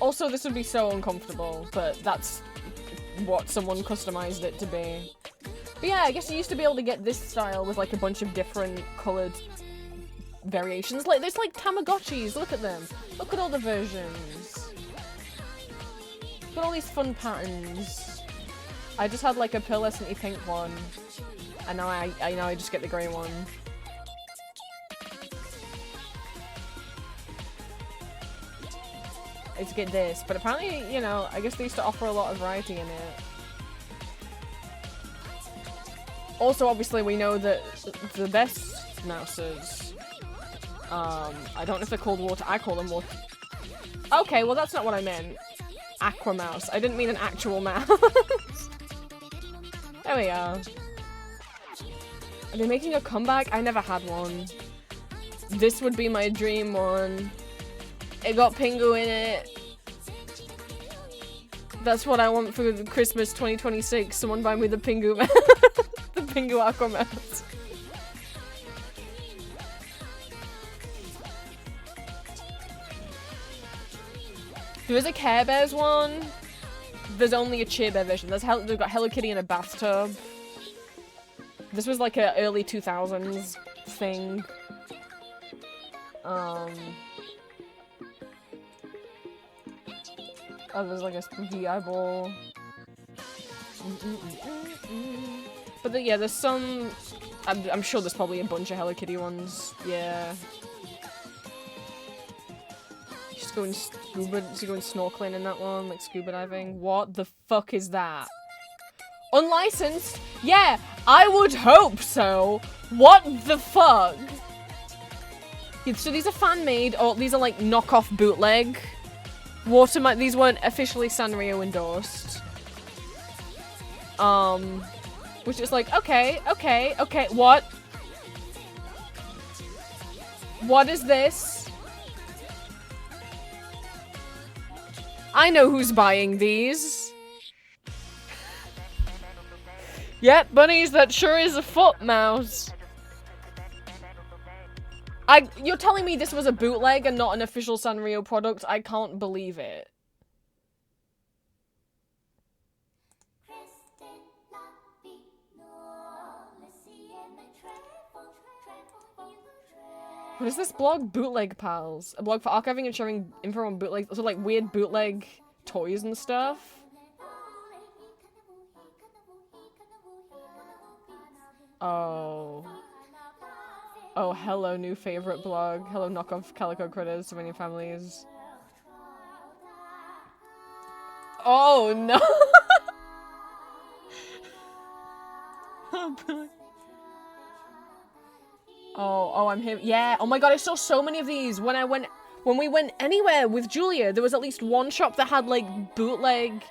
Also, this would be so uncomfortable, but that's what someone customized it to be. But yeah, I guess you used to be able to get this style with like a bunch of different colored variations. Like, there's like Tamagotchis, look at them. Look at all the versions. Look at all these fun patterns. I just had like a pearlescent-y pink one, and now I just get the grey one. I used to get this, but apparently, you know, I guess they used to offer a lot of variety in it. Also, obviously, we know that the best mouses, I don't know if they're called water, I call them water. Okay, well that's not what I meant. Aqua mouse. I didn't mean an actual mouse. There we are. Are they making a comeback? I never had one. This would be my dream one. It got Pingu in it. That's what I want for Christmas 2026. Someone buy me the Pingu the Pingu Aqua mask. There is a Care Bears one. There's only a Cheer Bear version. They've got Hello Kitty in a bathtub. This was like a early 2000s thing. Oh, there's like a spooky eyeball. But yeah, there's some. I'm sure there's probably a bunch of Hello Kitty ones. Yeah. She's going snorkeling in that one, like scuba diving. What the fuck is that? Unlicensed? Yeah, I would hope so. What the fuck? So these are fan-made, or these are like knockoff bootleg. These weren't officially Sanrio endorsed. Which is like, okay, what? What is this? I know who's buying these. Yep, bunnies, that sure is a foot mouse. You're telling me this was a bootleg and not an official Sanrio product? I can't believe it. What is this blog? Bootleg Pals. A blog for archiving and sharing info on bootleg, so like weird bootleg toys and stuff. Oh. Oh, hello, new favorite blog. Hello, knockoff Calico Critters to many families. Oh, no! Oh, I'm here. Yeah. Oh my god, I saw so many of these when we went anywhere with Julia. There was at least one shop that had like bootleg.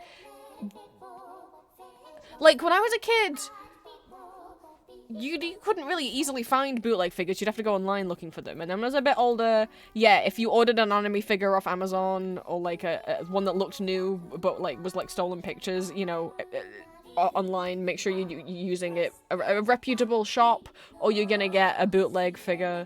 Like when I was a kid, you couldn't really easily find bootleg figures. You'd have to go online looking for them. And then when I was a bit older, yeah, if you ordered an anime figure off Amazon or like a one that looked new but like was like stolen pictures, you know, online, make sure you're using a reputable shop or you're gonna get a bootleg figure.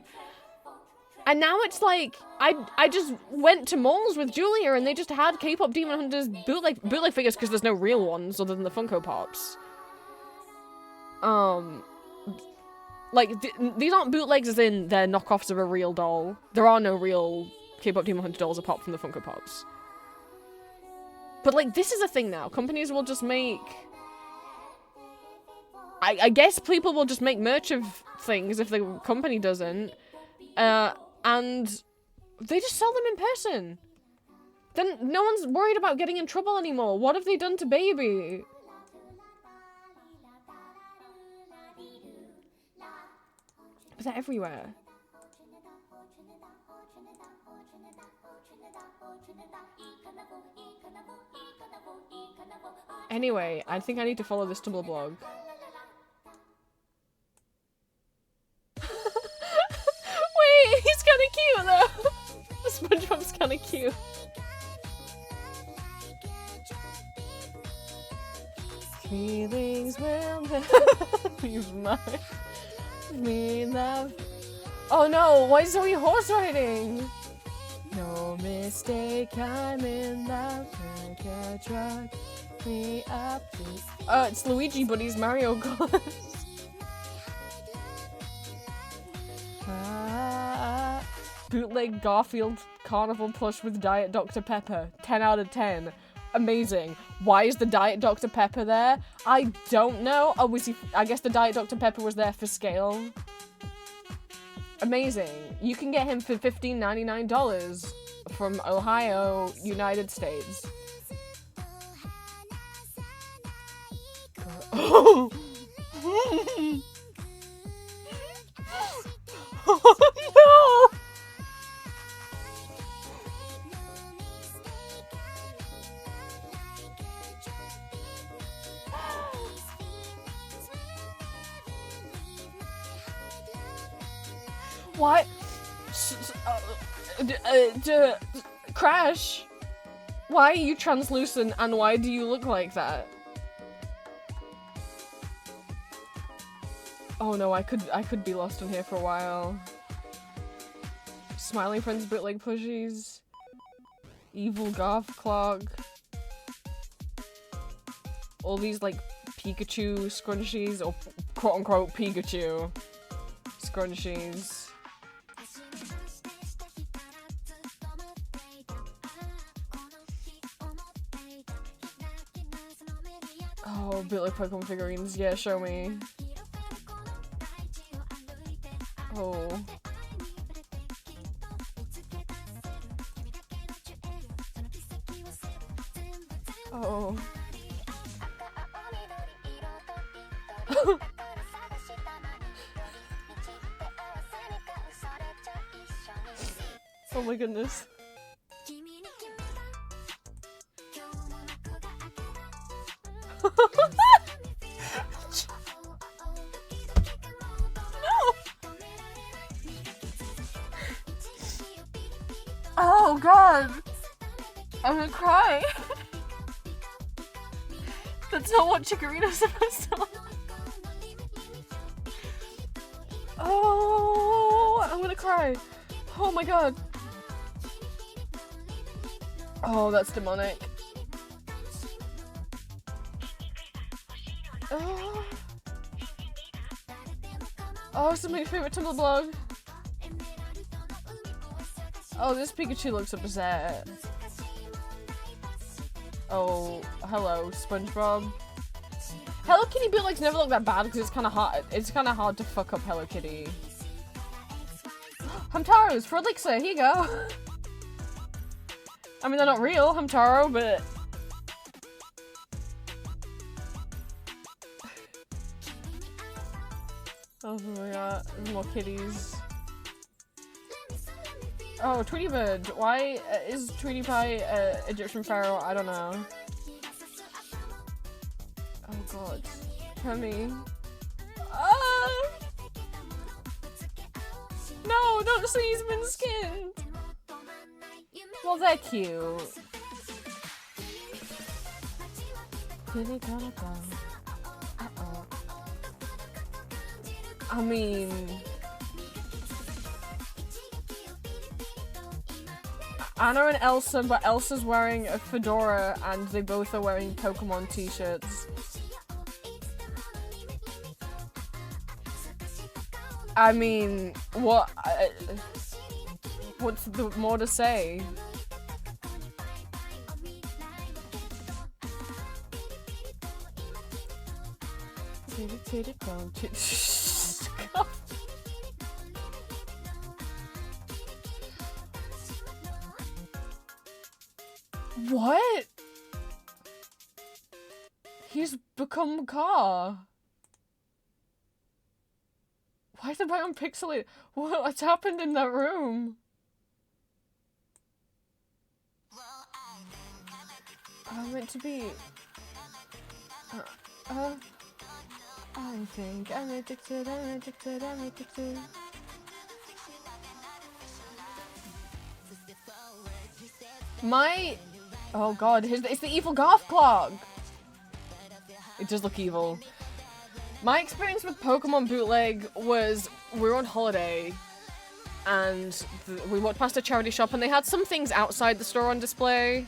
And now it's like I just went to malls with Julia and they just had K-pop Demon Hunters bootleg figures because there's no real ones other than the Funko Pops. Like, these aren't bootlegs as in they're knockoffs of a real doll. There are no real K-pop Demon Hunter dolls apart from the Funko Pops. But, like, this is a thing now. Companies will just make... I guess people will just make merch of things if the company doesn't. And they just sell them in person. Then no one's worried about getting in trouble anymore. What have they done to Baby? But they're everywhere. Anyway, I think I need to follow this Tumblr blog. Wait, he's kind of cute though. SpongeBob's kind of cute. Feelings will leave my me love. Oh no, why is Zoe horse riding? No mistake, I'm in love. Like a truck, me up. It's Luigi Buddy's Mario Kart. Bootleg Garfield Carnival plush with Diet Dr. Pepper. 10 out of 10. Amazing. Why is the Diet Dr. Pepper there? I don't know. Oh, I guess the Diet Dr. Pepper was there for scale. Amazing. You can get him for $15.99 from Ohio, United States. Oh! Oh no! What? Crash! Why are you translucent and why do you look like that? Oh no, I could be lost in here for a while. Smiling Friends bootleg plushies. Evil Goth Clog. All these like Pikachu scrunchies, or quote unquote Pikachu scrunchies. Oh, bootleg Pokemon figurines. Yeah, show me. Oh. Oh. Oh my goodness. Oh god! I'm gonna cry! That's not what Chikorita's supposed to look. Oh, I'm gonna cry. Oh my god. Oh, that's demonic. Oh, oh, it's my favorite Tumblr blog. Oh, this Pikachu looks upset. Oh, hello, SpongeBob. Hello Kitty bootlegs never look that bad because it's kind of hard. It's kind of hard to fuck up Hello Kitty. Hamtaros for Elixir. Here you go. I mean, they're not real Hamtaro, but oh my god, there's more kitties. Oh, Tweety Bird. Why is Tweety Pie Egyptian pharaoh? I don't know. Oh god. Kemi. Ah! No, don't say he's been skinned. Well, they're cute. Really gonna go. Uh-oh. I mean, Anna and Elsa, but Elsa's wearing a fedora and they both are wearing Pokemon t-shirts. I mean, what? What's the more to say? What? He's become a car. Why is the biome pixelated? What's happened in that room? I'm meant to be. I think I'm addicted, I'm addicted, I'm addicted. Oh god, it's the evil Garth Clog! It does look evil. My experience with Pokemon bootleg was we were on holiday and we walked past a charity shop and they had some things outside the store on display.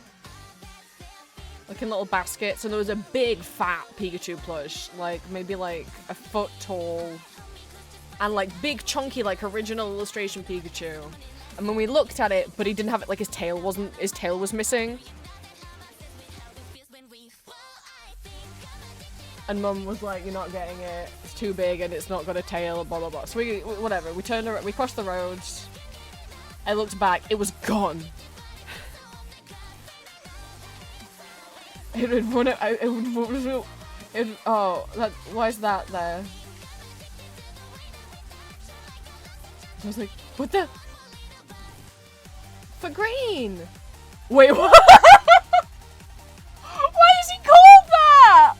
Like in little baskets, and there was a big fat Pikachu plush, like maybe like a foot tall, and like big chunky like original illustration Pikachu. And when we looked at it, but he didn't have it, like his tail was missing. And Mum was like, "You're not getting it. It's too big and it's not got a tail." Blah blah blah. So whatever. We turned around, we crossed the roads. I looked back. It was gone. It would run it. Oh, why is that there? I was like, what the? For green. Wait, what? Why is he called that?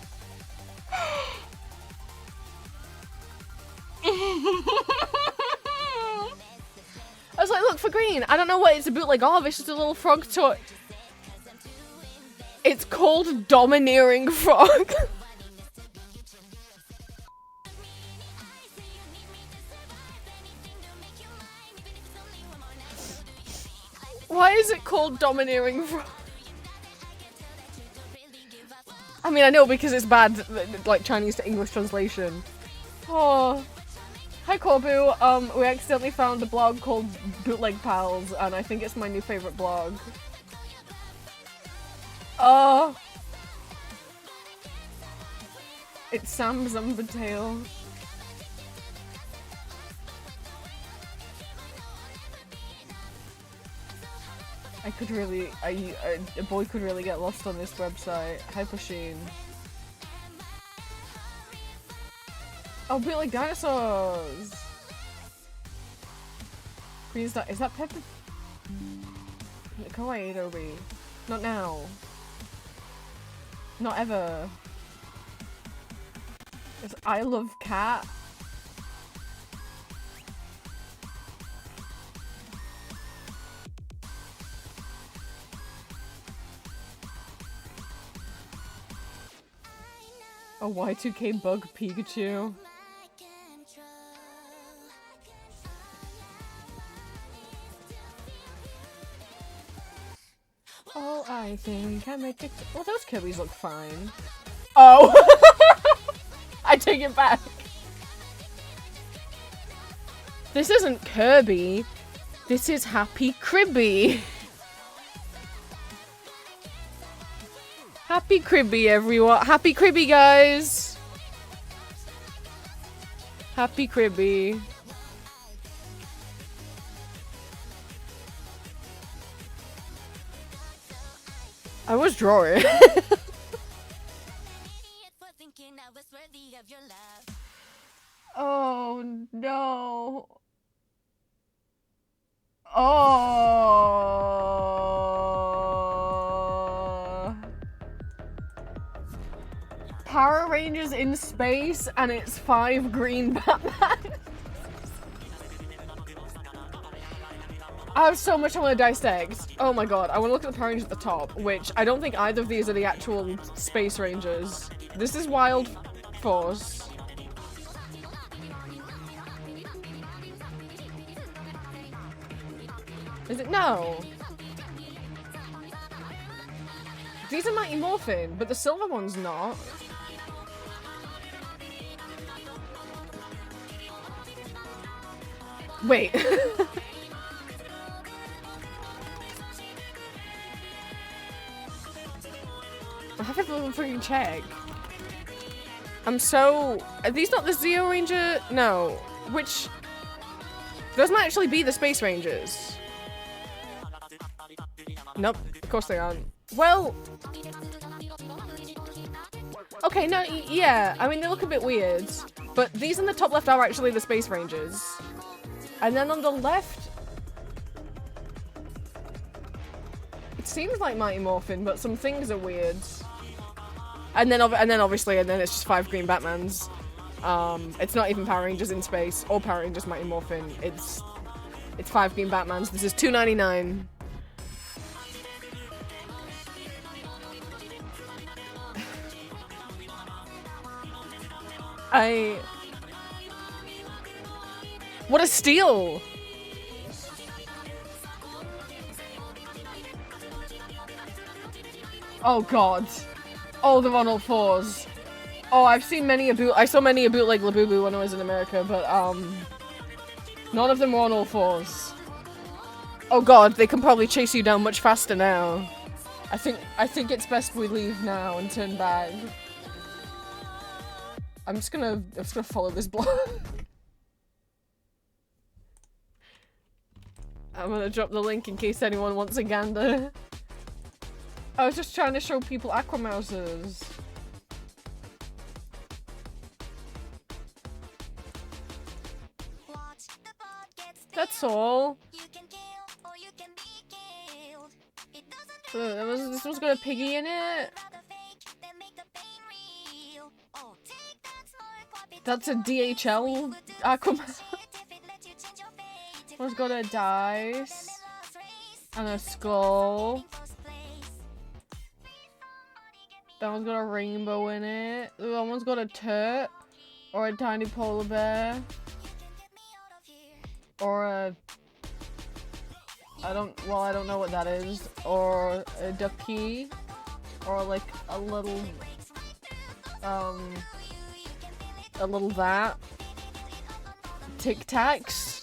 I was like, look, for green. I don't know what it's a bootleg of. It's just a little frog toy. It's called Domineering Frog. Why is it called Domineering Frog? I mean, I know because it's bad, like Chinese to English translation. Oh. Hi Corbu, we accidentally found a blog called Bootleg Pals, and I think it's my new favorite blog. Oh. It's Sam Zumbatail. I could really, a boy could really get lost on this website. Hypersheen. Oh, Bootleg Dinosaurs! Is that Pepper? Kawaii Adobe. Not now. Not ever. It's I Love Cat. A Y2K bug Pikachu. Oh, I think I make it. Well, those Kirby's look fine. Oh! I take it back. This isn't Kirby. This is Happy Cribby. Happy Cribby, everyone. Happy Cribby, guys. Happy Cribby. I was drawing. Oh no. Oh. Power Rangers in space and it's 5 green Batman. I have so much I want to dissect. Oh my god, I want to look at the Power Rangers at the top, which I don't think either of these are the actual Space Rangers. This is Wild Force. Is it? No. These are Mighty Morphin, but the silver one's not. Wait. I have to freaking check. I'm so... Are these not the Zeo Ranger? No. Which... Those might actually be the Space Rangers. Nope. Of course they aren't. Well... Okay, no, yeah. I mean, they look a bit weird. But these in the top left are actually the Space Rangers. And then on the left... It seems like Mighty Morphin, but some things are weird. And then obviously it's just 5 green Batmans. It's not even Power Rangers in space or Power Rangers Mighty Morphin. It's 5 green Batmans. This is $2.99. What a steal! Oh god. Oh, they're on all 4s. Oh, I've seen many I saw many a bootleg Labubu when I was in America, but none of them were on all 4s. Oh god, they can probably chase you down much faster now. I think it's best we leave now and turn back. I'm just gonna follow this block. I'm gonna drop the link in case anyone wants a gander. I was just trying to show people Aquamouses. That's all. This one's got a piggy in it. That's a DHL Aquamouse. One's got a dice. And a skull. That one's got a rainbow in it. That one's got a turt. Or a tiny polar bear. Or a... I don't know what that is. Or a ducky. Or like a little that. Tic Tacs.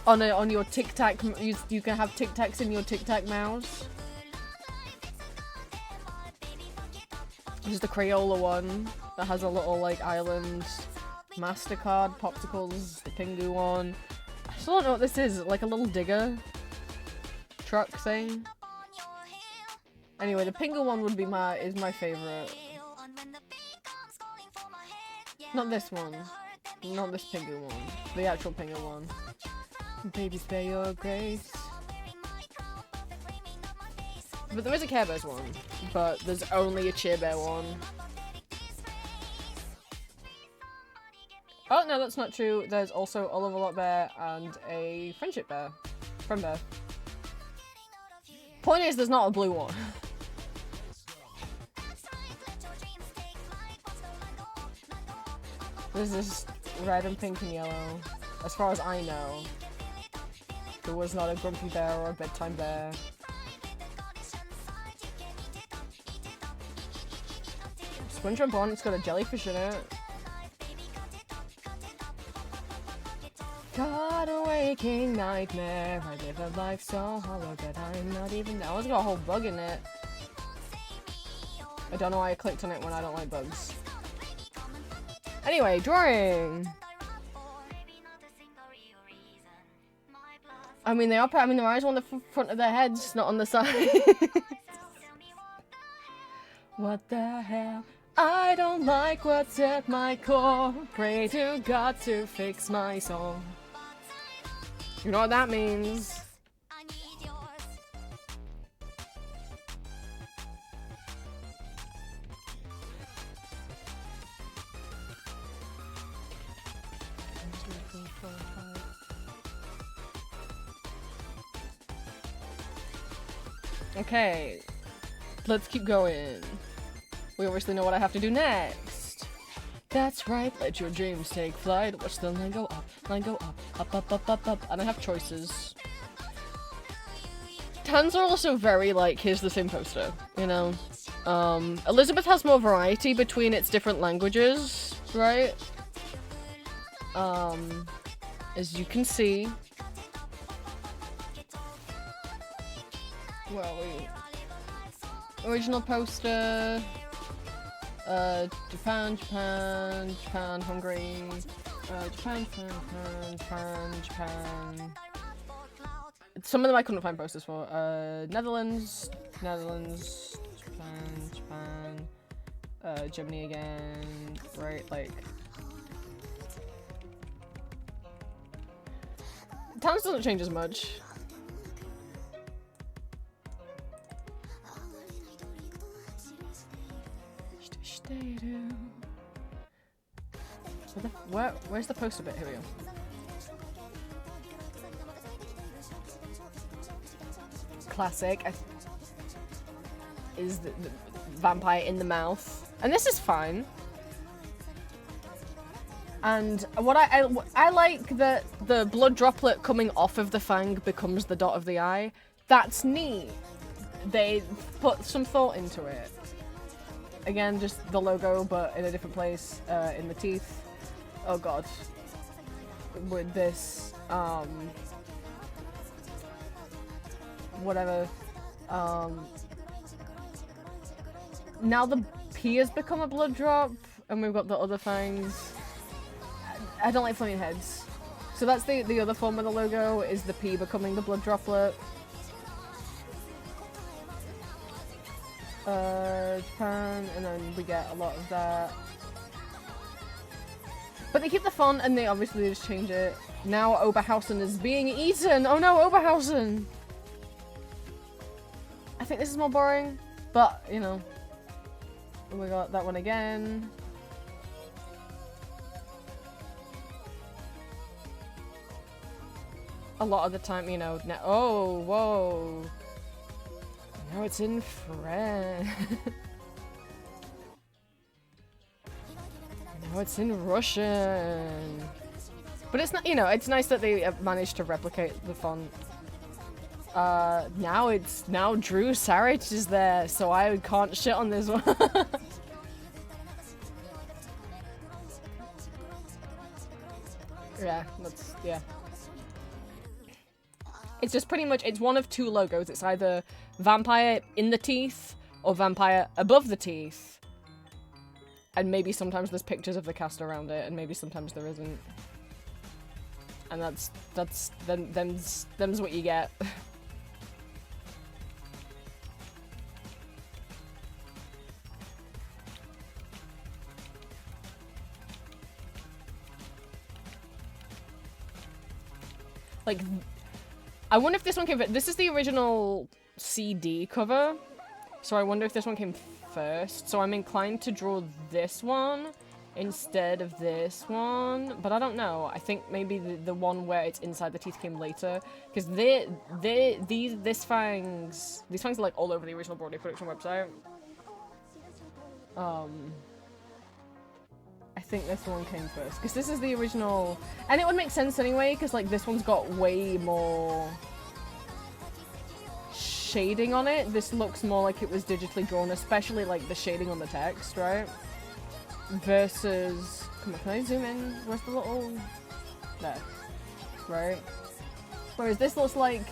On your Tic Tac, you can have Tic Tacs in your Tic Tac mouse. This is the Crayola one that has a little like island. MasterCard, popsicles, the Pingu one. I still don't know what this is. Like a little digger truck thing. Anyway, the Pingu one would be is my favorite. Not this one. Not this Pingu one. The actual Pingu one. Baby, spare your grace. But there is a Care Bears one. But there's only a Cheer Bear one. Oh, no, that's not true. There's also a Love-A-Lot Bear and a Friendship Bear. Friend Bear. Point is, there's not a blue one. This is red and pink and yellow. As far as I know. There was not a Grumpy Bear or a Bedtime Bear. SpongeBob Bonnet's got a jellyfish in it. God, a waking nightmare. I live a life so hollow that I'm not even. That one's got a whole bug in it. I don't know why I clicked on it when I don't like bugs. Anyway, drawing. I mean, their eyes are on the front of their heads, not on the side. What the hell? I don't like what's at my core. Pray to God to fix my soul. You know what that means. Okay, let's keep going. We obviously know what I have to do next. That's right, let your dreams take flight. Watch the line go up, up. And I have choices. Tans are also very like, here's the same poster, you know? Elizabeth has more variety between its different languages, right? As you can see. Where are we? Original poster. Japan, Hungary. Japan. Some of them I couldn't find posters for. Netherlands, Japan, Germany again. Right, like. Towns doesn't change as much. Where's the poster bit? Here we go. Classic. Is the vampire in the mouth. And this is fine. And what I like that the blood droplet coming off of the fang becomes the dot of the eye. That's neat. They put some thought into it. Again, just the logo, but in a different place, in the teeth. Oh god. With this, whatever. Now the P has become a blood drop, and we've got the other fangs. I don't like flaming heads. So that's the other form of the logo, is the P becoming the blood droplet. Japan, and then we get a lot of that. But they keep the font, and they obviously just change it. Now Oberhausen is being eaten! Oh no, Oberhausen! I think this is more boring, but, you know. We got that one again. A lot of the time, you know, oh, whoa. Now it's in French. Now it's in Russian. But it's not, you know, it's nice that they managed to replicate the font. Now Drew Sarich is there, so I can't shit on this one. Yeah. It's just pretty much, it's one of two logos. It's either vampire in the teeth or vampire above the teeth. And maybe sometimes there's pictures of the cast around it, and maybe sometimes there isn't. And them's what you get. Like, I wonder if this one came first. This is the original CD cover, so I wonder if this one came first. So I'm inclined to draw this one instead of this one, but I don't know. I think maybe the one where it's inside the teeth came later, because these fangs are like all over the original Broadway production website. I think this one came first, because this is the original, and it would make sense anyway, because like this one's got way more shading on it. This looks more like it was digitally drawn, especially like the shading on the text, right? Versus, come on, can I zoom in? Where's the little, there, right? Whereas this looks like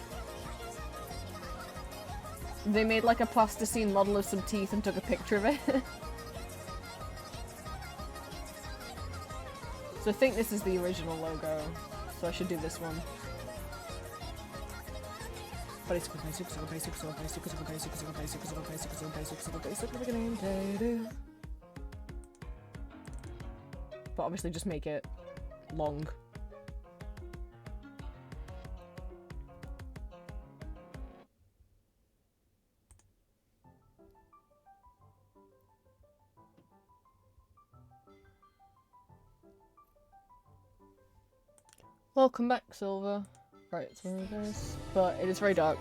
they made like a plasticine model of some teeth and took a picture of it. So I think this is the original logo, so I should do this one. But it's basic. But obviously just make it long. Welcome back, Silver. Right, it's one of those. But it is very dark.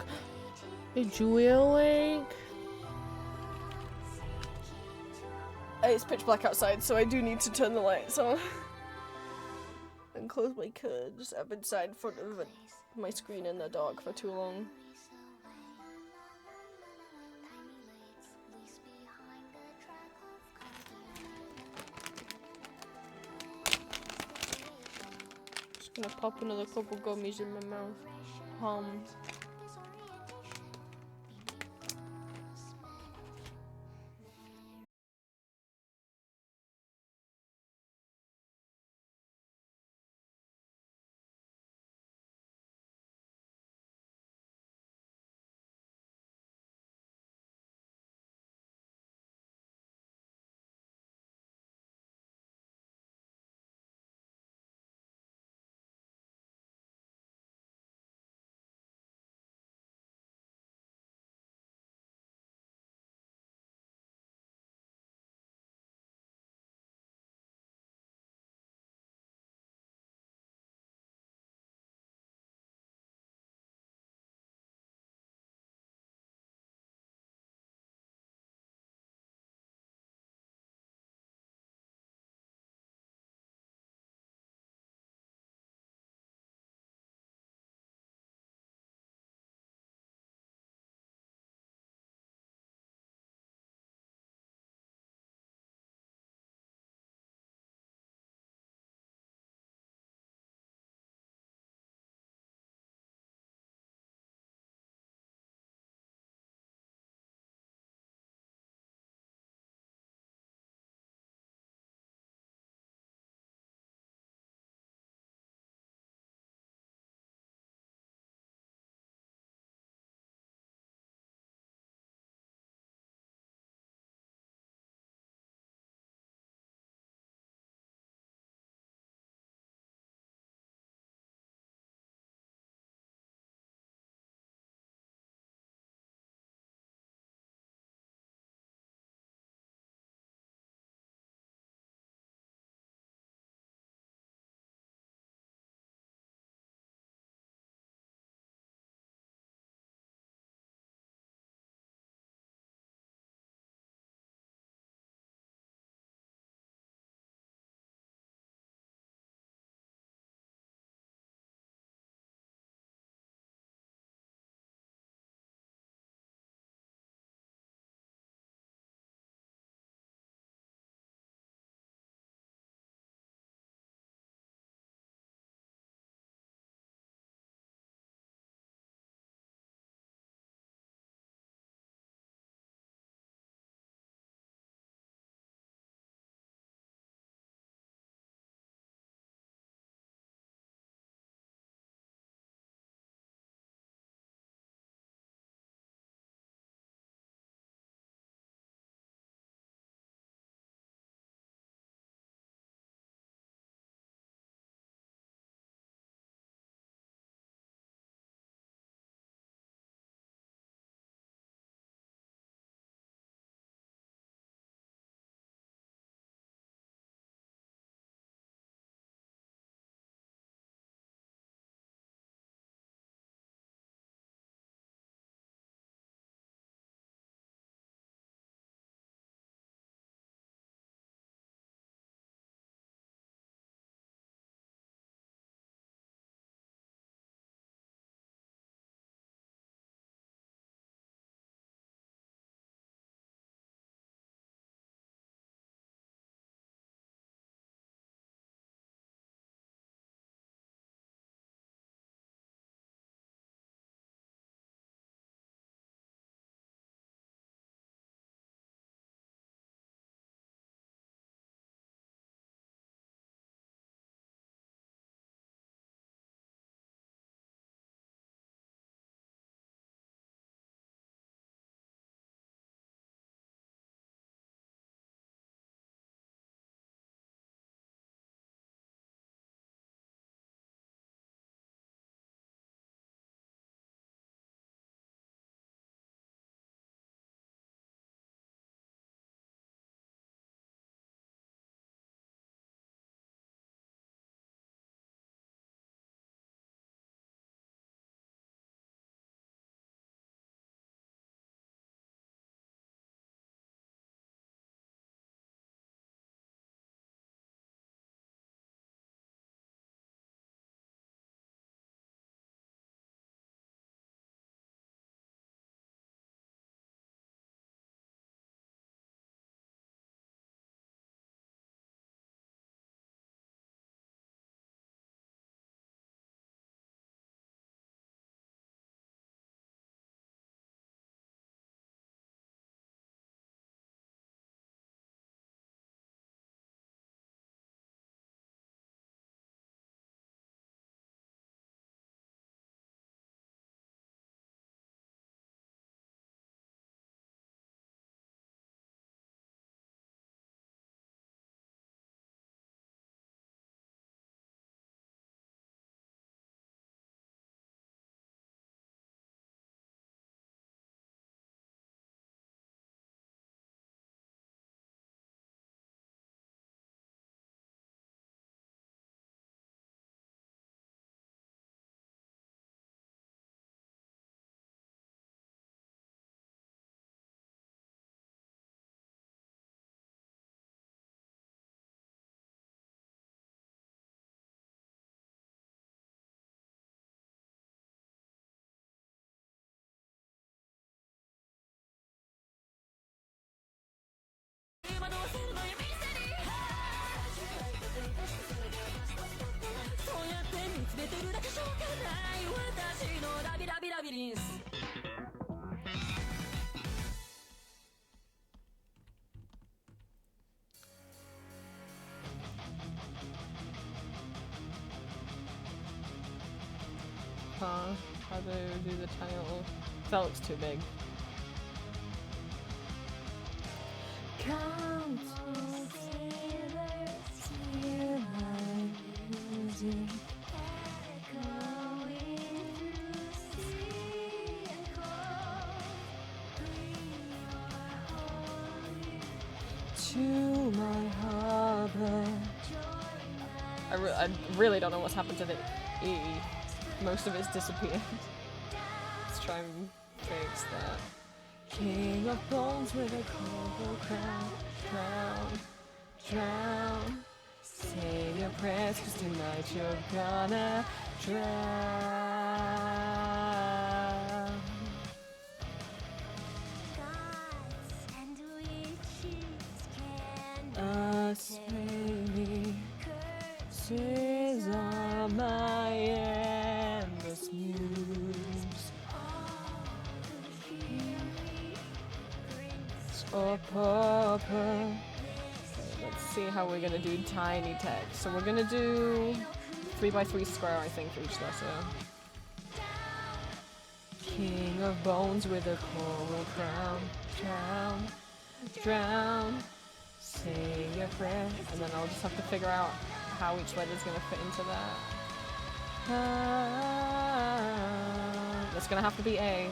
Is Julia awake? It's pitch black outside, so I do need to turn the lights on. And close my curtains. I've been sat in front of my screen in the dark for too long. Just gonna pop another couple gummies in my mouth. Huh? How do I do the title? That looks too big. Count to my harbor. I really don't know what's happened to the E. Most of it's disappeared. Let's try and fix that. King of bones with a coral crown, drown. Say your prayers, 'cause tonight you're gonna drown. Us maybe curses are my endless muse. Or purple. Let's see how we're gonna do tiny text. So we're gonna do 3x3 square, I think, for each letter. King of bones with a coral crown, drown. Say your prayer, and then I'll just have to figure out how each letter's gonna fit into that. That's gonna have to be A.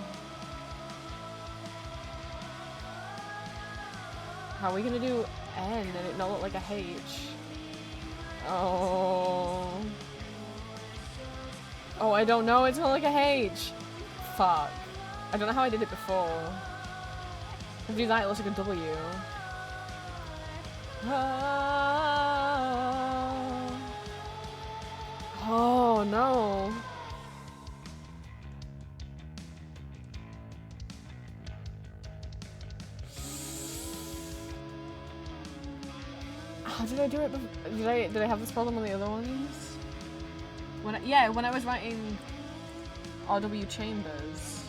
How are we gonna do N and it not look like a H? Oh. Oh, I don't know, it's not like a H. Fuck. I don't know how I did it before. If I do that, it looks like a W. Oh no. How did I do it before? Did I have this problem on the other ones? When I was writing RW Chambers,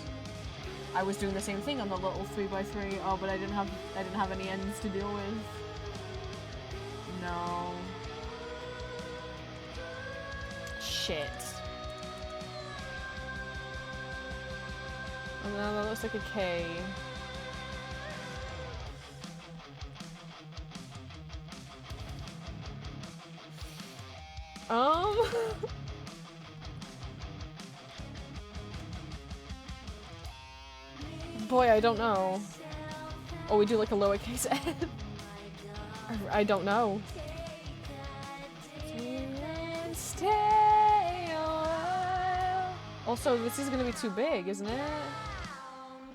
I was doing the same thing on the little 3x3. Oh, but I didn't have any ends to deal with. No. Shit. Oh no, that looks like a K. Boy, I don't know. Oh, we do like a lowercase n. I don't know. Stay a while. Also, this is gonna be too big, isn't it?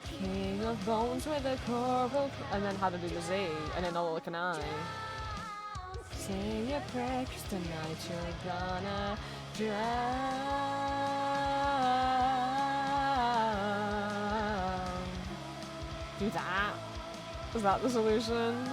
King of bones with a coral, and then how to do the Z, and then all like an I. Say your prayer, 'cause tonight you're gonna drown. Do that? Is that the solution?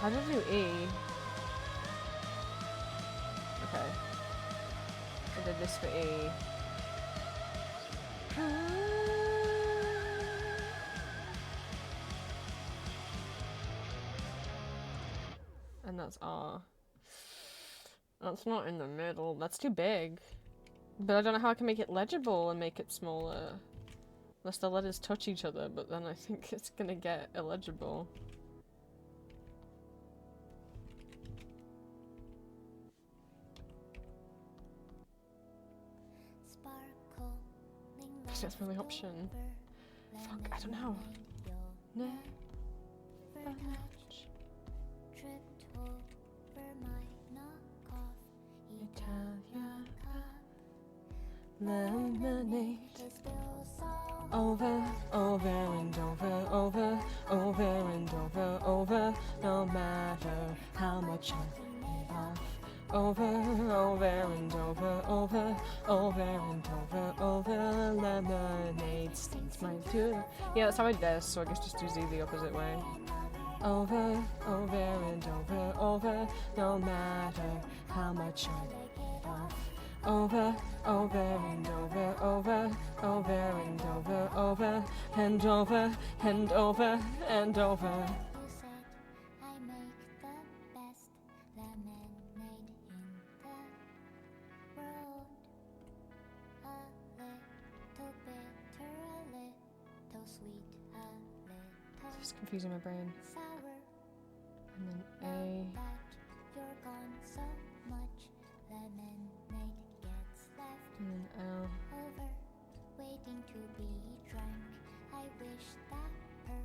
How do I do E? Okay. I did this for E. And that's R. That's not in the middle. That's too big. But I don't know how I can make it legible and make it smaller. Unless the letters touch each other, but then I think it's gonna get illegible. That's my only option. Fuck, I don't know. Never much. Tripped over my knockoff Italian cup. Lemonade. Over and over, and over, no matter how much I leave off. over, over and over, over and over. Lemonade stinks my tooth. Yeah, that's how I did this, so I guess just do Z the opposite way. Over, over and over, no matter how much I get off. Over, over and over and over and over and over and over. You said I make the best lemonade in the world. A little bitter, a little sweet, a little It's confusing my brain. sour. And then Now that you're gone, so much lemonade gets left and then L. over, waiting to be drunk. I wish that per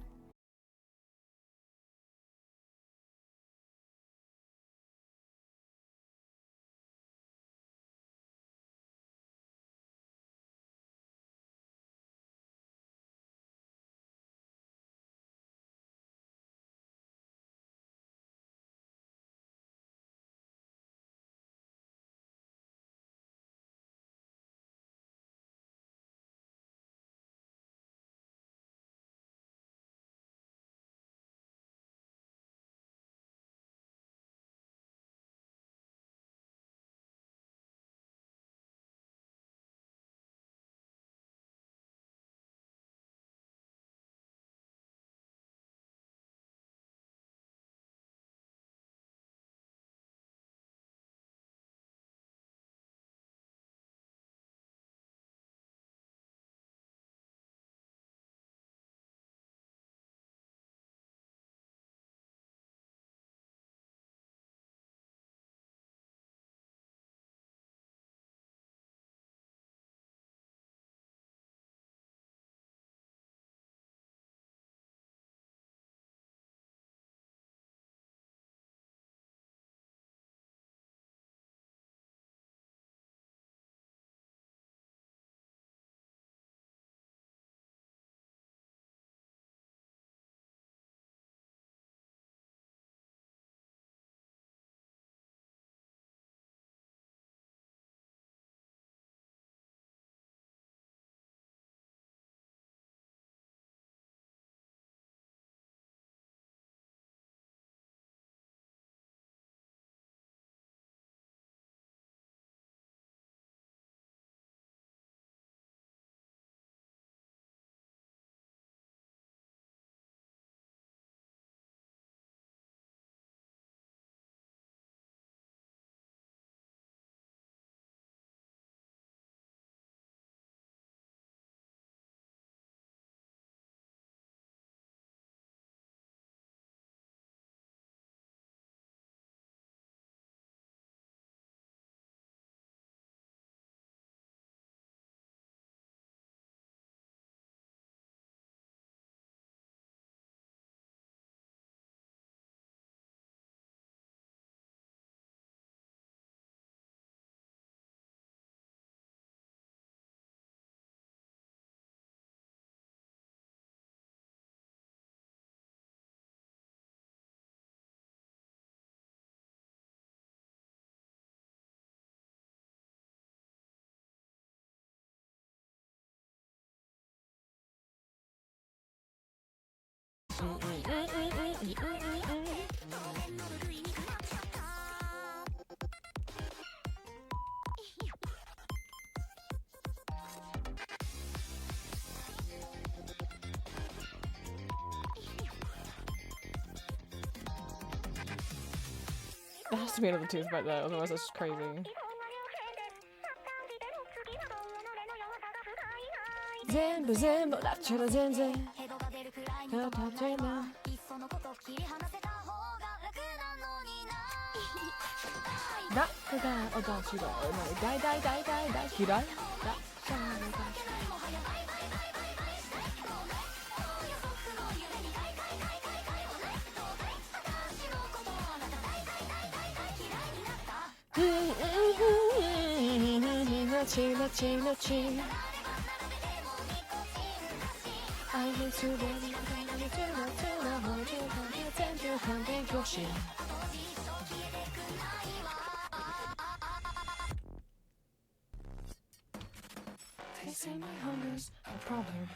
There has to be another tooth back there, otherwise that's just crazy. 全部全部だったら全然ヘドが出るくらいにだったらいっそのこと切り離せた方が楽なのになだからおだしが大大大大大嫌いだじゃあのちのちのち愛にすべり全部反勉強し say my hunger's a problem.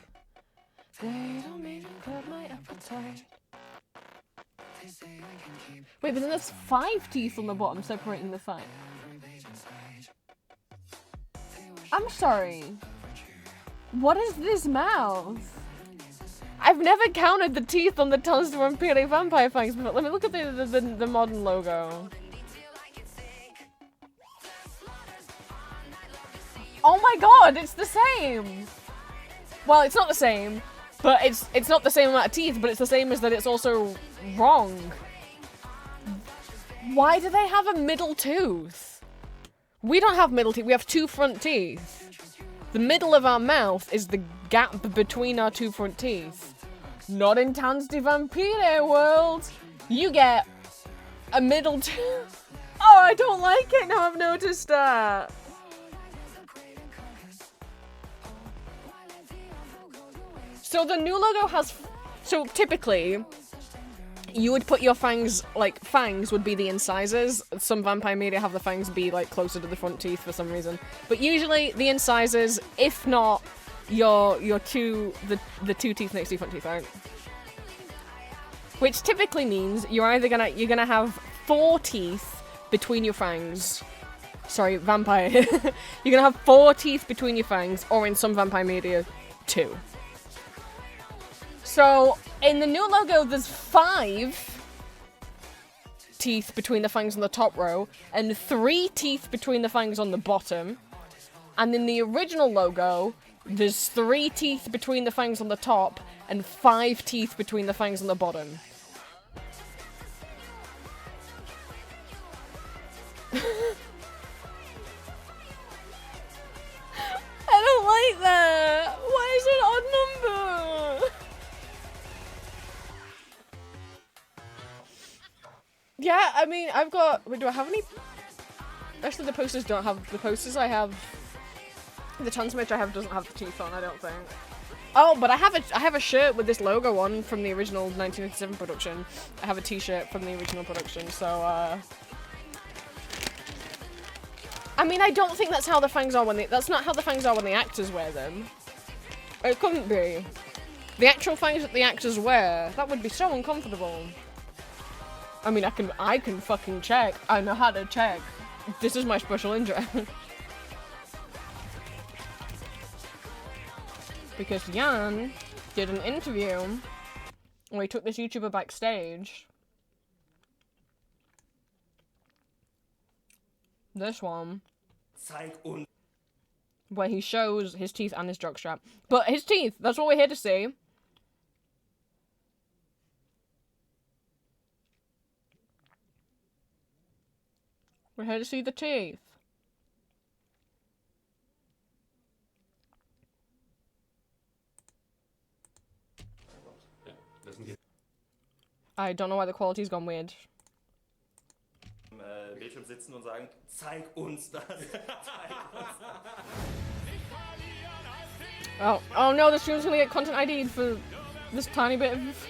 They don't even curb my appetite. Wait, but then there's 5 teeth on the bottom separating the 5. I'm sorry. What is this mouth? I've never counted the teeth on the Tons to Vampire vampire fangs, but let me look at the modern logo. Oh my god, it's the same! Well, it's not the same, but it's not the same amount of teeth, but it's the same as that it's also wrong. Why do they have a middle tooth? We don't have middle teeth, we have 2 front teeth. The middle of our mouth is the gap between our 2 front teeth. Not in Tans de Vampire world. You get a middle tooth. Oh, I don't like it now I've noticed that. So the new logo has... So typically, you would put your fangs, like, fangs would be the incisors. Some vampire media have the fangs be, like, closer to the front teeth for some reason. But usually, the incisors, if not the 2 teeth next to your front teeth, right? Which typically means you're gonna have 4 teeth between your fangs. Sorry, vampire. You're gonna have 4 teeth between your fangs, or in some vampire media, 2. So, in the new logo, there's 5 teeth between the fangs on the top row, and 3 teeth between the fangs on the bottom. And in the original logo, there's 3 teeth between the fangs on the top, and 5 teeth between the fangs on the bottom. I don't like that! Why is it an odd number? Yeah, I mean, I've got... Wait, do I have any... Actually, the posters don't have... The posters I have... The Tons merch I have doesn't have the teeth on, I don't think. Oh, but I have a shirt with this logo on from the original 1987 production. I have a t-shirt from the original production, so, I mean, I don't think that's how the fangs are when they... That's not how the fangs are when the actors wear them. It couldn't be. The actual fangs that the actors wear, that would be so uncomfortable. I mean, I can fucking check. I know how to check. This is my special interest. Because Jan did an interview where he took this YouTuber backstage. This one. Where he shows his teeth and his jockstrap. But his teeth, that's what we're here to see. We're here to see the teeth. I don't know why the quality's gone weird. Bildschirm sitzen und sagen, zeig uns das. Oh no, the stream's gonna get content ID'd for this tiny bit of... Ist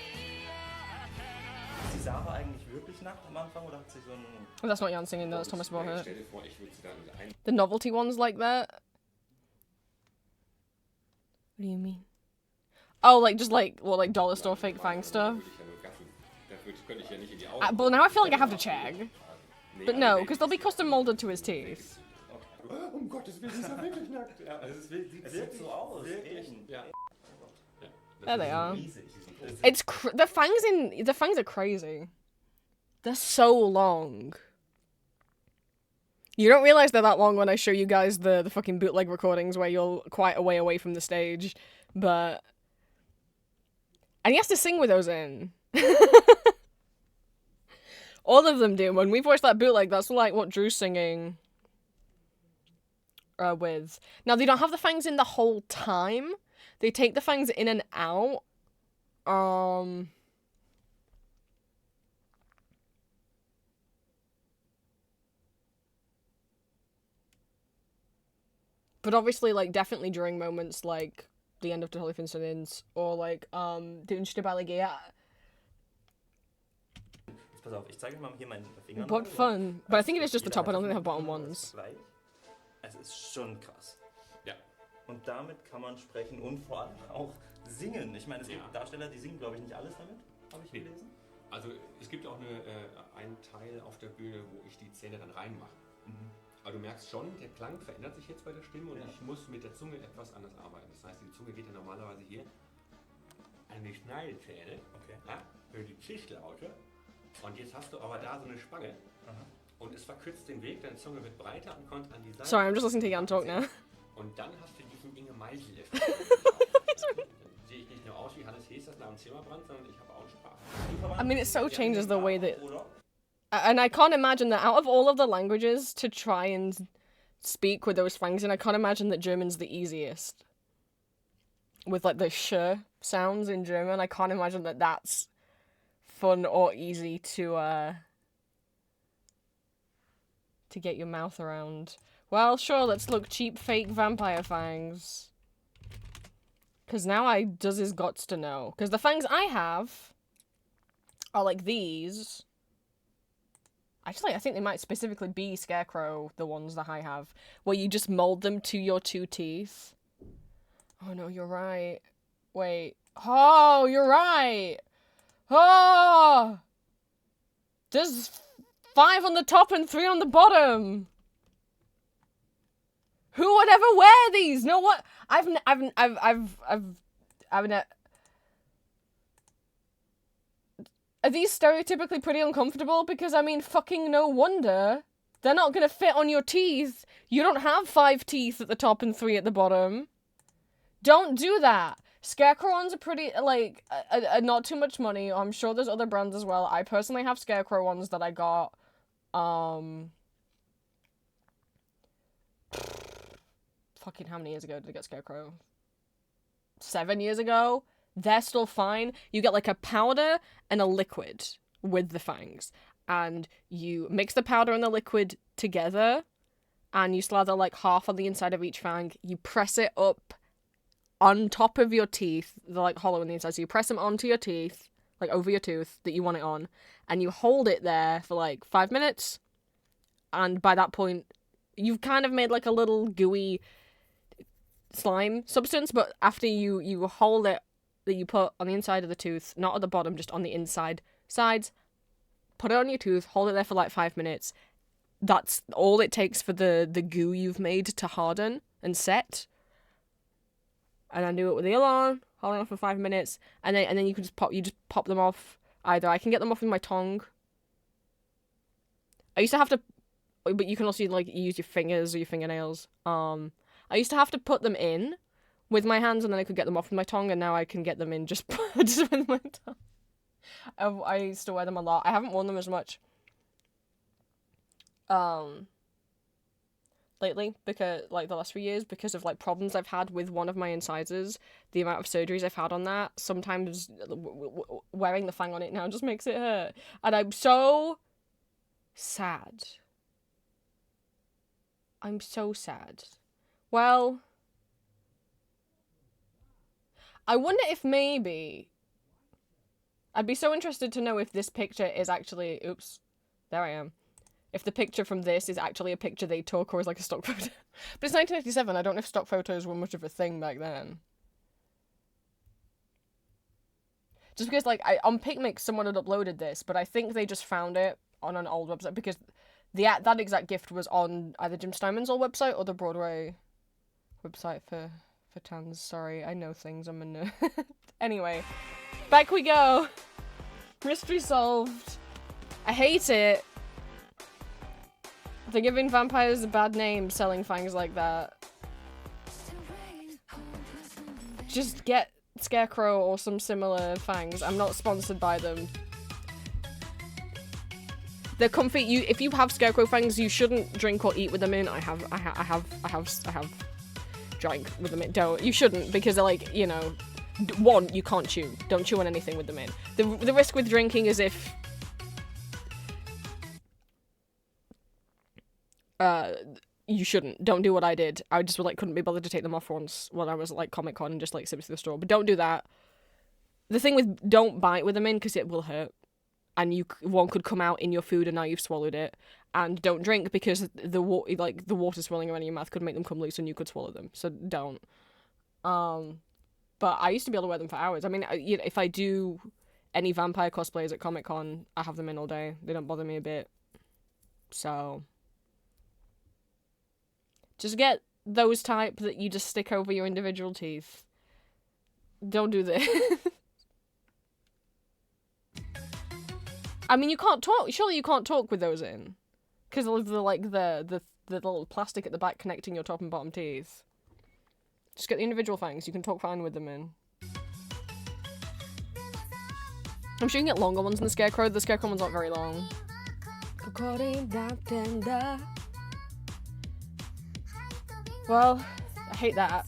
die Sarah eigentlich wirklich nackt am Anfang oder hat sie so ein... Oh, that's not Jan singing, that's Thomas Bohut. Stell dir vor, ich würde sie dann ein... The novelty ones like that? What do you mean? Oh, like, just like, what, like dollar store fake fang stuff? Könnte ich ja nicht in die Augen. But now I feel like I have to check. But no, because they'll be custom molded to his teeth. Um Gottes Willen, ist er wirklich nackt. Ja, es sieht so aus. Ja. There they are. It's the fangs are crazy. They're so long. You don't realize they're that long when I show you guys the fucking bootleg recordings where you're quite a way away from the stage, but... And he has to sing with those in. All of them do. When we've watched that bootleg, that's like what Drew's singing with. Now, they don't have the fangs in the whole time. They take the fangs in and out. But obviously, like, definitely during moments like the end of the Holy Incidents or like, Dünste Balligia. Pass auf, ich zeige mal hier meinen Finger. What fun. But I think it is just the top, I don't think they have bottom ones. Es ist schon krass. Ja. und damit kann man sprechen und vor allem auch singen. Ich meine, es gibt Darsteller, die singen, glaube ich, nicht alles damit, habe ich gelesen. Also es gibt auch einen Teil auf der Bühne, wo ich die Zähne dann reinmache. Aber du merkst schon, der Klang verändert sich jetzt bei der Stimme und ich muss mit der Zunge etwas anders arbeiten. Das heißt, die Zunge geht ja normalerweise hier an die Schneidezähne, für die Zischlaute. Und jetzt hast du aber da so eine Spange und es verkürzt den Weg, deine Zunge wird breiter und kommt an die Seite. Sorry, I'm just listening to Jan talk now. Und dann hast du diesen Inge Meisel. Sehe ich nicht nur aus wie Hannes Hesters nach dem Zimmerbrand, sondern ich habe auch Sprache. I mean, it so changes the way that... And I can't imagine that out of all of the languages to try and speak with those fangs, and I can't imagine that German's the easiest. With, like, the sh sounds in German, I can't imagine that that's fun or easy to get your mouth around. Well, sure, let's look cheap fake vampire fangs. Because now does his gots to know. Because the fangs I have are like these. Actually, I think they might specifically be Scarecrow, the ones that I have, where you just mold them to your 2 teeth. Oh no, you're right. Wait. Oh, you're right! Oh! There's 5 on the top and 3 on the bottom! Who would ever wear these? No, what? Are these stereotypically pretty uncomfortable? Because, I mean, fucking no wonder. They're not gonna fit on your teeth. You don't have 5 teeth at the top and 3 at the bottom. Don't do that. Scarecrow ones are pretty, like, not too much money. I'm sure there's other brands as well. I personally have Scarecrow ones that I got, fucking how many years ago did I get Scarecrow? 7 years ago? They're still fine. You get like a powder and a liquid with the fangs. And you mix the powder and the liquid together. And you slather like half on the inside of each fang. You press it up on top of your teeth. They're like hollow on the inside. So you press them onto your teeth, like over your tooth that you want it on. And you hold it there for like 5 minutes. And by that point, you've kind of made like a little gooey slime substance. But after you hold it, that you put on the inside of the tooth, not at the bottom, just on the inside sides. Put it on your tooth, hold it there for like 5 minutes. That's all it takes for the goo you've made to harden and set. And then do it with the other one, hold it on for 5 minutes, and then you can just pop them off. Either I can get them off with my tongue. I used to have to, but you can also like use your fingers or your fingernails. I used to have to put them in with my hands, and then I could get them off with my tongue, and now I can get them in just with my tongue. I used to wear them a lot. I haven't worn them as much lately, because like the last few years, because of like problems I've had with one of my incisors, the amount of surgeries I've had on that. Sometimes wearing the fang on it now just makes it hurt, and I'm so sad. I'm so sad. Well, I wonder if maybe... I'd be so interested to know if this picture is actually... Oops. There I am. If the picture from this is actually a picture they took or is like a stock photo. But it's 1987. I don't know if stock photos were much of a thing back then. Just because, like, on Picnic someone had uploaded this, but I think they just found it on an old website because that exact gift was on either Jim Steinman's old website or the Broadway website for Tans. Sorry, I know things. I'm a nerd. Anyway, back we go. Mystery solved. I hate it. They're giving vampires a bad name selling fangs like that. Just get Scarecrow or some similar fangs. I'm not sponsored by them. They're comfy. If you have Scarecrow fangs, you shouldn't drink or eat with them in. I have drank with them in. Don't. You shouldn't, because they're like, you know, one, you can't chew. Don't chew on anything with them in. The risk with drinking is if you shouldn't. Don't do what I did. I just like couldn't be bothered to take them off once when I was at, like, Comic-Con and just like sip through the straw. But don't do that. The thing with don't bite with them in, because it will hurt. And one could come out in your food and now you've swallowed it. And don't drink because the water swirling around in your mouth could make them come loose and you could swallow them. So don't. But I used to be able to wear them for hours. I mean, if I do any vampire cosplays at Comic-Con, I have them in all day. They don't bother me a bit. So just get those type that you just stick over your individual teeth. Don't do this. I mean, you can't talk. Surely you can't talk with those in, because of the little plastic at the back connecting your top and bottom teeth. Just get the individual fangs. You can talk fine with them in. I'm sure you can get longer ones than the Scarecrow. The Scarecrow one's not very long. Well, I hate that.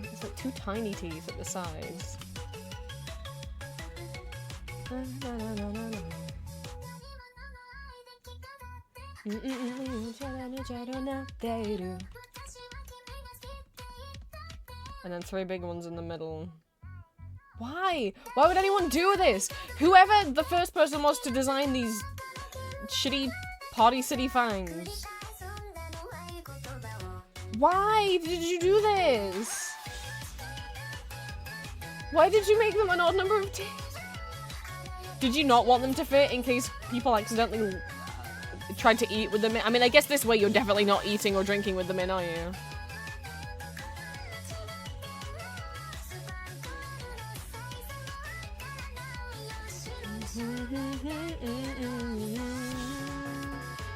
It's like two tiny teeth at the sides. And then three big ones in the middle. Why? Why would anyone do this? Whoever the first person was to design these shitty Party City fangs. Why did you do this? Why did you make them an odd number of teeth? Did you not want them to fit in case people accidentally tried to eat with them in? I mean, I guess this way you're definitely not eating or drinking with them in, are you?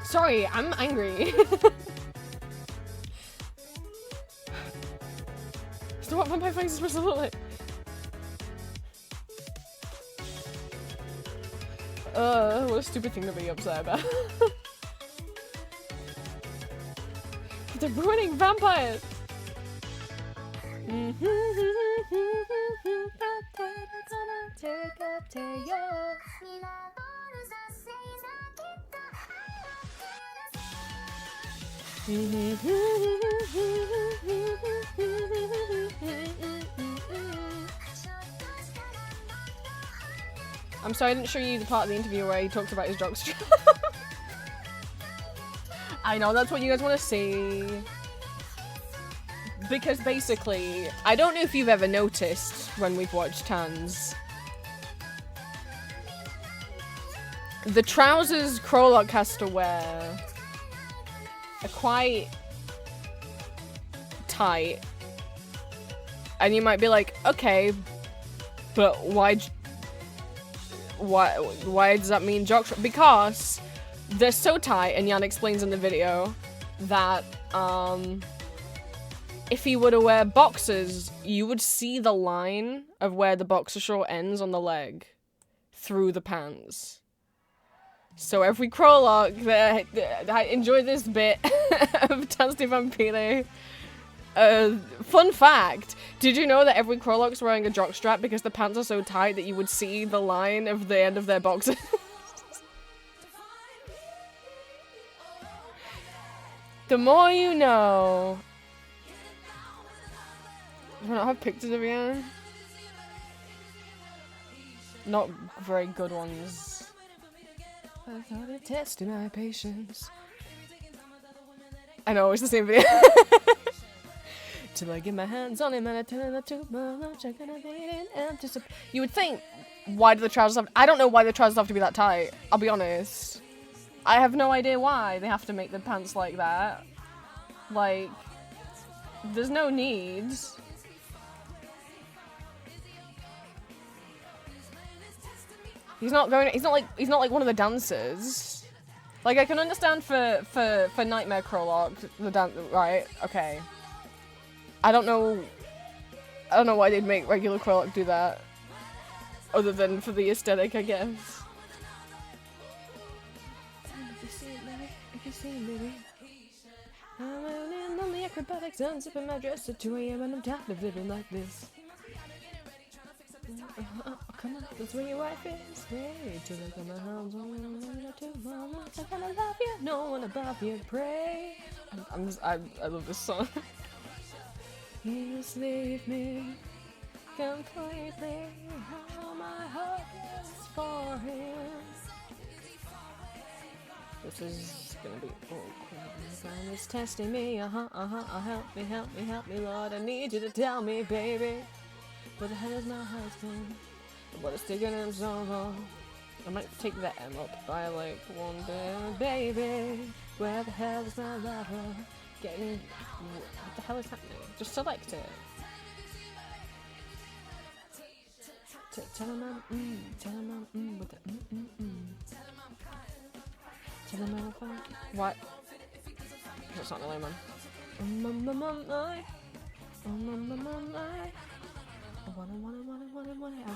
Sorry, I'm angry. So what vampire fangs is supposed to look like? What a stupid thing to be upset about. They're ruining vampires! I'm sorry I didn't show you the part of the interview where he talks about his jockstrap. I know, that's what you guys want to see. Because basically, I don't know if you've ever noticed when we've watched Tans. The trousers Krolok has to wear are quite tight. And you might be like, okay, but why does that mean jockstrap? Because they're so tight, and Jan explains in the video that if he were to wear boxers, you would see the line of where the boxer short ends on the leg through the pants. So every Krolok, I enjoy this bit of Tans de Vampire. Fun fact, did you know that every Krolok's wearing a jockstrap because the pants are so tight that you would see the line of the end of their boxers? The more you know. Do I not have pictures of Jan? Not very good ones. I thought it tested my patience. I know, it's the same video. Till I get my hands on him and I turn it too much, I'm gonna wait and anticipate. You would think, why do the trousers have... I don't know why the trousers have to be that tight. I'll be honest. I have no idea why they have to make the pants like that. Like, there's no need. He's not like one of the dancers. Like, I can understand for Nightmare Krolok, the dance, right? Okay. I don't know I don't know why they'd make regular Quirlock do that. Other than for the aesthetic, I guess. If you see me, baby. I'm running on the acrobatics, unzipping my dress at 2 AM and I'm tired of living like this. Come on, that's where your wife is. Hey, to look at my hands on me, too long. I kinda love you, no one above you, pray. I love this song. You just leave me completely. How my heart is for him. This is gonna be awkward. And it's testing me. Help me, Lord. I need you to tell me, baby. Where the hell is my husband? What is taking him so long? I might take the M up by like one bit. Baby, where the hell is my lover? Getting. What the hell is happening? Just select it. Tell him I'm with the Tell him I'm fine. What? That's not the line, man. I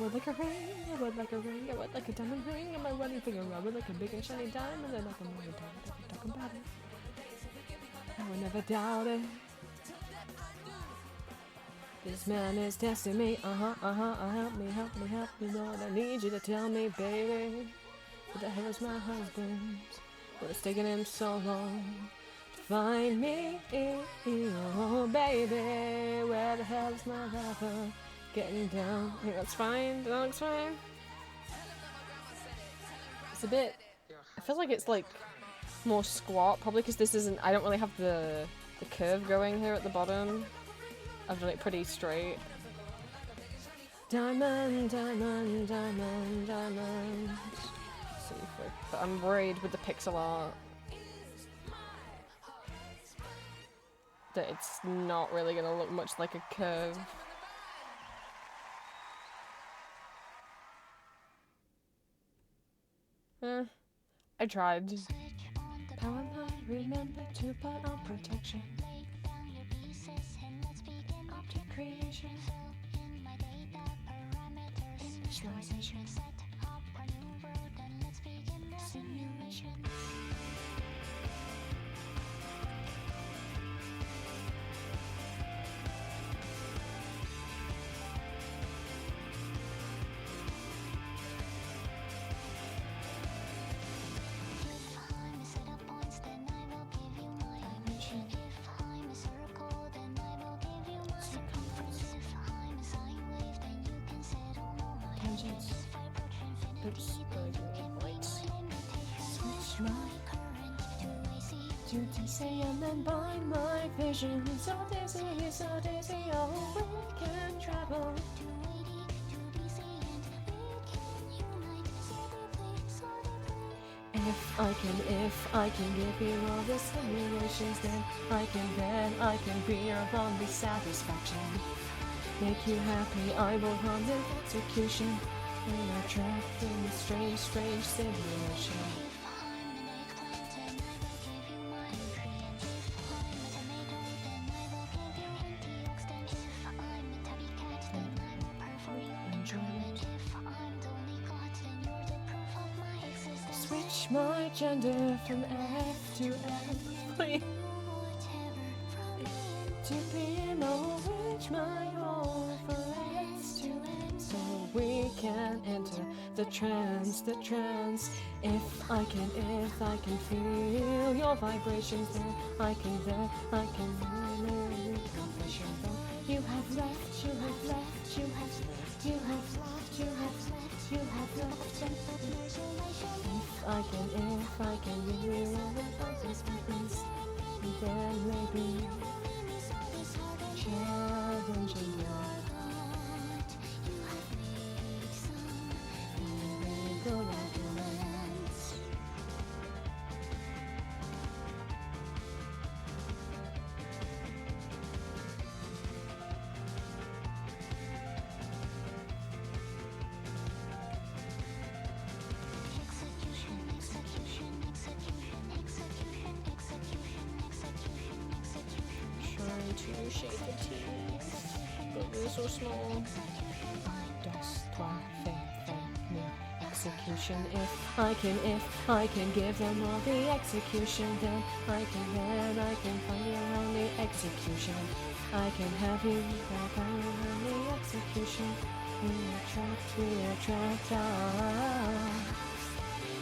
would like a ring, I would like a ring, I would like a diamond ring, and my wedding finger, I would like a big and shiny diamond, and I can never talk about it. I would never doubt it. This man is testing me, help me, Lord, I need you to tell me, baby, what the hell is my husband? What is taking him so long to find me? Oh, baby, where the hell is my lover? Getting down. I think that's fine. That looks fine. It's a bit. I feel like it's like more squat, probably because this isn't. I don't really have the curve going here at the bottom. I've done it pretty straight. Diamond, diamond, diamond, diamond. Let's see if but I'm worried with the pixel art that it's not really gonna look much like a curve. I tried. Power line, remember to put on protection. Object creation. Initialization. Simulation. Oops, switch my to DC and then bind my vision. So dizzy, oh, we can travel. If I can give you all the simulations, then I can be your only satisfaction. Make you happy, I will run the execution. We are trapped in a strange simulation. Switch my gender from F to M, please. To be no, switch my whole from S to M, so we can enter the trance. If I can feel your vibrations, then I can really confession. You have left. If I can really this, then maybe challenging your heart. Illegal arguments. Trying to shake the teeth, but You're so small. Dos, trois, fait, execution. If I can give them all the execution, then I can find you around the execution. I can have you back around the execution. We are trapped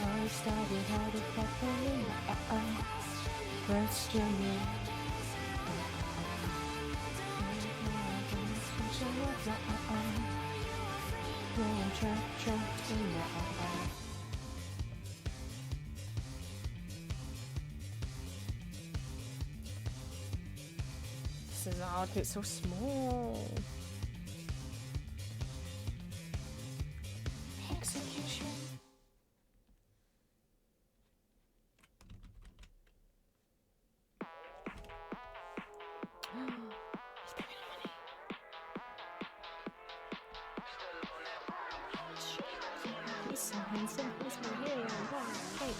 I started how to fuck me. Question me. Trapped in the This is hard, it's so small. Execution. He's so handsome, he's my hero. Wow, hey,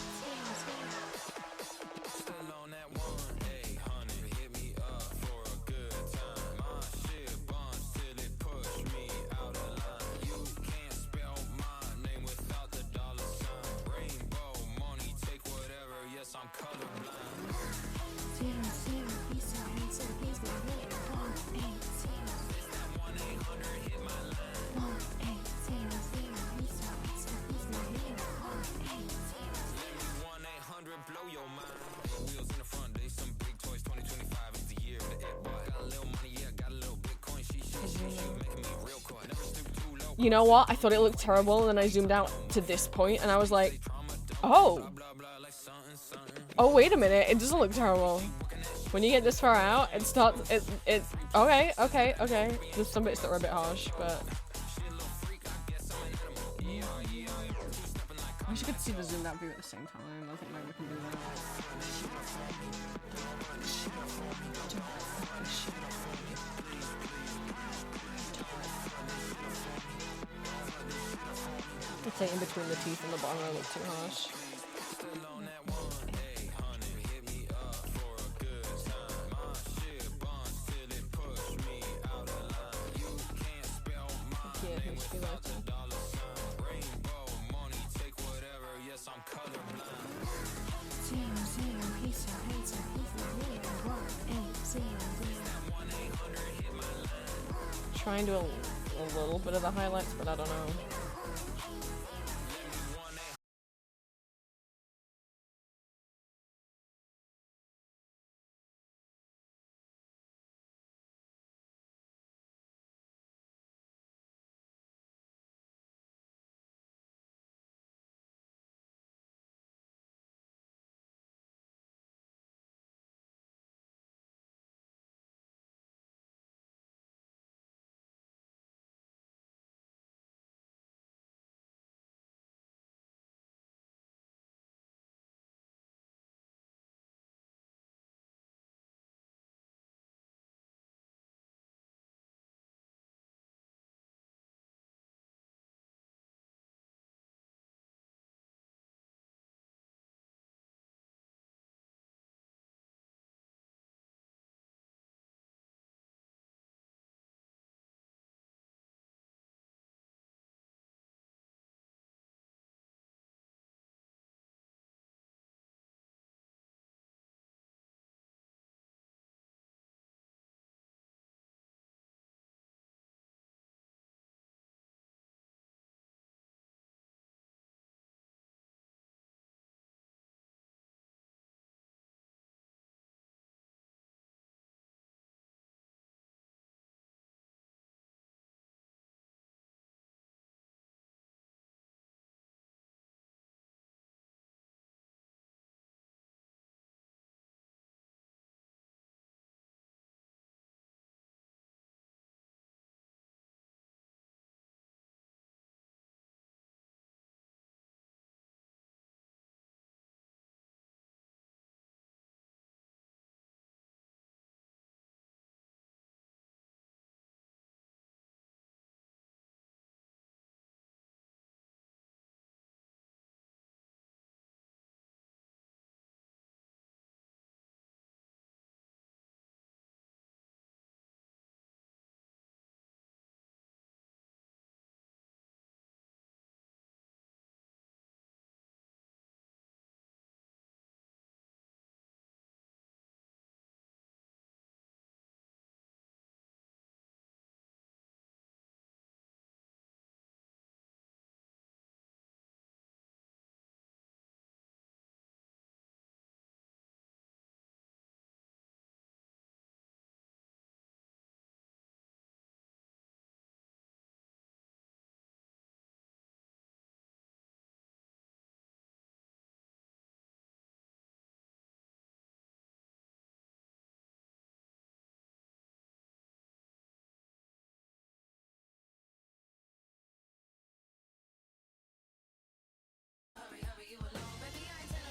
Still on that one, hey, honey, hit me up for a good time. My shit bumps till it push me out of line. You can't spell my name without the dollar sign. Rainbow money, take whatever, yes, I'm colorblind. Zero, he's so handsome, he's my hero. 180. It's that 1-800, hit my line. 180, he's so handsome, he's my hero. 180. Let me 1-800 blow your mind. Wheels in the front, they some big toys. 2025 is the year of the it boy. Got a little money, yeah, got a little Bitcoin. She making me real cool. I never stoop too low. You know what? I thought it looked terrible, and then I zoomed out to this point, and I was like, oh. Oh, wait a minute. It doesn't look terrible. When you get this far out, it starts. It. Okay. There's some bits that were a bit harsh, but. I wish you could see the zoomed out view at the same time. I think maybe we can do that. I'd say in between the teeth and the bottom, I look too harsh. Yeah, it makes me like that. Zero, he's so handsome, he's my hero. 180. Try and do a little bit of the highlights, but I don't know.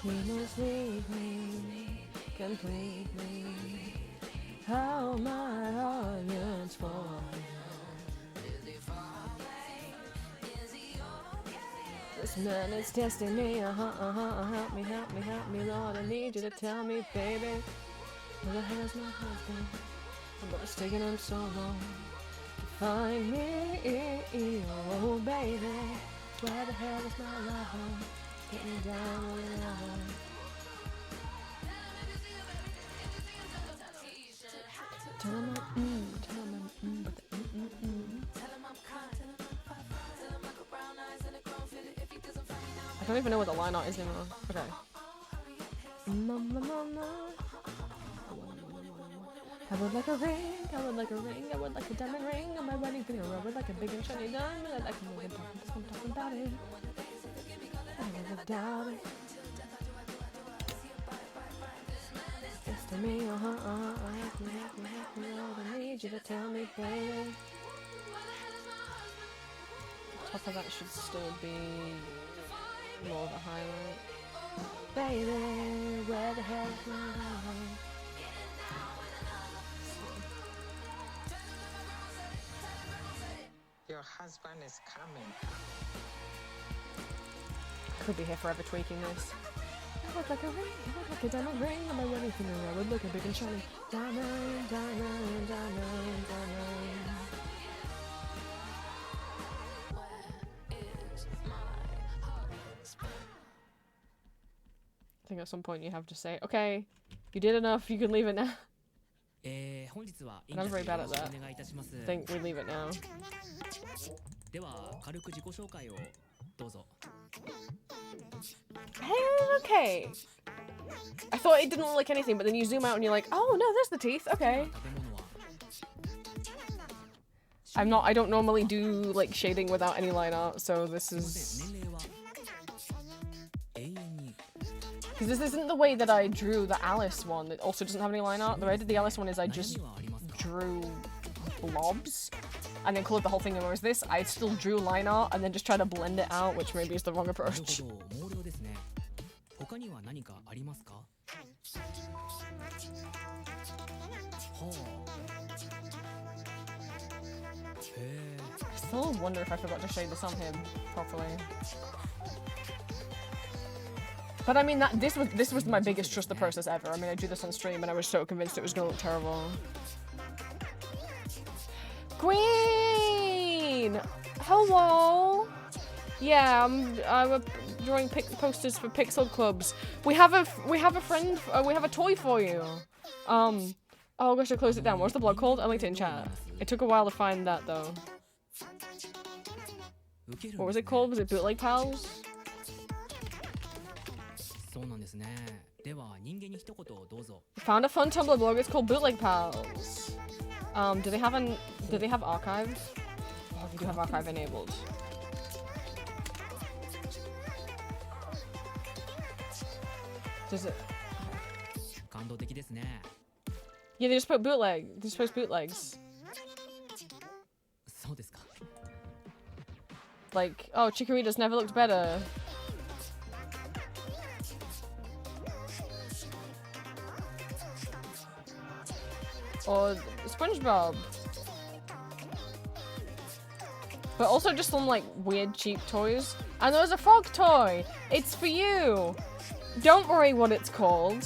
We must leave me completely. How my heart yearns for him. This man is testing me, help me, Lord, I need you to tell me, baby, where the hell's my husband? But it's taking him so long to find me, oh baby, where the hell is my lover? Get me down with another. Tell him I'm with the I don't even know what the line art is anymore. Okay. I would like a ring, I would like a ring, I would like a diamond ring on my wedding finger. I would like a big and shiny diamond. I'd like to move and talk about it. I never doubt it. It's to me, help me, Lord, I need you to tell me, baby. Top of that should still be more of a highlight. Baby, where the hell is my highlight? Your husband is coming. Could be here forever tweaking this. I would like a ring, I would like a diamond ring on my wedding finger. I would look a big and shiny diamond, diamond, diamond, diamond. I think at some point you have to say, okay, you did enough, you can leave it now. And I'm very bad at that. I think we leave it now. Hey, okay. I thought it didn't look like anything, but then you zoom out and you're like, oh no, there's the teeth, okay. I don't normally do like shading without any line art, so this is... Because this isn't the way that I drew the Alice one. It also doesn't have any line art. The way I did the Alice one is I just drew blobs and then colored the whole thing in. Whereas this, I still drew line art and then just tried to blend it out, which maybe is the wrong approach. I still wonder if I forgot to shade this on him properly. But I mean, this was my biggest trust the process ever. I mean, I drew this on stream and I was so convinced it was gonna look terrible. Queen! Hello! Yeah, I was drawing posters for Pixel Clubs. We have a friend, we have a toy for you. Oh gosh, I closed it down. What's the blog called? I linked it in chat. It took a while to find that though. What was it called? Was it Bootleg Pals? Found a fun Tumblr blog. It's called Bootleg Pals. Do they have archive? Oh, they do have archive enabled. Does it? Yeah, they just put bootleg. They just post bootlegs. Like, oh, Chikorita's never looked better. Or SpongeBob. But also just some like weird cheap toys. And there's a frog toy. It's for you. Don't worry what it's called.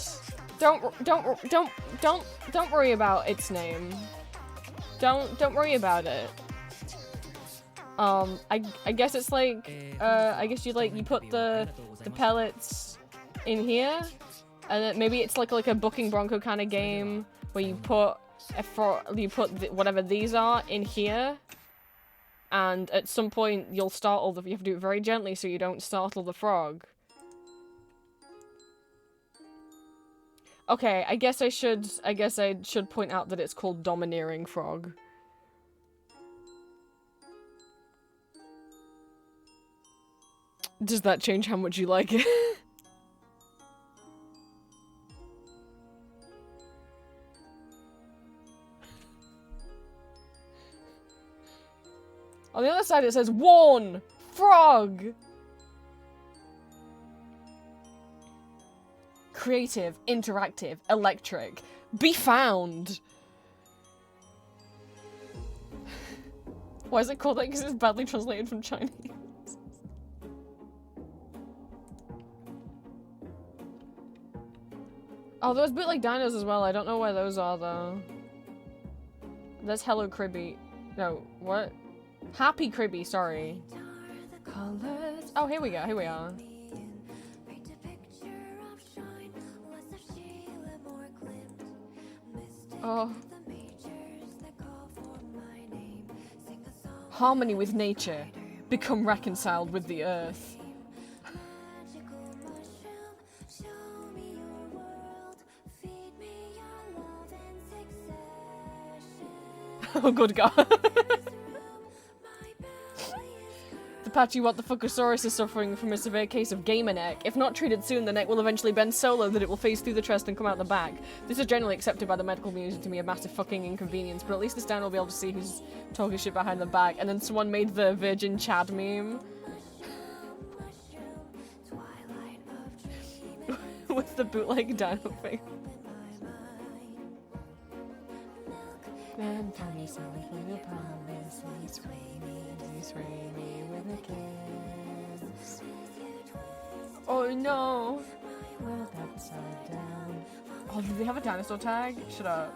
Don't worry about its name. Don't worry about it. I guess it's like I guess you put the pellets in here, and then maybe it's like a Bucking Bronco kind of game where you put whatever these are in here, and at some point you'll startle you have to do it very gently so you don't startle the frog. Okay, I guess I should point out that it's called Domineering Frog. Does that change how much you like it? On the other side it says, Warn! Frog! creative, interactive, electric. Be found! Why is it called that? Because it's badly translated from Chinese. Oh, there's bootleg dinos as well. I don't know where those are, though. There's Hello Cribby. No, what? Happy Cribby, sorry. Colors. Oh, here we go. Here we are. Oh. Harmony with nature. Become reconciled with the earth. Oh, good God. The patchy what the fuckosaurus is suffering from a severe case of gamer neck. If not treated soon, the neck will eventually bend so low that it will phase through the chest and come out the back. This is generally accepted by the medical community to be a massive fucking inconvenience, but at least this down will be able to see who's talking shit behind the back. And then someone made the Virgin Chad meme. With the bootleg dino face. And promise everything you promise. Sway me with a kiss. Oh no! Well, upside down. Oh, do they have a dinosaur tag? Shut up.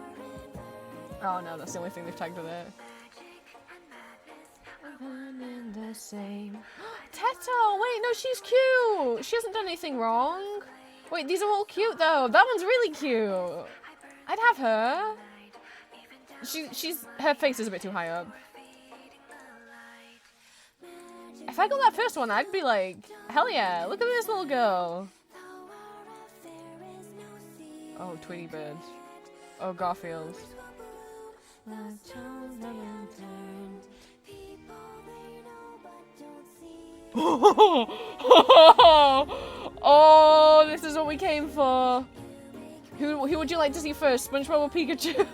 Oh no, that's the only thing they've tagged with it. One in the same. Teto! Wait, no, she's cute! She hasn't done anything wrong. Wait, these are all cute though. That one's really cute. I'd have her. Her face is a bit too high up. If I got that first one, I'd be like, hell yeah, look at this little girl. Oh, Tweety Bird. Oh, Garfield. Oh, this is what we came for. Who would you like to see first, SpongeBob or Pikachu?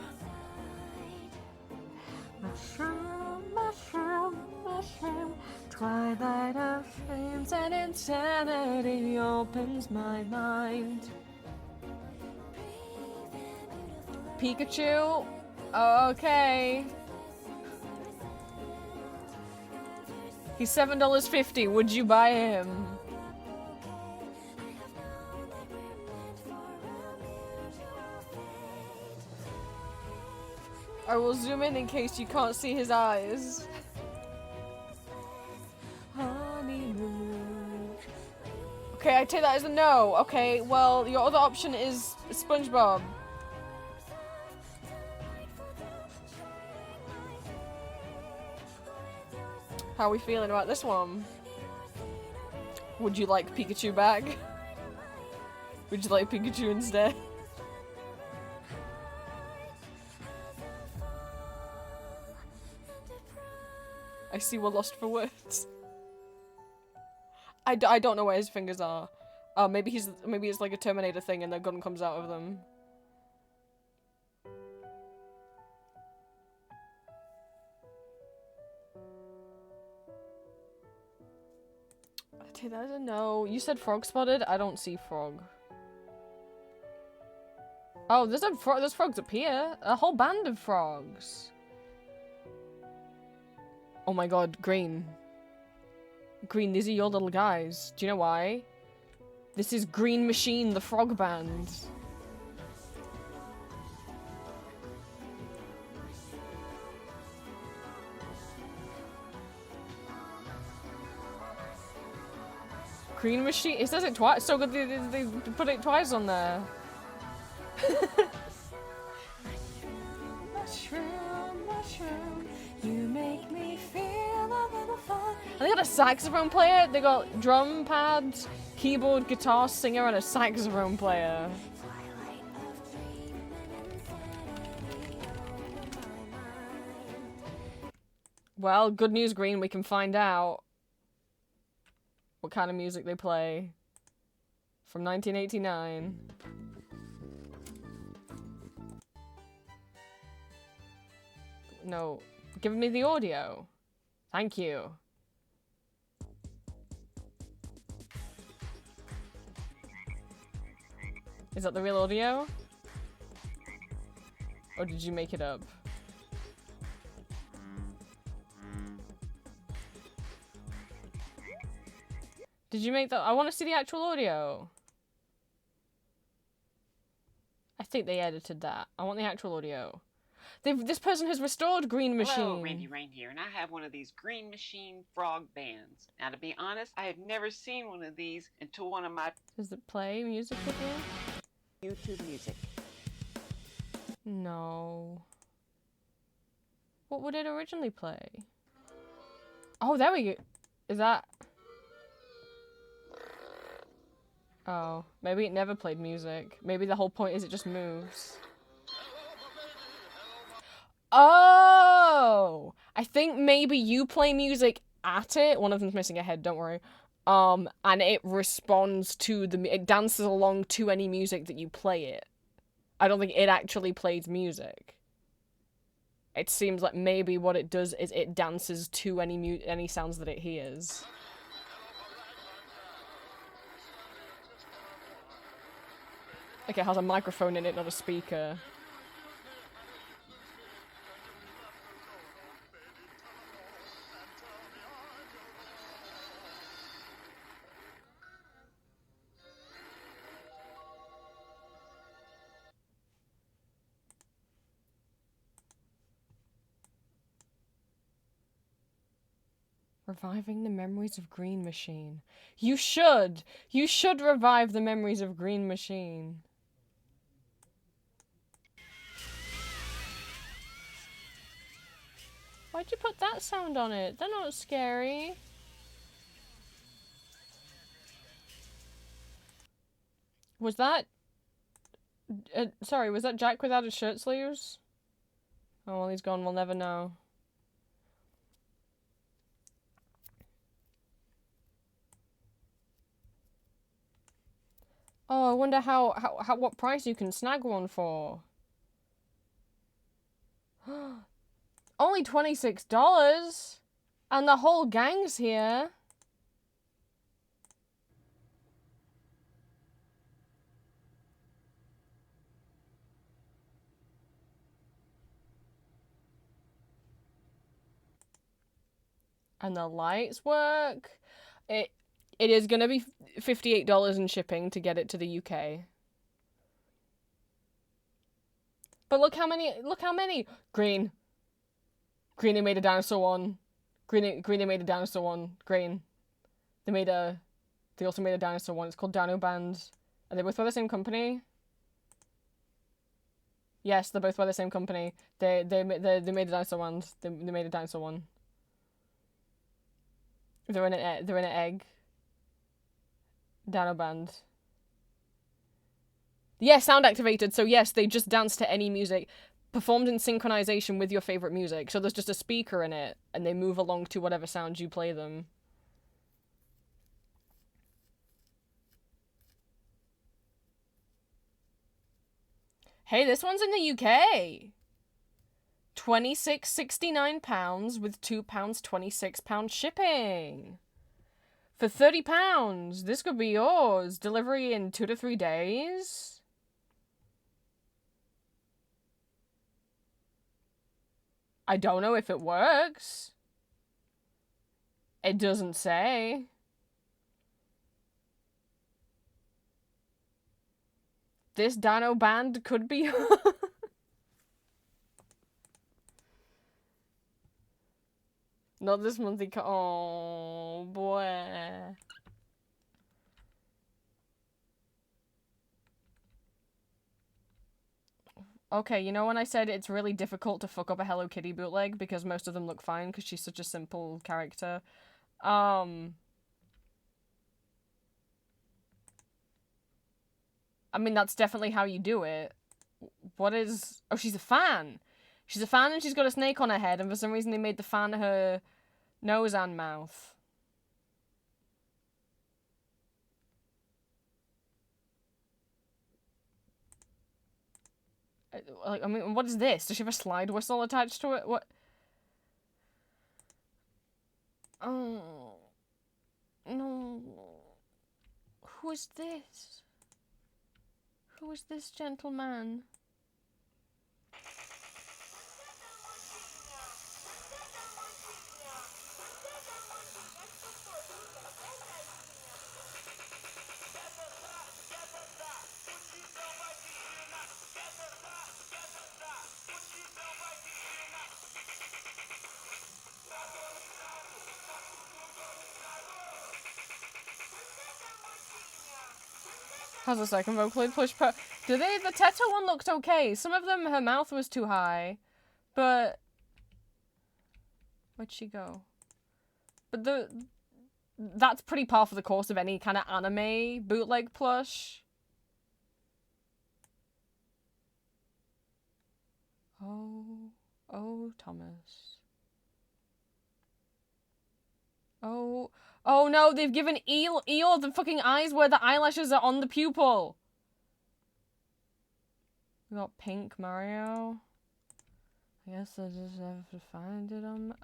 Mushroom, mushroom, mushroom. Twilight of flames and insanity opens my mind. Pikachu? Okay. He's $7.50. Would you buy him? I will zoom in case you can't see his eyes. Okay, I take that as a no. Okay, well, your other option is SpongeBob. How are we feeling about this one? Would you like Pikachu back? Would you like Pikachu instead? I see we're lost for words. I don't know where his fingers are. Oh, maybe it's like a Terminator thing and the gun comes out of them. I take that as a no. You said frog spotted? I don't see frog. Oh, there's frogs up here. A whole band of frogs. Oh my god, Green. Green, these are your little guys. Do you know why? This is Green Machine, the frog band. Green Machine? It says it twice. So good they put it twice on there. Mushroom, mushroom, you make me feel a little fun. And they got a saxophone player, they got drum pads, keyboard, guitar, singer, and a saxophone player. Well, good news, Green, we can find out what kind of music they play from 1989. No, give me the audio. Thank you. Is that the real audio? Or did you make it up? Did you make that? I want to see the actual audio. I think they edited that. I want the actual audio. This person has restored Green Machine. Hello, Randy Rain here, and I have one of these Green Machine frog bands. Now, to be honest, I had never seen one of these until one of my Does it play music again? YouTube music. No. What would it originally play? Oh, there we go. Is that... Oh, maybe it never played music. Maybe the whole point is it just moves. Oh! I think maybe you play music at it. One of them's missing a head, don't worry. And it responds to the... It dances along to any music that you play it. I don't think it actually plays music. It seems like maybe what it does is it dances to any sounds that it hears. Okay, it has a microphone in it, not a speaker. Reviving the memories of Green Machine. You should! You should revive the memories of Green Machine. Why'd you put that sound on it? They're not scary. Was that... sorry, was that Jack without his shirt sleeves? Oh, well, he's gone. We'll never know. Oh, I wonder what price you can snag one for. Only $26? And the whole gang's here. And the lights work. It is gonna be $58 in shipping to get it to the UK. But look how many! Green. Green, they made a dinosaur one. Green, they made a dinosaur one. Green. They also made a dinosaur one. It's called Dino Band. Are they both by the same company? Yes, they're both by the same company. They made a dinosaur one. They made a dinosaur one. They're in an egg. Dino Band. Yeah, sound activated. So yes, they just dance to any music. Performed in synchronization with your favorite music. So there's just a speaker in it, and they move along to whatever sounds you play them. Hey, this one's in the UK. £26.69 with £2 £26 shipping. For £30, this could be yours. Delivery in 2 to 3 days. I don't know if it works. It doesn't say. This Dino Band could be... Not this monthly oh, boy. Okay, you know when I said it's really difficult to fuck up a Hello Kitty bootleg because most of them look fine because she's such a simple character? I mean, that's definitely how you do it. What is... Oh, she's a fan! She's a fan and she's got a snake on her head, and for some reason they made the fan her nose and mouth. Like, I mean, what is this? Does she have a slide whistle attached to it? What? Oh. No. Who is this? Who is this gentleman? How's the second Vocaloid push part? The Teta one looked okay. Some of them, her mouth was too high. But... Where'd she go? But that's pretty par for the course of any kind of anime bootleg plush. Oh, Thomas. Oh no, they've given Eeyore the fucking eyes where the eyelashes are on the pupil. We got Pink Mario. I guess I just have to find it on...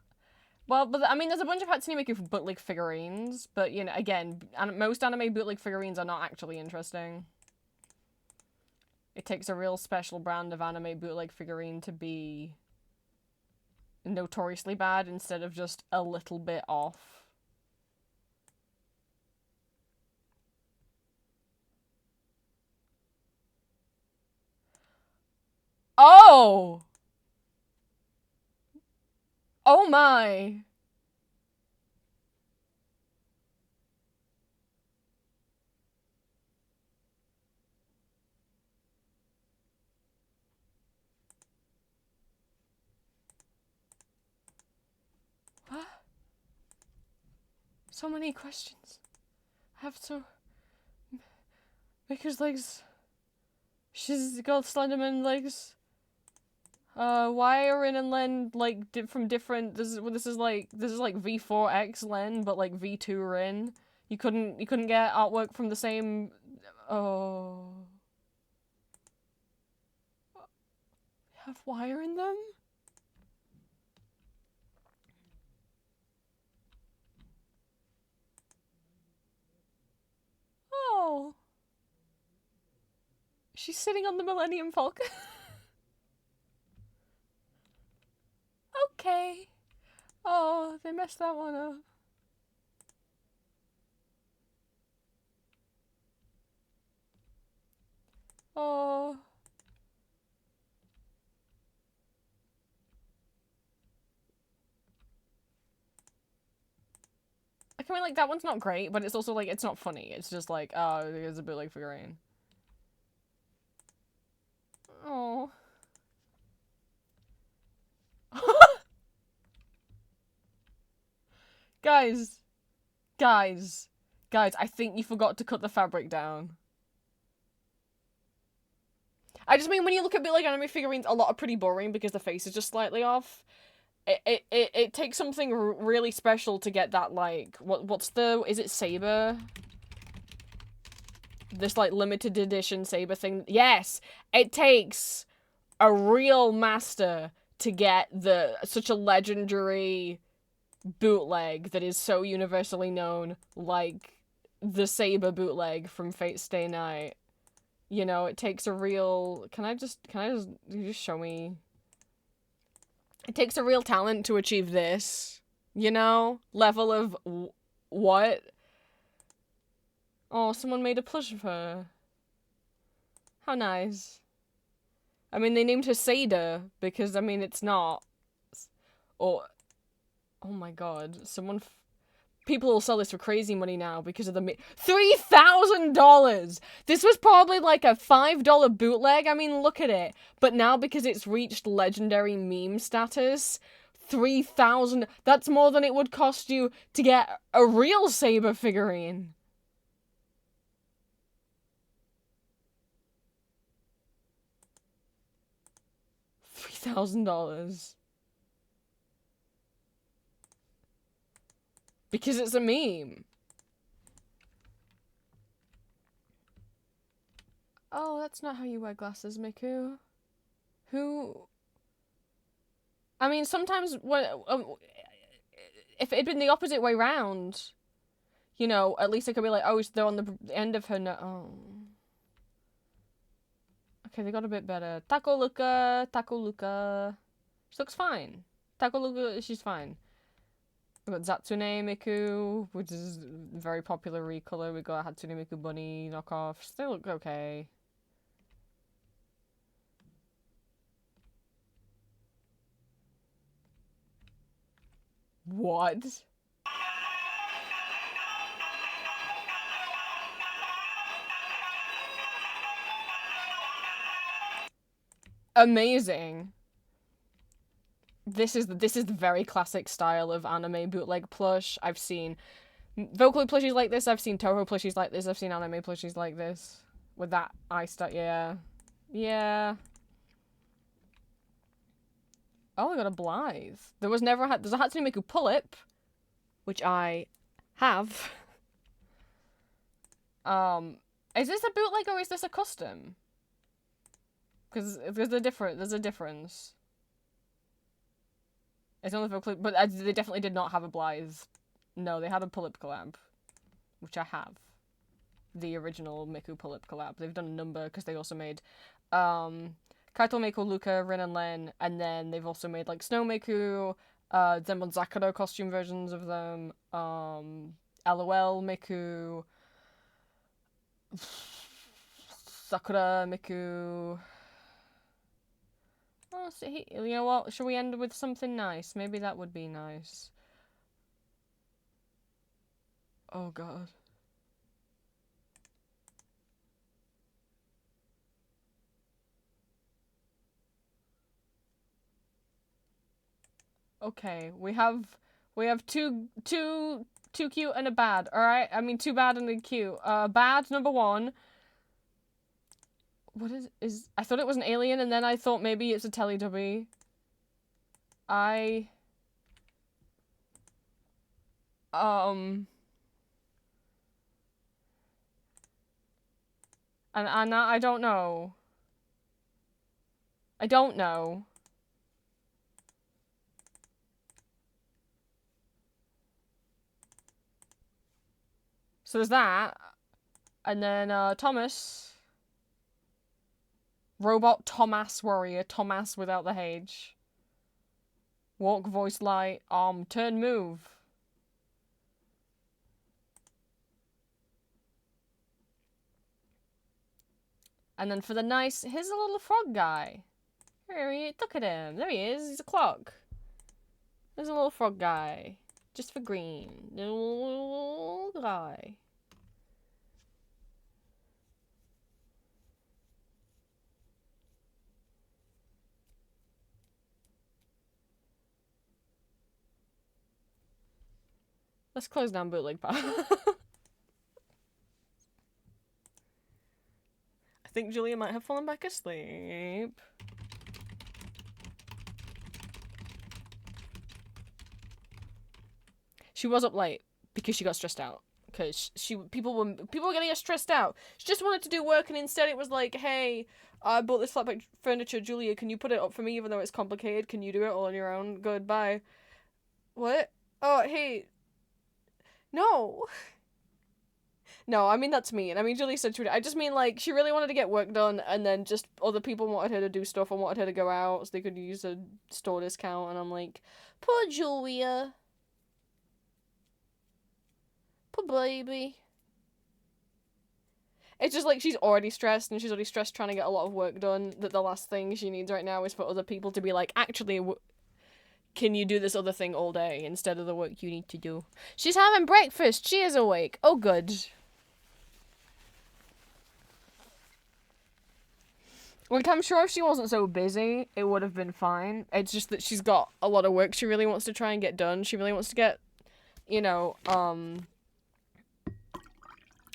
Well, but I mean, there's a bunch of Hatsune Miku bootleg figurines, but, you know, again, most anime bootleg figurines are not actually interesting. It takes a real special brand of anime bootleg figurine to be notoriously bad instead of just a little bit off. Oh! Oh my! What? So many questions. I have to... Maker's legs... She's got Slenderman legs. Why are Rin and Len like from different? This is like V4X Len, but like V2 Rin. You couldn't get artwork from the same. Oh, have wire in them. Oh, she's sitting on the Millennium Falcon. Okay. Oh, they messed that one up. Oh. I mean, like, that one's not great, but it's also, like, it's not funny. It's just like, oh, it's a bootleg figurine. Oh. Guys, I think you forgot to cut the fabric down. I just mean, when you look at bootleg anime figurines, a lot are pretty boring because the face is just slightly off. It takes something really special to get that, like, is it Saber? This, like, limited edition Saber thing. Yes! It takes a real master to get such a legendary bootleg that is so universally known, like the Saber bootleg from Fate Stay Night. You know, it takes a real... Can I just you just show me? It takes a real talent to achieve this, you know? Level of what? Oh, someone made a plush of her. How nice. I mean, they named her Seda because, I mean, it's not. Or... Oh my god, people will sell this for crazy money now because of the $3,000! This was probably like a $5 bootleg, I mean, look at it. But now, because it's reached legendary meme status, $3,000, that's more than it would cost you to get a real Saber figurine. $3,000. Because it's a meme. Oh, that's not how you wear glasses, Miku. Who... I mean, sometimes when... if it had been the opposite way round, you know, at least I could be like, oh, they're on the end of her no... Oh. Okay, they got a bit better. Taco Luca, Taco Luca. She looks fine. Taco Luca, she's fine. We got Zatsune Miku, which is a very popular recolor. We got Hatsune Miku Bunny knockoffs. They look okay. What? Amazing. This is the very classic style of anime bootleg plush. I've seen Vocaloid plushies like this. I've seen Toho plushies like this. I've seen anime plushies like this with that eye stuff. Yeah, yeah. Oh, I got a Blythe. There's a Hatsune Miku pull-up, which I have. Is this a bootleg or is this a custom? Because there's a difference. It's on the Vocaloid, but they definitely did not have a Blythe. No, they had a pull-up collab, which I have. The original Miku pull-up collab. They've done a number because they also made Kaito Meiko Luca, Rin and Len, and then they've also made like Snow Miku, Zenbon Zakuro costume versions of them, LOL Miku, Sakura Miku. Oh, so you know what? Should we end with something nice? Maybe that would be nice. Oh god. Okay, we have two cute and a bad. All right, I mean two bad and a cute. Bad number one. What is? I thought it was an alien, and then I thought maybe it's a Teletubby. And I don't know. I don't know. So there's that. And then, Thomas. Robot Thomas Warrior. Thomas without the H. Walk, voice, light, arm, turn, move. And then for the nice, here's a little frog guy. Here he is. Look at him. There he is. He's a clock. There's a little frog guy. Just for green. Little guy. Let's close down bootleg part. I think Julia might have fallen back asleep. She was up late because she got stressed out. Because people were getting her stressed out. She just wanted to do work, and instead it was like, hey, I bought this flatbed furniture, Julia, can you put it up for me even though it's complicated? Can you do it all on your own? Goodbye. What? Oh, hey. No. No, I mean that's mean. I mean Julie said I just mean like she really wanted to get work done, and then just other people wanted her to do stuff and wanted her to go out so they could use a store discount, and I'm like, poor Julia. Poor baby. It's just like she's already stressed, and she's already stressed trying to get a lot of work done, that the last thing she needs right now is for other people to be like, actually, can you do this other thing all day instead of the work you need to do? She's having breakfast. She is awake. Oh, good. Like, I'm sure if she wasn't so busy, it would have been fine. It's just that she's got a lot of work she really wants to try and get done. She really wants to get, you know,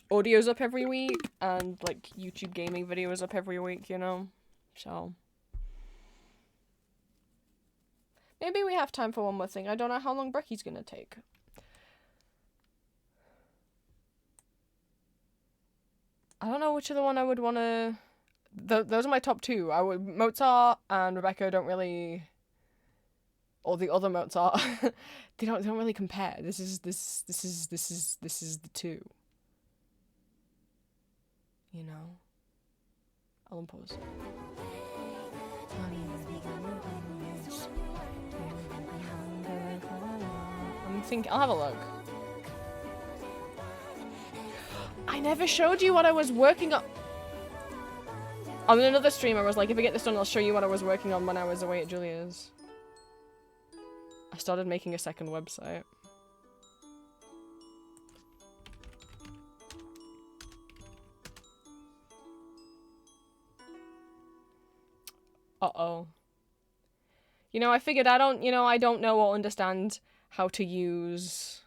audios up every week, and, like, YouTube gaming videos up every week, you know? So maybe we have time for one more thing. I don't know how long Brecky's gonna take. I don't know which other one I would want to... Those are my top two. Mozart and Rebecca don't really... Or the other Mozart. they don't really compare. This is the two. You know? I'll unpause. I'll have a look. I never showed you what I was working on. On another stream, I was like, if I get this done, I'll show you what I was working on when I was away at Julia's. I started making a second website. Uh-oh. You know, I figured I don't know or understand how to use...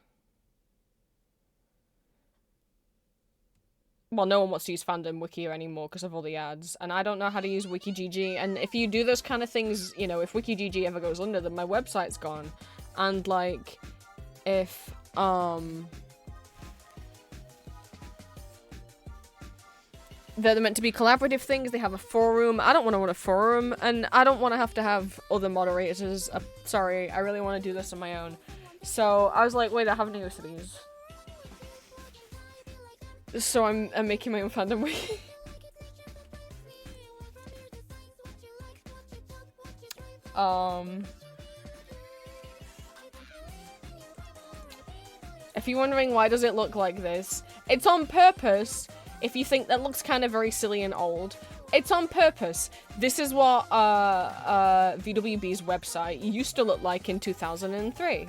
Well, no one wants to use Fandom Wiki anymore because of all the ads, and I don't know how to use WikiGG, and if you do those kind of things, you know, if WikiGG ever goes under, then my website's gone. And, like, if, they're meant to be collaborative things, they have a forum. I don't want to run a forum, and I don't want to have other moderators. Sorry, I really want to do this on my own. So, I was like, wait, I have no use of these. So I'm making my own fandom wiki. If you're wondering why does it look like this, it's on purpose. If you think that looks kind of very silly and old, it's on purpose. This is what VWB's website used to look like in 2003.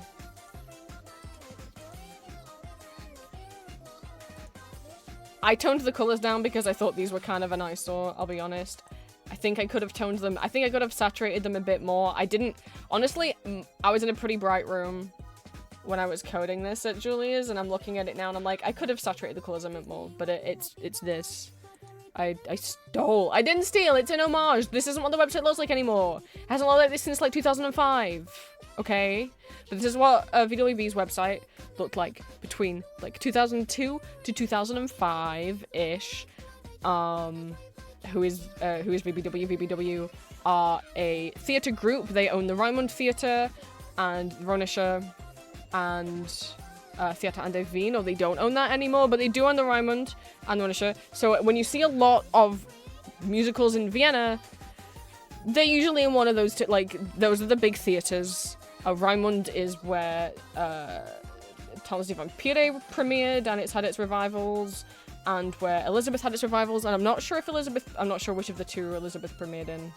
I toned the colors down because I thought these were kind of an eyesore, I'll be honest. I think I could have toned them. I think I could have saturated them a bit more. I didn't. Honestly, I was in a pretty bright room when I was coding this at Julia's, and I'm looking at it now and I'm like, I could have saturated the colors a bit more, but it's this. I stole. I didn't steal. It's an homage. This isn't what the website looks like anymore. It hasn't looked like this since like 2005. Okay? But this is what VWB's website looked like between like 2002 to 2005-ish. Who is VBW? VBW are a theatre group. They own the Raimund Theatre and Ronisha and Theatre Ande Wien, or they don't own that anymore, but they do own the Raimund and Ronisha. So when you see a lot of musicals in Vienna, they're usually in one of those, like, those are the big theatres. Raimund is where Thomas the Vampire premiered, and it's had its revivals, and where Elizabeth had its revivals, and I'm not sure which of the two Elizabeth premiered in.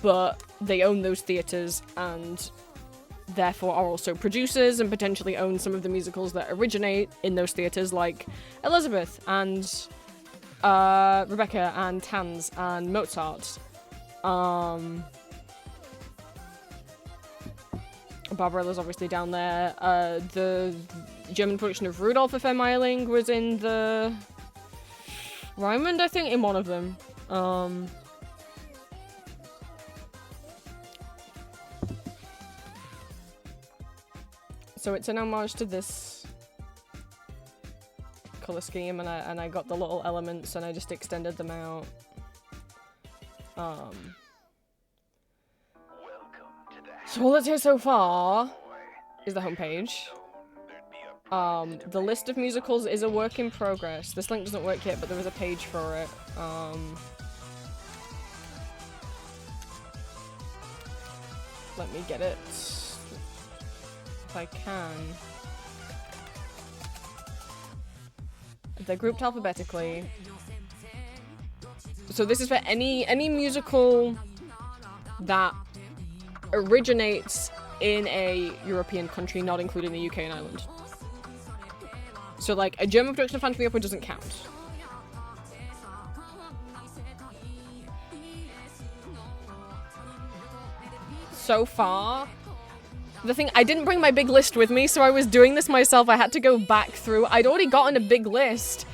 But they own those theatres, and therefore are also producers, and potentially own some of the musicals that originate in those theatres, like Elizabeth, and Rebecca, and Tanz, and Mozart. Barbarella's obviously down there. The German production of Rudolph, if I'm Eiling, was in the Raimund, I think, in one of them. So it's an homage to this colour scheme, and I got the little elements and I just extended them out. So all that's here so far is the homepage. The list of musicals is a work in progress. This link doesn't work yet, but there is a page for it. Let me get it. If I can. They're grouped alphabetically. So this is for any musical that originates in a European country, not including the UK and Ireland. So, like, a German production of Phantom of the Opera doesn't count. So far, the thing, I didn't bring my big list with me, so I was doing this myself. I had to go back through. I'd already gotten a big list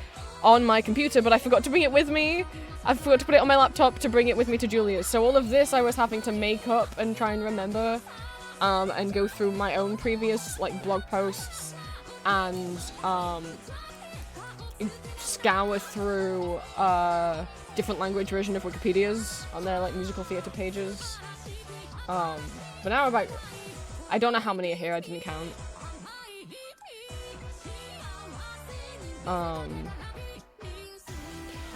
on my computer, but I forgot to bring it with me. I forgot to put it on my laptop to bring it with me to Julia's. So all of this I was having to make up and try and remember, and go through my own previous, like, blog posts and scour through different language version of Wikipedias on their, like, musical theatre pages. But now about, I don't know how many are here, I didn't count.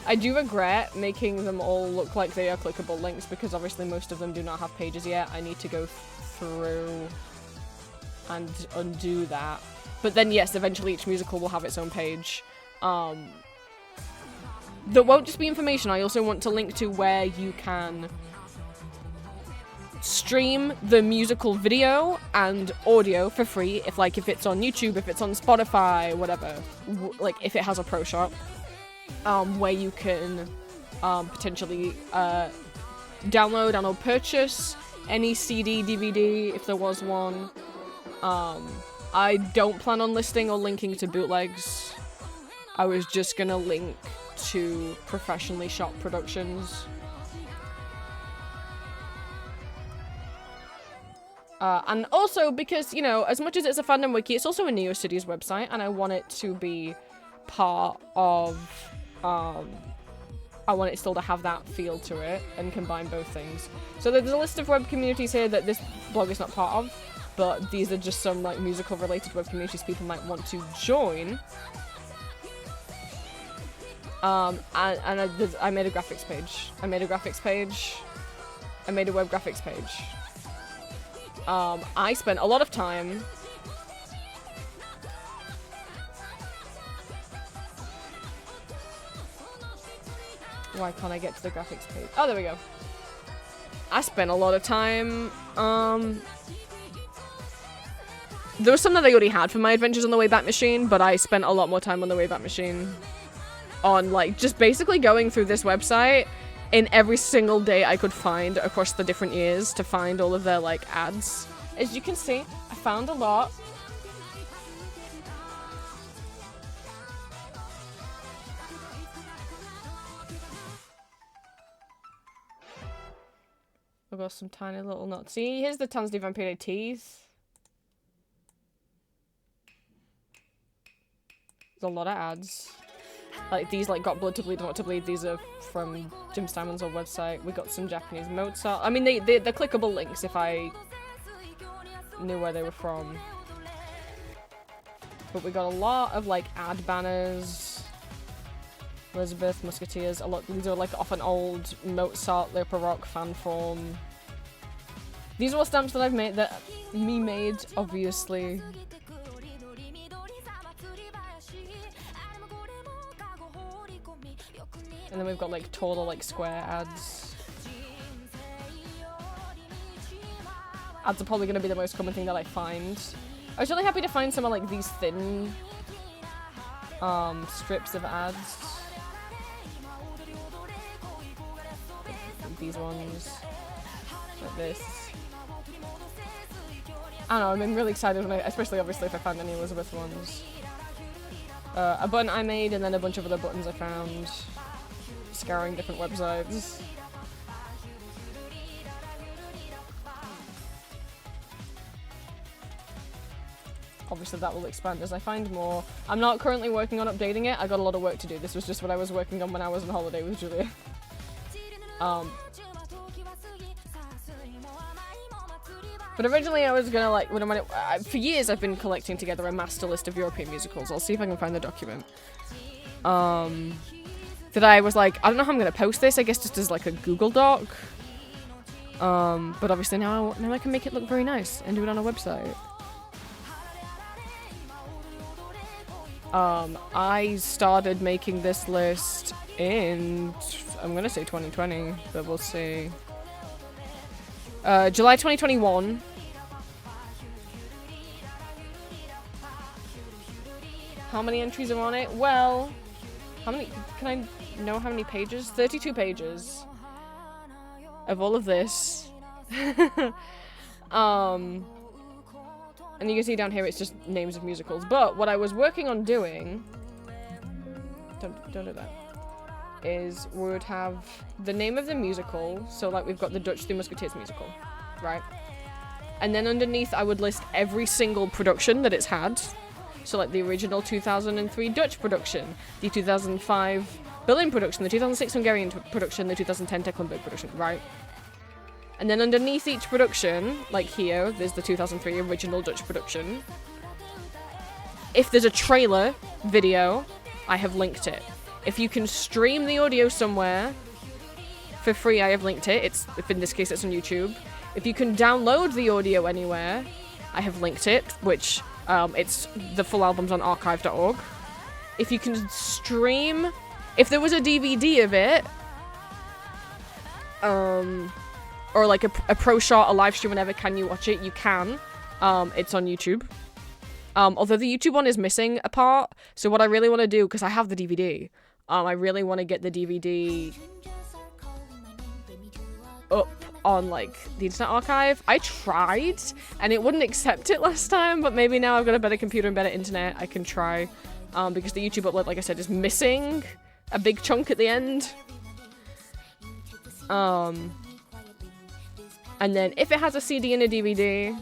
I do regret making them all look like they are clickable links because obviously most of them do not have pages yet. I need to go through and undo that. But then yes, eventually each musical will have its own page. That won't just be information. I also want to link to where you can stream the musical video and audio for free if it's on YouTube, if it's on Spotify, whatever. Like if it has a pro shop. Where you can potentially download and or purchase any CD, DVD, if there was one. I don't plan on listing or linking to bootlegs. I was just gonna link to professionally shot productions. And also because, you know, as much as it's a fandom wiki, it's also a NeoCities website, and I want it to be part of, I want it still to have that feel to it and combine both things. So there's a list of web communities here that this blog is not part of, but these are just some like musical related web communities people might want to join. And I made a graphics page. I made a graphics page. I made a web graphics page. I spent a lot of time why can't I get to the graphics page? Oh, there we go. I spent a lot of time, there was some that I already had for my adventures on the Wayback Machine, but I spent a lot more time on the Wayback Machine on, like, just basically going through this website in every single day I could find across the different years to find all of their, like, ads. As you can see, I found a lot. I've got some tiny little nuts. See, here's the Tanzania Vampire teeth. There's a lot of ads. Like, these, like, got blood to bleed, not to bleed. These are from Jim Steinman's old website. We got some Japanese Mozart. I mean, they're clickable links if I knew where they were from. But we got a lot of, like, ad banners. Elizabeth, Musketeers, a lot. These are, like, off an old Mozart, Leopard Rock fan form. These are all stamps that I've made, that me made, obviously. And then we've got, like, taller, like, square ads. Ads are probably going to be the most common thing that I find. I was really happy to find some of, like, these thin strips of ads. Like these ones. Like this. I don't know, I've been really excited when especially obviously if I found any Elizabeth ones. A button I made and then a bunch of other buttons I found. Scouring different websites. Obviously that will expand as I find more. I'm not currently working on updating it. I got a lot of work to do. This was just what I was working on when I was on holiday with Julia. But originally I was gonna, like, for years I've been collecting together a master list of European musicals. I'll see if I can find the document. That I was like, I don't know how I'm gonna post this, I guess just as like a Google Doc. But obviously now I can make it look very nice and do it on a website. I started making this list in, I'm gonna say 2020, but we'll see. July 2021. How many entries are on it? Well, how many, can I know how many pages? 32 pages of all of this. And you can see down here it's just names of musicals. But what I was working on doing, don't do that, is we would have the name of the musical. So like we've got the Dutch Three Musketeers musical, right? And then underneath I would list every single production that it's had. So like the original 2003 Dutch production, the 2005 Berlin production, the 2006 Hungarian production, the 2010 Tecklenburg production, right? And then underneath each production, like here, there's the 2003 original Dutch production. If there's a trailer video I have linked it. If you can stream the audio somewhere for free, I have linked it. If in this case it's on YouTube. If you can download the audio anywhere, I have linked it, which it's the full album's on archive.org. If you can stream, if there was a DVD of it, or like a pro shot, a live stream, whenever, can you watch it? You can. It's on YouTube. Although the YouTube one is missing a part, so what I really want to do, because I have the DVD, I really want to get the DVD up on like the Internet Archive. I tried and it wouldn't accept it last time, but maybe now I've got a better computer and better internet, I can try, because the YouTube upload, like I said, is missing a big chunk at the end. And then if it has a CD and a DVD,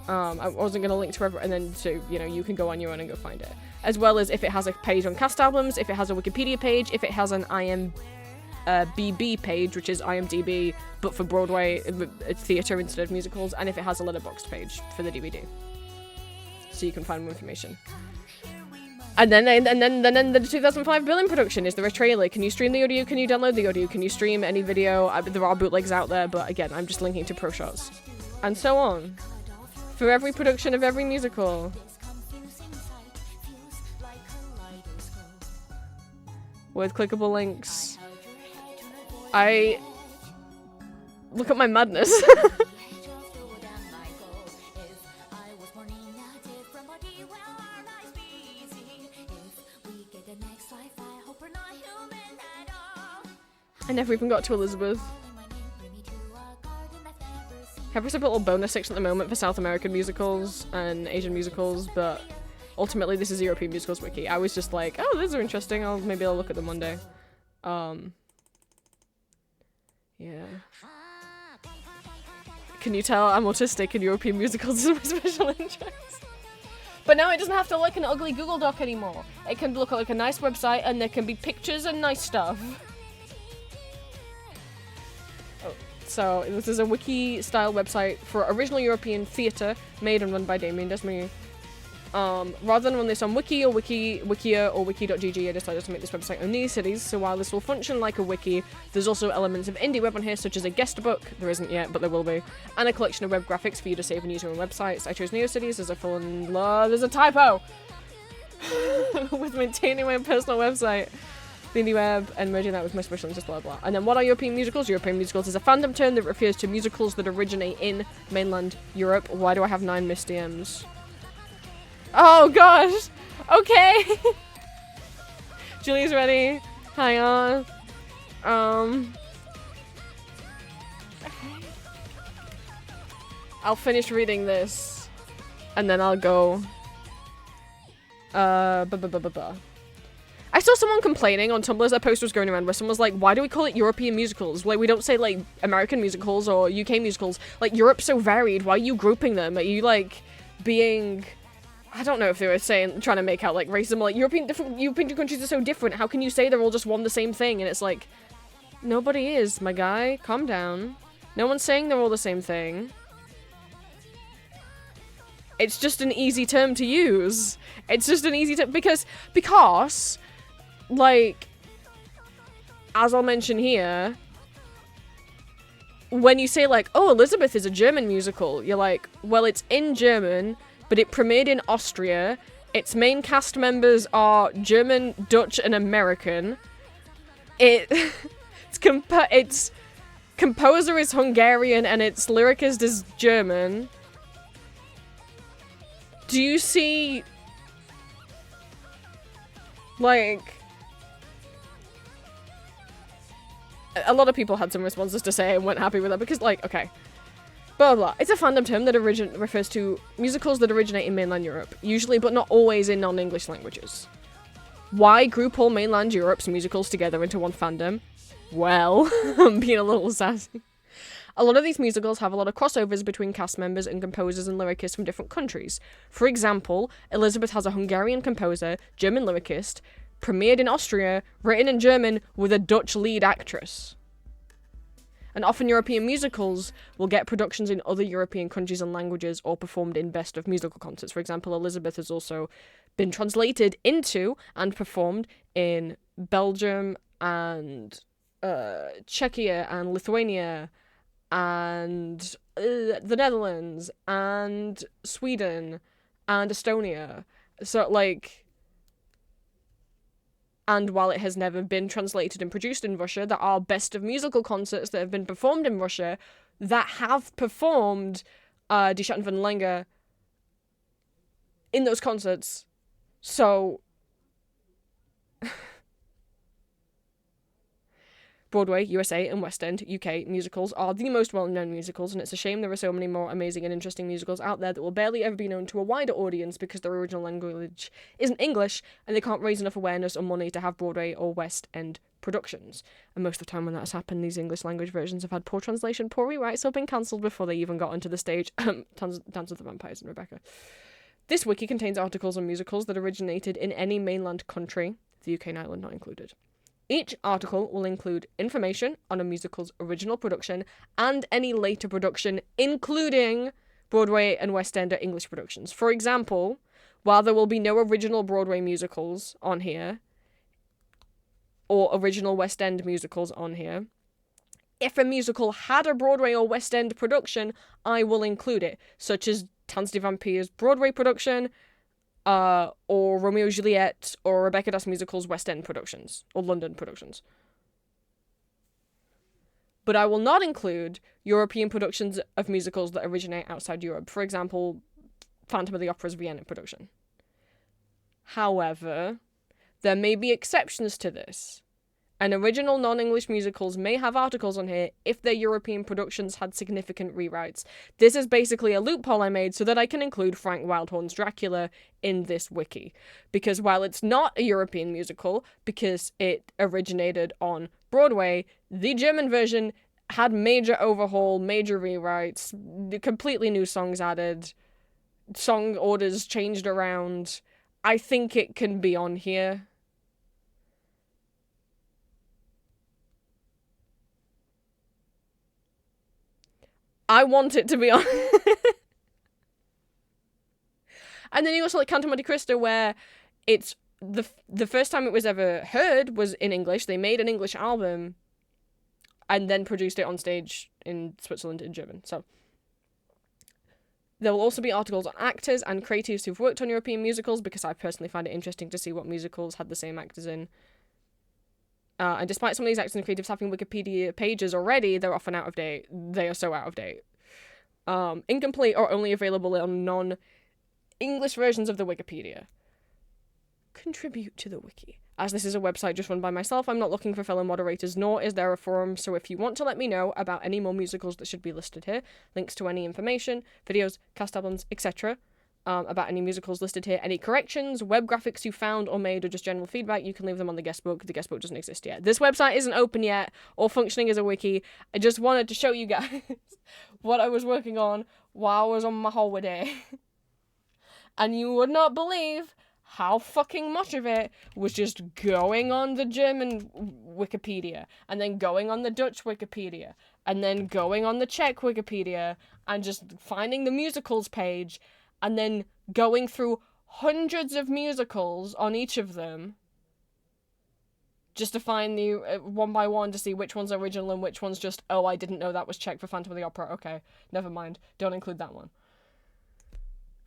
I wasn't going to link to everyone, and then so, you know, you can go on your own and go find it. As well as if it has a page on cast albums, if it has a Wikipedia page, if it has an IMDb page, which is IMDb, but for Broadway, it's theatre instead of musicals, and if it has a letterboxd page for the DVD. So you can find more information. And then the 2005 Berlin production. Is there a trailer? Can you stream the audio? Can you download the audio? Can you stream any video? There are bootlegs out there, but again, I'm just linking to pro shots. And so on. For every production of every musical. With clickable links. Look at my madness. I never even got to Elizabeth. Have a separate little bonus section at the moment for South American musicals and Asian musicals, but ultimately this is a European musicals wiki. I was just like, oh, those are interesting. Maybe I'll look at them one day. Yeah. Can you tell I'm autistic and European musicals is my special interest? But now it doesn't have to look like an ugly Google Doc anymore. It can look like a nice website and there can be pictures and nice stuff. So this is a wiki-style website for original European theatre made and run by Damien Desmarais. Rather than run this on Wiki or Wikia or Wiki.gg, I decided to make this website on these cities. So while this will function like a wiki, there's also elements of indie web on here, such as a guest book, there isn't yet, but there will be, and a collection of web graphics for you to save and use your own websites. I chose NeoCities as a full and there's a typo! With maintaining my personal website. The indie web, and merging that with my special interest, blah blah. And then what are European musicals? European musicals is a fandom term that refers to musicals that originate in mainland Europe. Why do I have 9 missed DMs? Oh gosh! Okay! Julie's ready. Hang on. I'll finish reading this. And then I'll go. I saw someone complaining on Tumblr, a post was going around where someone was like, why do we call it European musicals? Like, we don't say, like, American musicals or UK musicals. Like, Europe's so varied, why are you grouping them? Are you, like, being... I don't know if they were trying to make out, like, racism. Like, European countries are so different, how can you say they're all just one the same thing? And it's like, nobody is, my guy. Calm down. No one's saying they're all the same thing. It's just an easy term to use. It's just an easy term, because... Like, as I'll mention here, when you say, like, oh, Elizabeth is a German musical, you're like, well, it's in German, but it premiered in Austria, its main cast members are German, Dutch, and American, its composer is Hungarian, and its lyricist is German. Do you see, like... A lot of people had some responses to say and weren't happy with that because, like, okay. Blah, blah, blah. It's a fandom term that refers to musicals that originate in mainland Europe, usually but not always in non-English languages. Why group all mainland Europe's musicals together into one fandom? Well, I'm being a little sassy. A lot of these musicals have a lot of crossovers between cast members and composers and lyricists from different countries. For example, Elizabeth has a Hungarian composer, German lyricist, premiered in Austria, written in German, with a Dutch lead actress. And often European musicals will get productions in other European countries and languages or performed in best of musical concerts. For example, Elizabeth has also been translated into and performed in Belgium and Czechia and Lithuania and the Netherlands and Sweden and Estonia. So, like, and while it has never been translated and produced in Russia, there are best of musical concerts that have been performed in Russia that have performed Die Schatten von Länger in those concerts. So Broadway, USA, and West End, UK musicals are the most well-known musicals, and it's a shame there are so many more amazing and interesting musicals out there that will barely ever be known to a wider audience because their original language isn't English, and they can't raise enough awareness or money to have Broadway or West End productions. And most of the time when that's happened, these English language versions have had poor translation, poor rewrites, or been cancelled before they even got onto the stage. Dance of the Vampires and Rebecca. This wiki contains articles on musicals that originated in any mainland country, the UK and Ireland not included. Each article will include information on a musical's original production and any later production, including Broadway and West End or English productions. For example, while there will be no original Broadway musicals on here, or original West End musicals on here, if a musical had a Broadway or West End production, I will include it, such as Tanz die Vampires Broadway production, or Romeo and Juliet, or Rebecca Das Musical's West End productions, or London productions. But I will not include European productions of musicals that originate outside Europe. For example, Phantom of the Opera's Vienna production. However, there may be exceptions to this. And original non-English musicals may have articles on here if their European productions had significant rewrites. This is basically a loophole I made so that I can include Frank Wildhorn's Dracula in this wiki. Because while it's not a European musical, because it originated on Broadway, the German version had major overhaul, major rewrites, completely new songs added, song orders changed around. I think it can be on here. I want it to be on. And then you also like Canto Monte Cristo, where it's the first time it was ever heard was in English. They made an English album and then produced it on stage in Switzerland in German. So there will also be articles on actors and creatives who've worked on European musicals, because I personally find it interesting to see what musicals had the same actors in. And despite some of these actors and creatives having Wikipedia pages already, they're often out of date. They are so out of date. Incomplete or only available on non-English versions of the Wikipedia. Contribute to the wiki. As this is a website just run by myself, I'm not looking for fellow moderators, nor is there a forum, so if you want to let me know about any more musicals that should be listed here, links to any information, videos, cast albums, etc., about any musicals listed here, any corrections, web graphics you found or made, or just general feedback, you can leave them on the guest book. The guest book doesn't exist yet. This website isn't open yet or functioning as a wiki. I just wanted to show you guys what I was working on while I was on my holiday. And you would not believe how fucking much of it was just going on the German Wikipedia, and then going on the Dutch Wikipedia, and then going on the Czech Wikipedia, and just finding the musicals page, and then going through hundreds of musicals on each of them, just to find the one by one to see which one's original and which one's just, oh, I didn't know that was Czech for Phantom of the Opera. Okay, never mind. Don't include that one.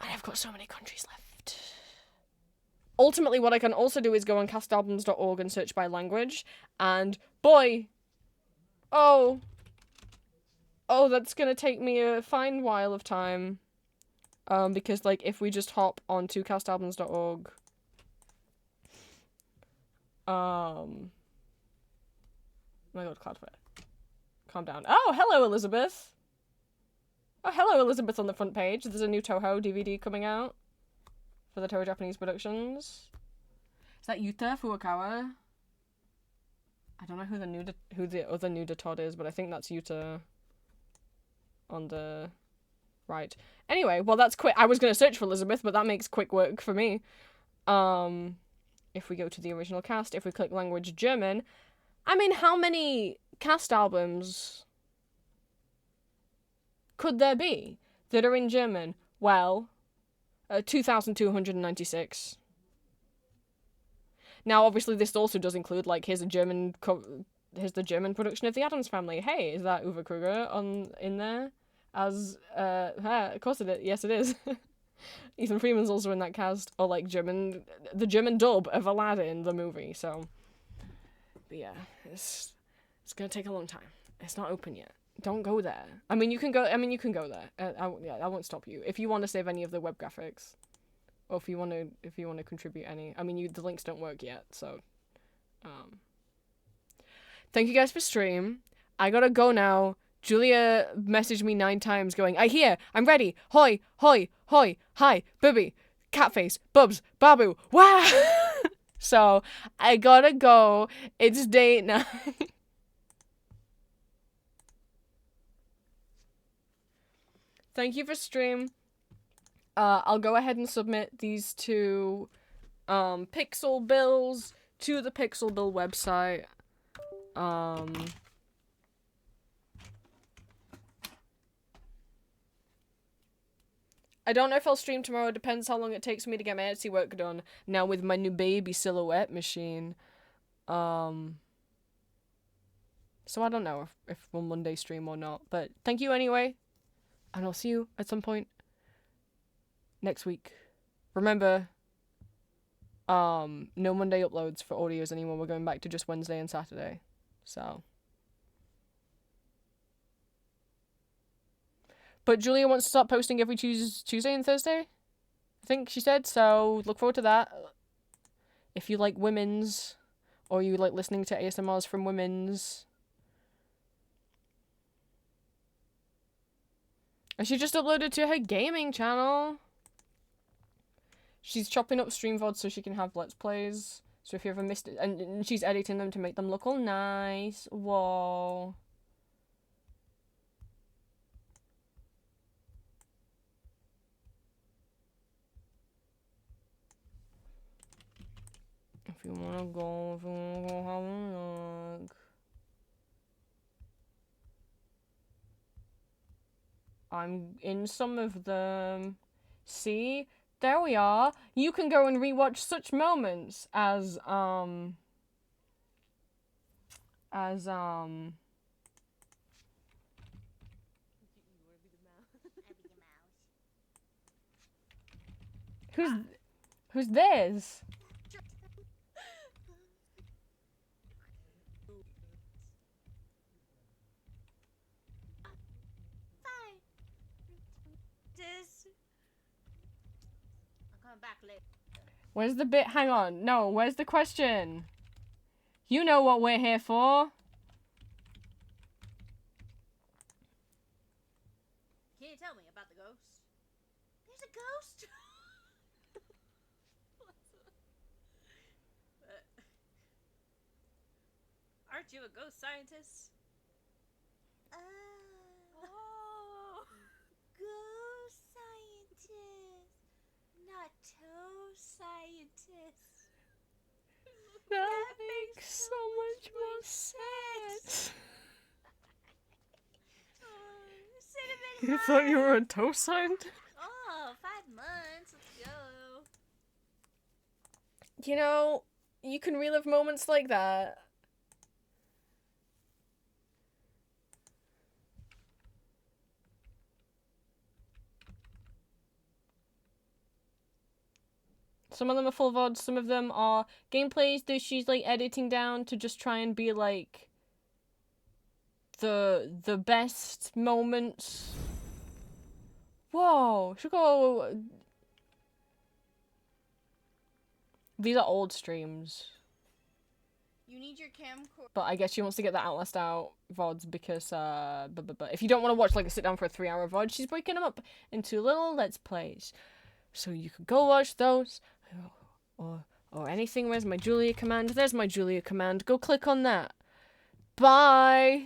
And I've got so many countries left. Ultimately, what I can also do is go on castalbums.org and search by language, and boy, oh, that's gonna take me a fine while of time. Because, like, if we just hop onto castalbums.org, oh my god, Cloudflare. Calm down. Oh, hello, Elizabeth! Oh, hello, Elizabeth on the front page. There's a new Toho DVD coming out for the Toho Japanese Productions. Is that Yuta Furukawa? I don't know who the other Nuda Todd is, but I think that's Yuta on the right. Anyway, well, that's quick. I was going to search for Elizabeth, but that makes quick work for me. If we go to the original cast, if we click language German, I mean, how many cast albums could there be that are in German? Well, 2,296. Now, obviously, this also does include, like, here's the German production of The Addams Family. Hey, is that Uwe Kruger in there? As, of course it is. Yes, it is. Ethan Freeman's also in that cast. Or, like, the German dub of Aladdin, the movie, so. But yeah, it's gonna take a long time. It's not open yet. Don't go there. I mean, you can go there. I won't stop you. If you want to save any of the web graphics. Or if you want to contribute any. I mean, the links don't work yet, so. Thank you guys for stream. I gotta go now. Julia messaged me 9 times going, I hear, I'm ready. Hoi, hoi, hoi, hi, booby, catface, bubs, babu, wow. So, I gotta go. It's date night. Thank you for stream. I'll go ahead and submit these two pixel bills to the Pixel Bill website. I don't know if I'll stream tomorrow. It depends how long it takes me to get my Etsy work done. Now with my new baby silhouette machine. So I don't know if we'll Monday stream or not. But thank you anyway. And I'll see you at some point next week. Remember, no Monday uploads for audios anymore. We're going back to just Wednesday and Saturday. So. But Julia wants to start posting every Tuesday and Thursday, I think she said, so look forward to that. If you like women's, or you like listening to ASMRs from women's. And she just uploaded to her gaming channel. She's chopping up stream VODs so she can have Let's Plays. So if you ever missed it, and she's editing them to make them look all nice. Whoa. If you wanna go have a look. I'm in some of them. See? There we are. You can go and rewatch such moments as Who's this? Back later. Where's the bit? Hang on. No, where's the question? You know what we're here for. Can you tell me about the ghost? There's a ghost? Aren't you a ghost scientist? Oh. Ghost scientist. Not toe scientist. That makes so much more sense. You thought you were a toe scientist? Oh, 5 months. Let's go. You know, you can relive moments like that. Some of them are full VODs, some of them are gameplays that she's like editing down to just try and be like the best moments. Whoa, should go. These are old streams. You need your camcorder. But I guess she wants to get the Outlast Out VODs because, but if you don't want to watch like a sit down for a 3-hour VOD, she's breaking them up into little Let's Plays. So you could go watch those. Or anything. Where's my Julia command? There's my Julia command. Go click on that. Bye!